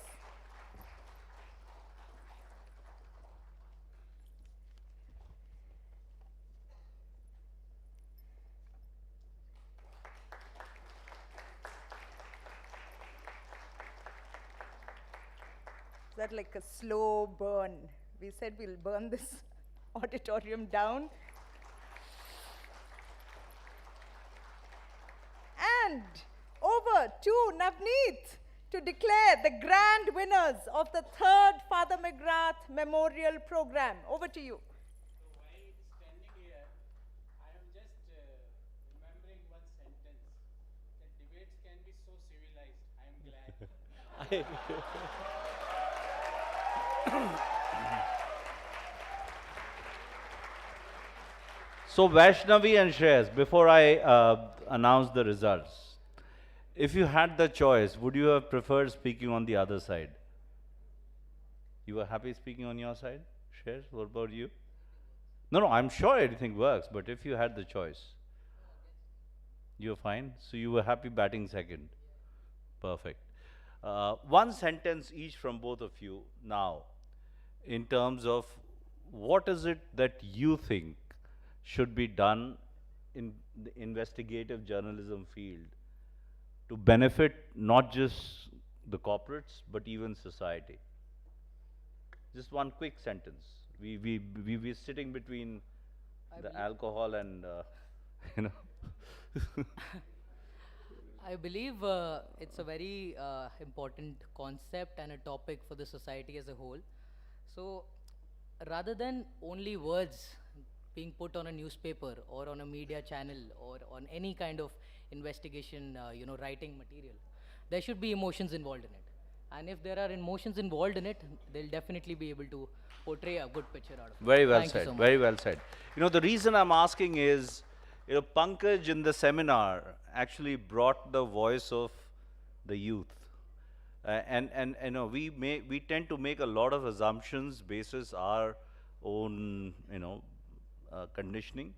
Is that like a slow burn? We said we'll burn this auditorium down. And over to Navneet to declare the grand winners of the 3rd Father McGrath Memorial Program. Over to you. While standing here, I am just remembering one sentence, that debates can be so civilized. I am glad. So Vaishnavi and Shreyas, before I announce the results, if you had the choice, would you have preferred speaking on the other side? You were happy speaking on your side? Shreyas, what about you? No, no, I'm sure everything works, but if you had the choice, you're fine? So you were happy batting second? Perfect. One sentence each from both of you now, in terms of what is it that you think should be done in the investigative journalism field to benefit not just the corporates, but even society? Just one quick sentence. We're sitting between the alcohol and, you know. I believe it's a very important concept and a topic for the society as a whole. So rather than only words being put on a newspaper or on a media channel or on any kind of investigation, writing material, there should be emotions involved in it. And if there are emotions involved in it, they'll definitely be able to portray a good picture out of it. Very well Thank you said, so much. very well said. You know, the reason I'm asking is, Pankaj in the seminar actually brought the voice of the youth. And we tend to make a lot of assumptions basis our own, conditioning.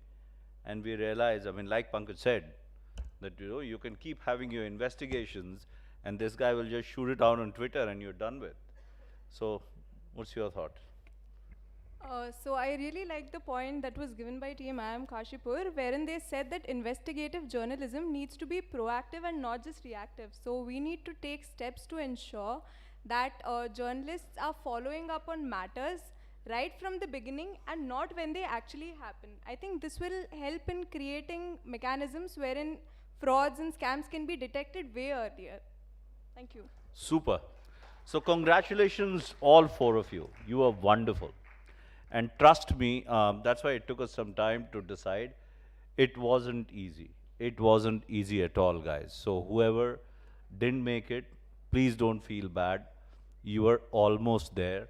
And we realize, I mean, like Pankaj said, that, you can keep having your investigations and this guy will just shoot it out on Twitter and you're done with. So, what's your thought? So I really like the point that was given by TM IIM Kashipur, wherein they said that investigative journalism needs to be proactive and not just reactive. So we need to take steps to ensure that journalists are following up on matters right from the beginning and not when they actually happen. I think this will help in creating mechanisms wherein frauds and scams can be detected way earlier. Thank you. Super. So congratulations all four of you. You are wonderful. And trust me, that's why it took us some time to decide. It wasn't easy. It wasn't easy at all, guys. So whoever didn't make it, please don't feel bad. You were almost there.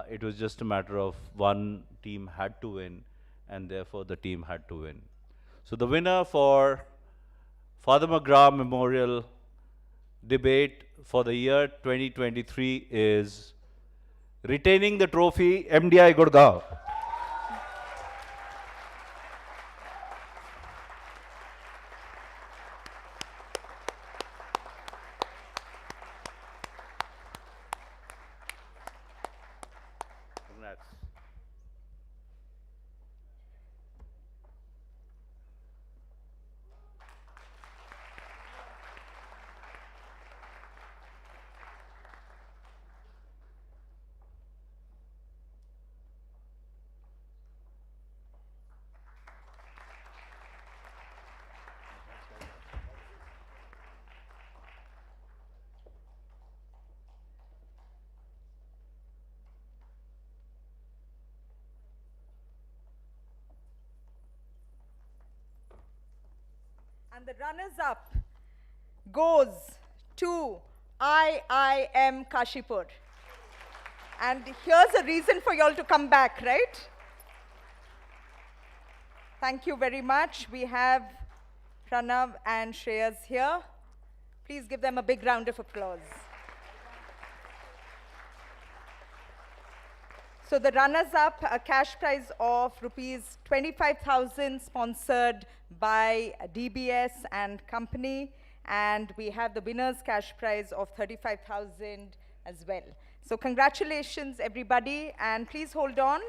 It was just a matter of one team had to win, and therefore the team had to win. So the winner for Father McGrath Memorial Debate for the year 2023 is retaining the trophy, MDI Gurgaon. Congrats. And the runners-up goes to IIM Kashipur. And here's a reason for you all to come back, right? Thank you very much. We have Pranav and Shreyas here. Please give them a big round of applause. So the runners-up, a cash prize of rupees 25,000 sponsored by DBS and company. And we have the winner's cash prize of 35,000 as well. So congratulations, everybody, and please hold on.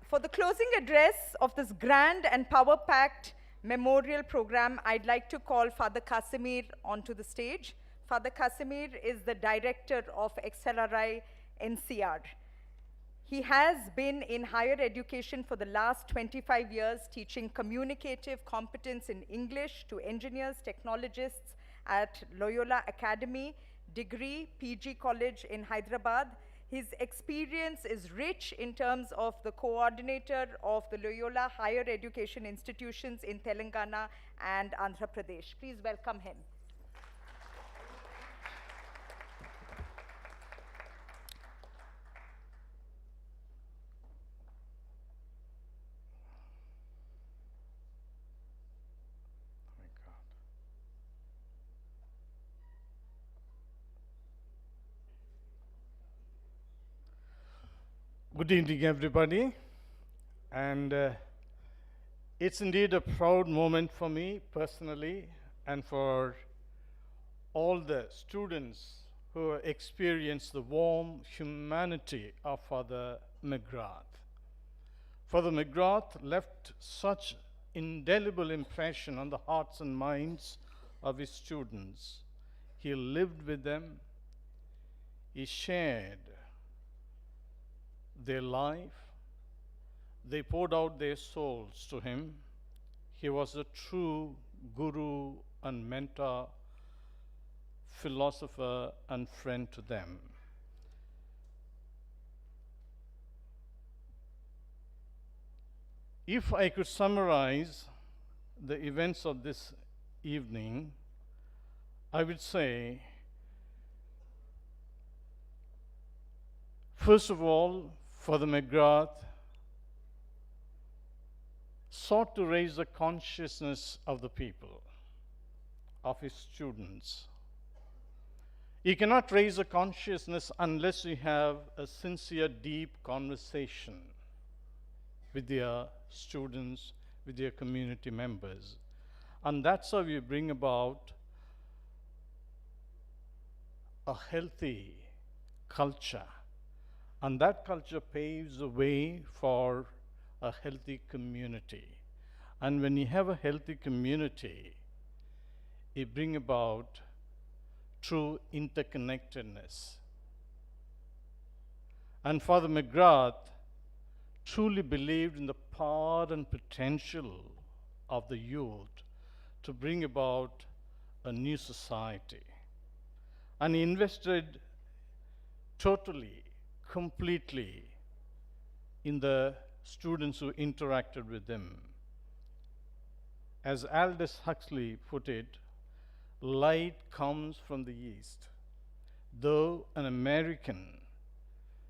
For the closing address of this grand and power-packed memorial program, I'd like to call Father Casimir onto the stage. Father Casimir is the director of XLRI NCR. He has been in higher education for the last 25 years, teaching communicative competence in English to engineers, technologists at Loyola Academy, degree, PG College in Hyderabad. His experience is rich in terms of the coordinator of the Loyola higher education institutions in Telangana and Andhra Pradesh. Please welcome him. Good evening, everybody. And it's indeed a proud moment for me personally and for all the students who experience the warm humanity of Father McGrath. Father McGrath left such indelible impression on the hearts and minds of his students. He lived with them. He shared their life. They poured out their souls to him. He was a true guru and mentor, philosopher and friend to them. If I could summarize the events of this evening, I would say, first of all, Father McGrath sought to raise the consciousness of the people, of his students. You cannot raise a consciousness unless you have a sincere, deep conversation with their students, with their community members. And that's how you bring about a healthy culture. And that culture paves the way for a healthy community. And when you have a healthy community, you bring about true interconnectedness. And Father McGrath truly believed in the power and potential of the youth to bring about a new society. And he invested totally, completely in the students who interacted with him. As Aldous Huxley put it, light comes from the east. Though an American,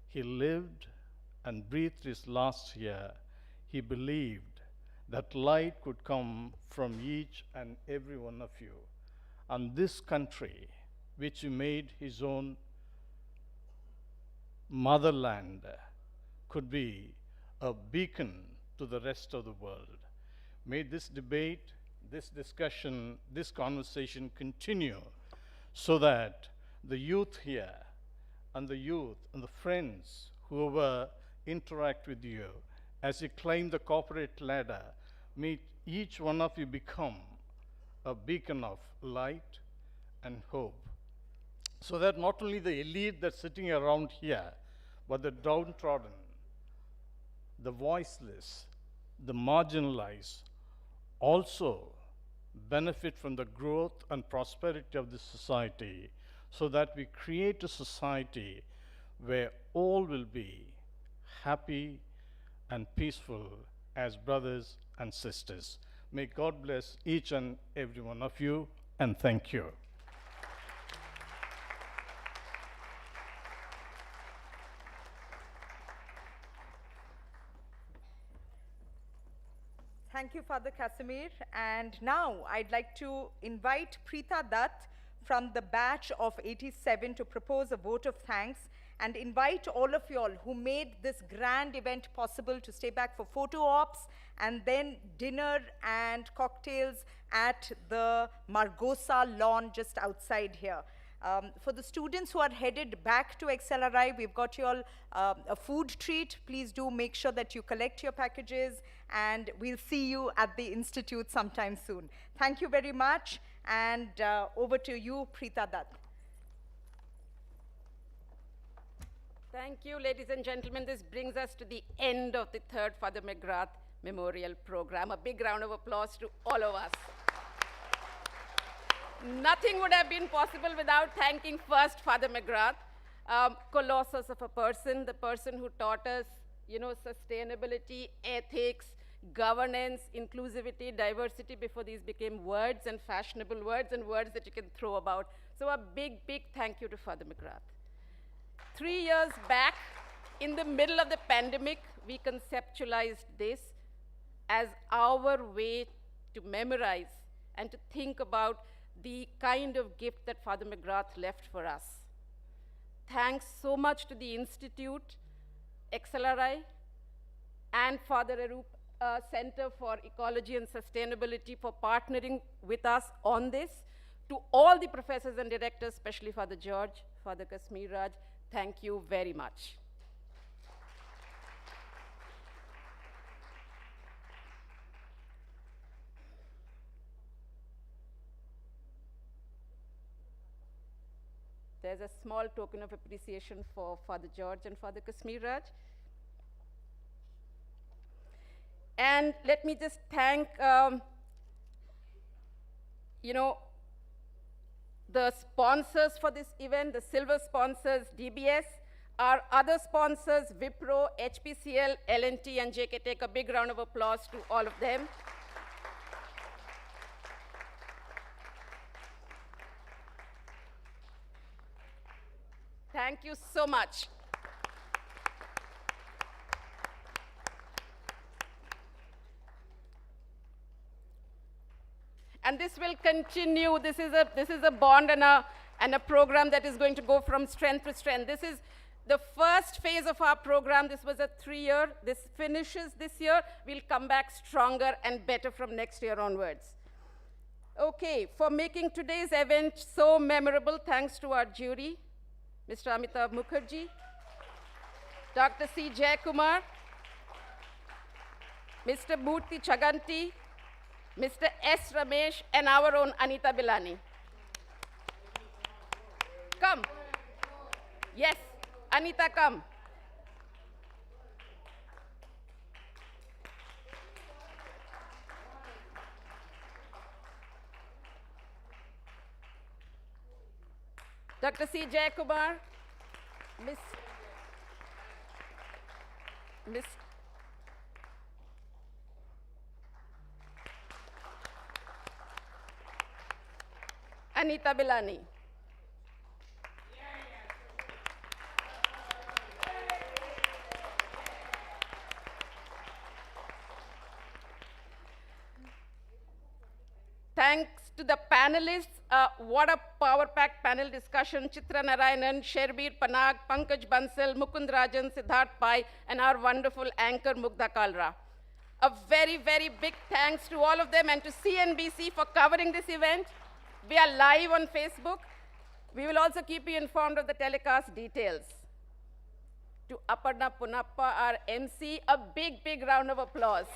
he lived and breathed his last year, he believed that light could come from each and every one of you. And this country, which he made his own motherland, could be a beacon to the rest of the world. May this debate, this discussion, this conversation continue so that the youth here and the friends, whoever interact with you, as you climb the corporate ladder, may each one of you become a beacon of light and hope, so that not only the elite that's sitting around here, but the downtrodden, the voiceless, the marginalized, also benefit from the growth and prosperity of this society, so that we create a society where all will be happy and peaceful as brothers and sisters. May God bless each and every one of you, and thank you. Thank you, Father Casimir. And now I'd like to invite Preetha Dutt from the batch of 87 to propose a vote of thanks, and invite all of you all who made this grand event possible to stay back for photo ops and then dinner and cocktails at the Margosa lawn just outside here. For the students who are headed back to XLRI, we've got you all a food treat. Please do make sure that you collect your packages, and we'll see you at the Institute sometime soon. Thank you very much, and over to you, Preetha Dutt. Thank you, ladies and gentlemen. This brings us to the end of the third Father McGrath Memorial Program. A big round of applause to all of us. Nothing would have been possible without thanking first Father McGrath, colossus of a person, the person who taught us, sustainability, ethics, governance, inclusivity, diversity before these became words and fashionable words and words that you can throw about. So a big, big thank you to Father McGrath. 3 years back, in the middle of the pandemic, we conceptualized this as our way to memorize and to think about the kind of gift that Father McGrath left for us. Thanks so much to the Institute, XLRI, and Father Arup Center for Ecology and Sustainability for partnering with us on this. To all the professors and directors, especially Father George, Father Kashmir Raj, thank you very much. There's a small token of appreciation for Father George and Father Kashmir Raj. And let me just thank, the sponsors for this event, the silver sponsors, DBS, our other sponsors, Wipro, HPCL, L&T, and JK. Take a big round of applause to all of them. Thank you so much. And this will continue. This is a bond and a program that is going to go from strength to strength. This is the first phase of our program. This was a 3-year. This finishes this year. We'll come back stronger and better from next year onwards. Okay, for making today's event so memorable, thanks to our jury, Mr. Amitav Mukherjee, Dr. C. Jayakumar, Mr. Murthy Chaganti, Mr. S. Ramesh, and our own Anita Bilani. Come. Yes, Anita, come. Dr. C. Jayakumar, Miss Anita Bilani. Thanks to the panelists. What a power-packed panel discussion. Chitra Narayanan, Sherbir Panag, Pankaj Bansal, Mukund Rajan, Siddharth Pai, and our wonderful anchor Mugdha Kalra. A very, very big thanks to all of them and to CNBC for covering this event. We are live on Facebook. We will also keep you informed of the telecast details. To Aparna Punappa, our MC, a big, big round of applause.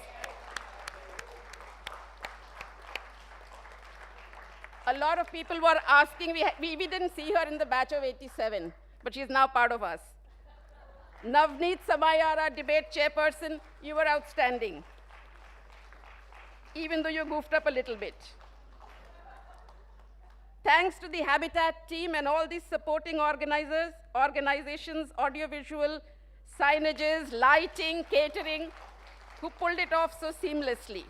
A lot of people were asking, we didn't see her in the batch of 87, but she's now part of us. Navneet Samayara, debate chairperson, you were outstanding, even though you goofed up a little bit. Thanks to the Habitat team and all these supporting organizations, audiovisual, signages, lighting, catering, who pulled it off so seamlessly.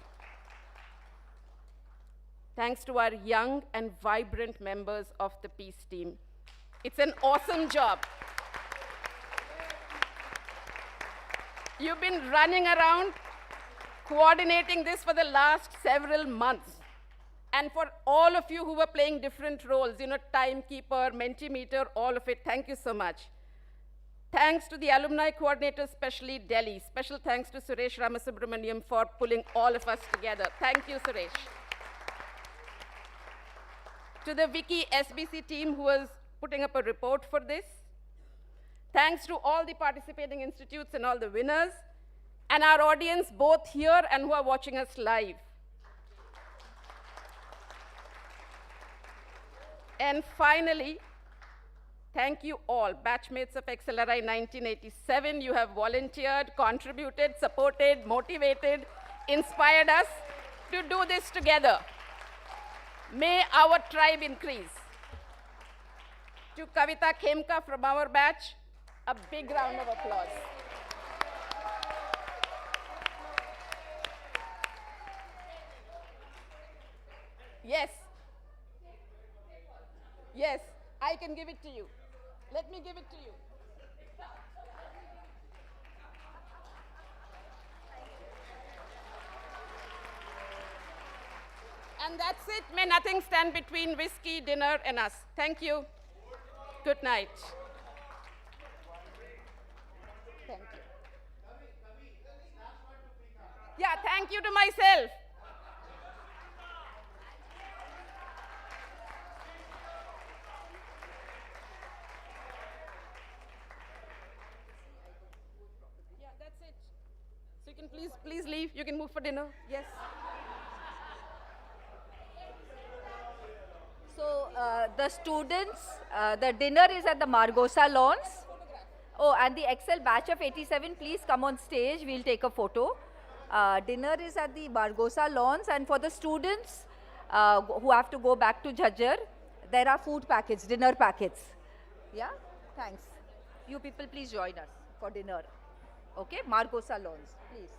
Thanks to our young and vibrant members of the Peace team. It's an awesome job. You've been running around coordinating this for the last several months. And for all of you who were playing different roles, timekeeper, Mentimeter, all of it, thank you so much. Thanks to the alumni coordinators, especially Delhi. Special thanks to Suresh Ramasubramaniam for pulling all of us together. Thank you, Suresh. To the Wiki SBC team who was putting up a report for this. Thanks to all the participating institutes and all the winners, and our audience both here and who are watching us live. And finally, thank you all, batchmates of XLRI 1987. You have volunteered, contributed, supported, motivated, inspired us to do this together. May our tribe increase. To Kavita Khemka from our batch, a big round of applause. Yes. Yes, I can give it to you. Let me give it to you. And that's it. May nothing stand between whiskey, dinner, and us. Thank you. Good night. Thank you. Yeah, thank you to myself. Yeah, that's it. So you can please leave. You can move for dinner. Yes. So the students, the dinner is at the Margosa Lawns. Oh, and the Excel batch of 87, please come on stage. We'll take a photo. Dinner is at the Margosa Lawns, and for the students who have to go back to Jhajjar, there are food packets, dinner packets. Yeah, thanks. You people, please join us for dinner. Okay, Margosa Lawns, please.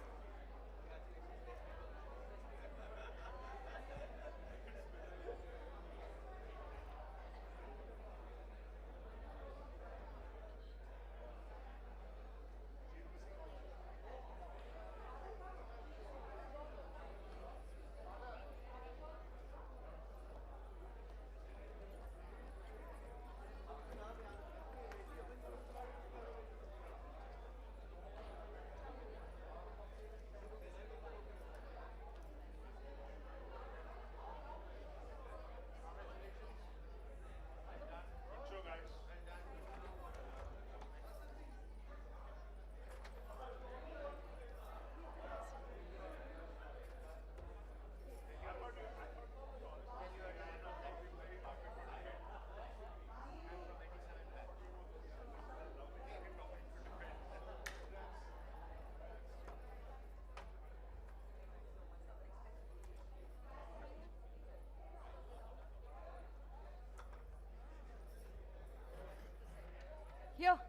Here.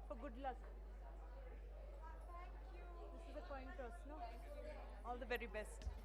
For good luck. This is a coin toss, no? All the very best.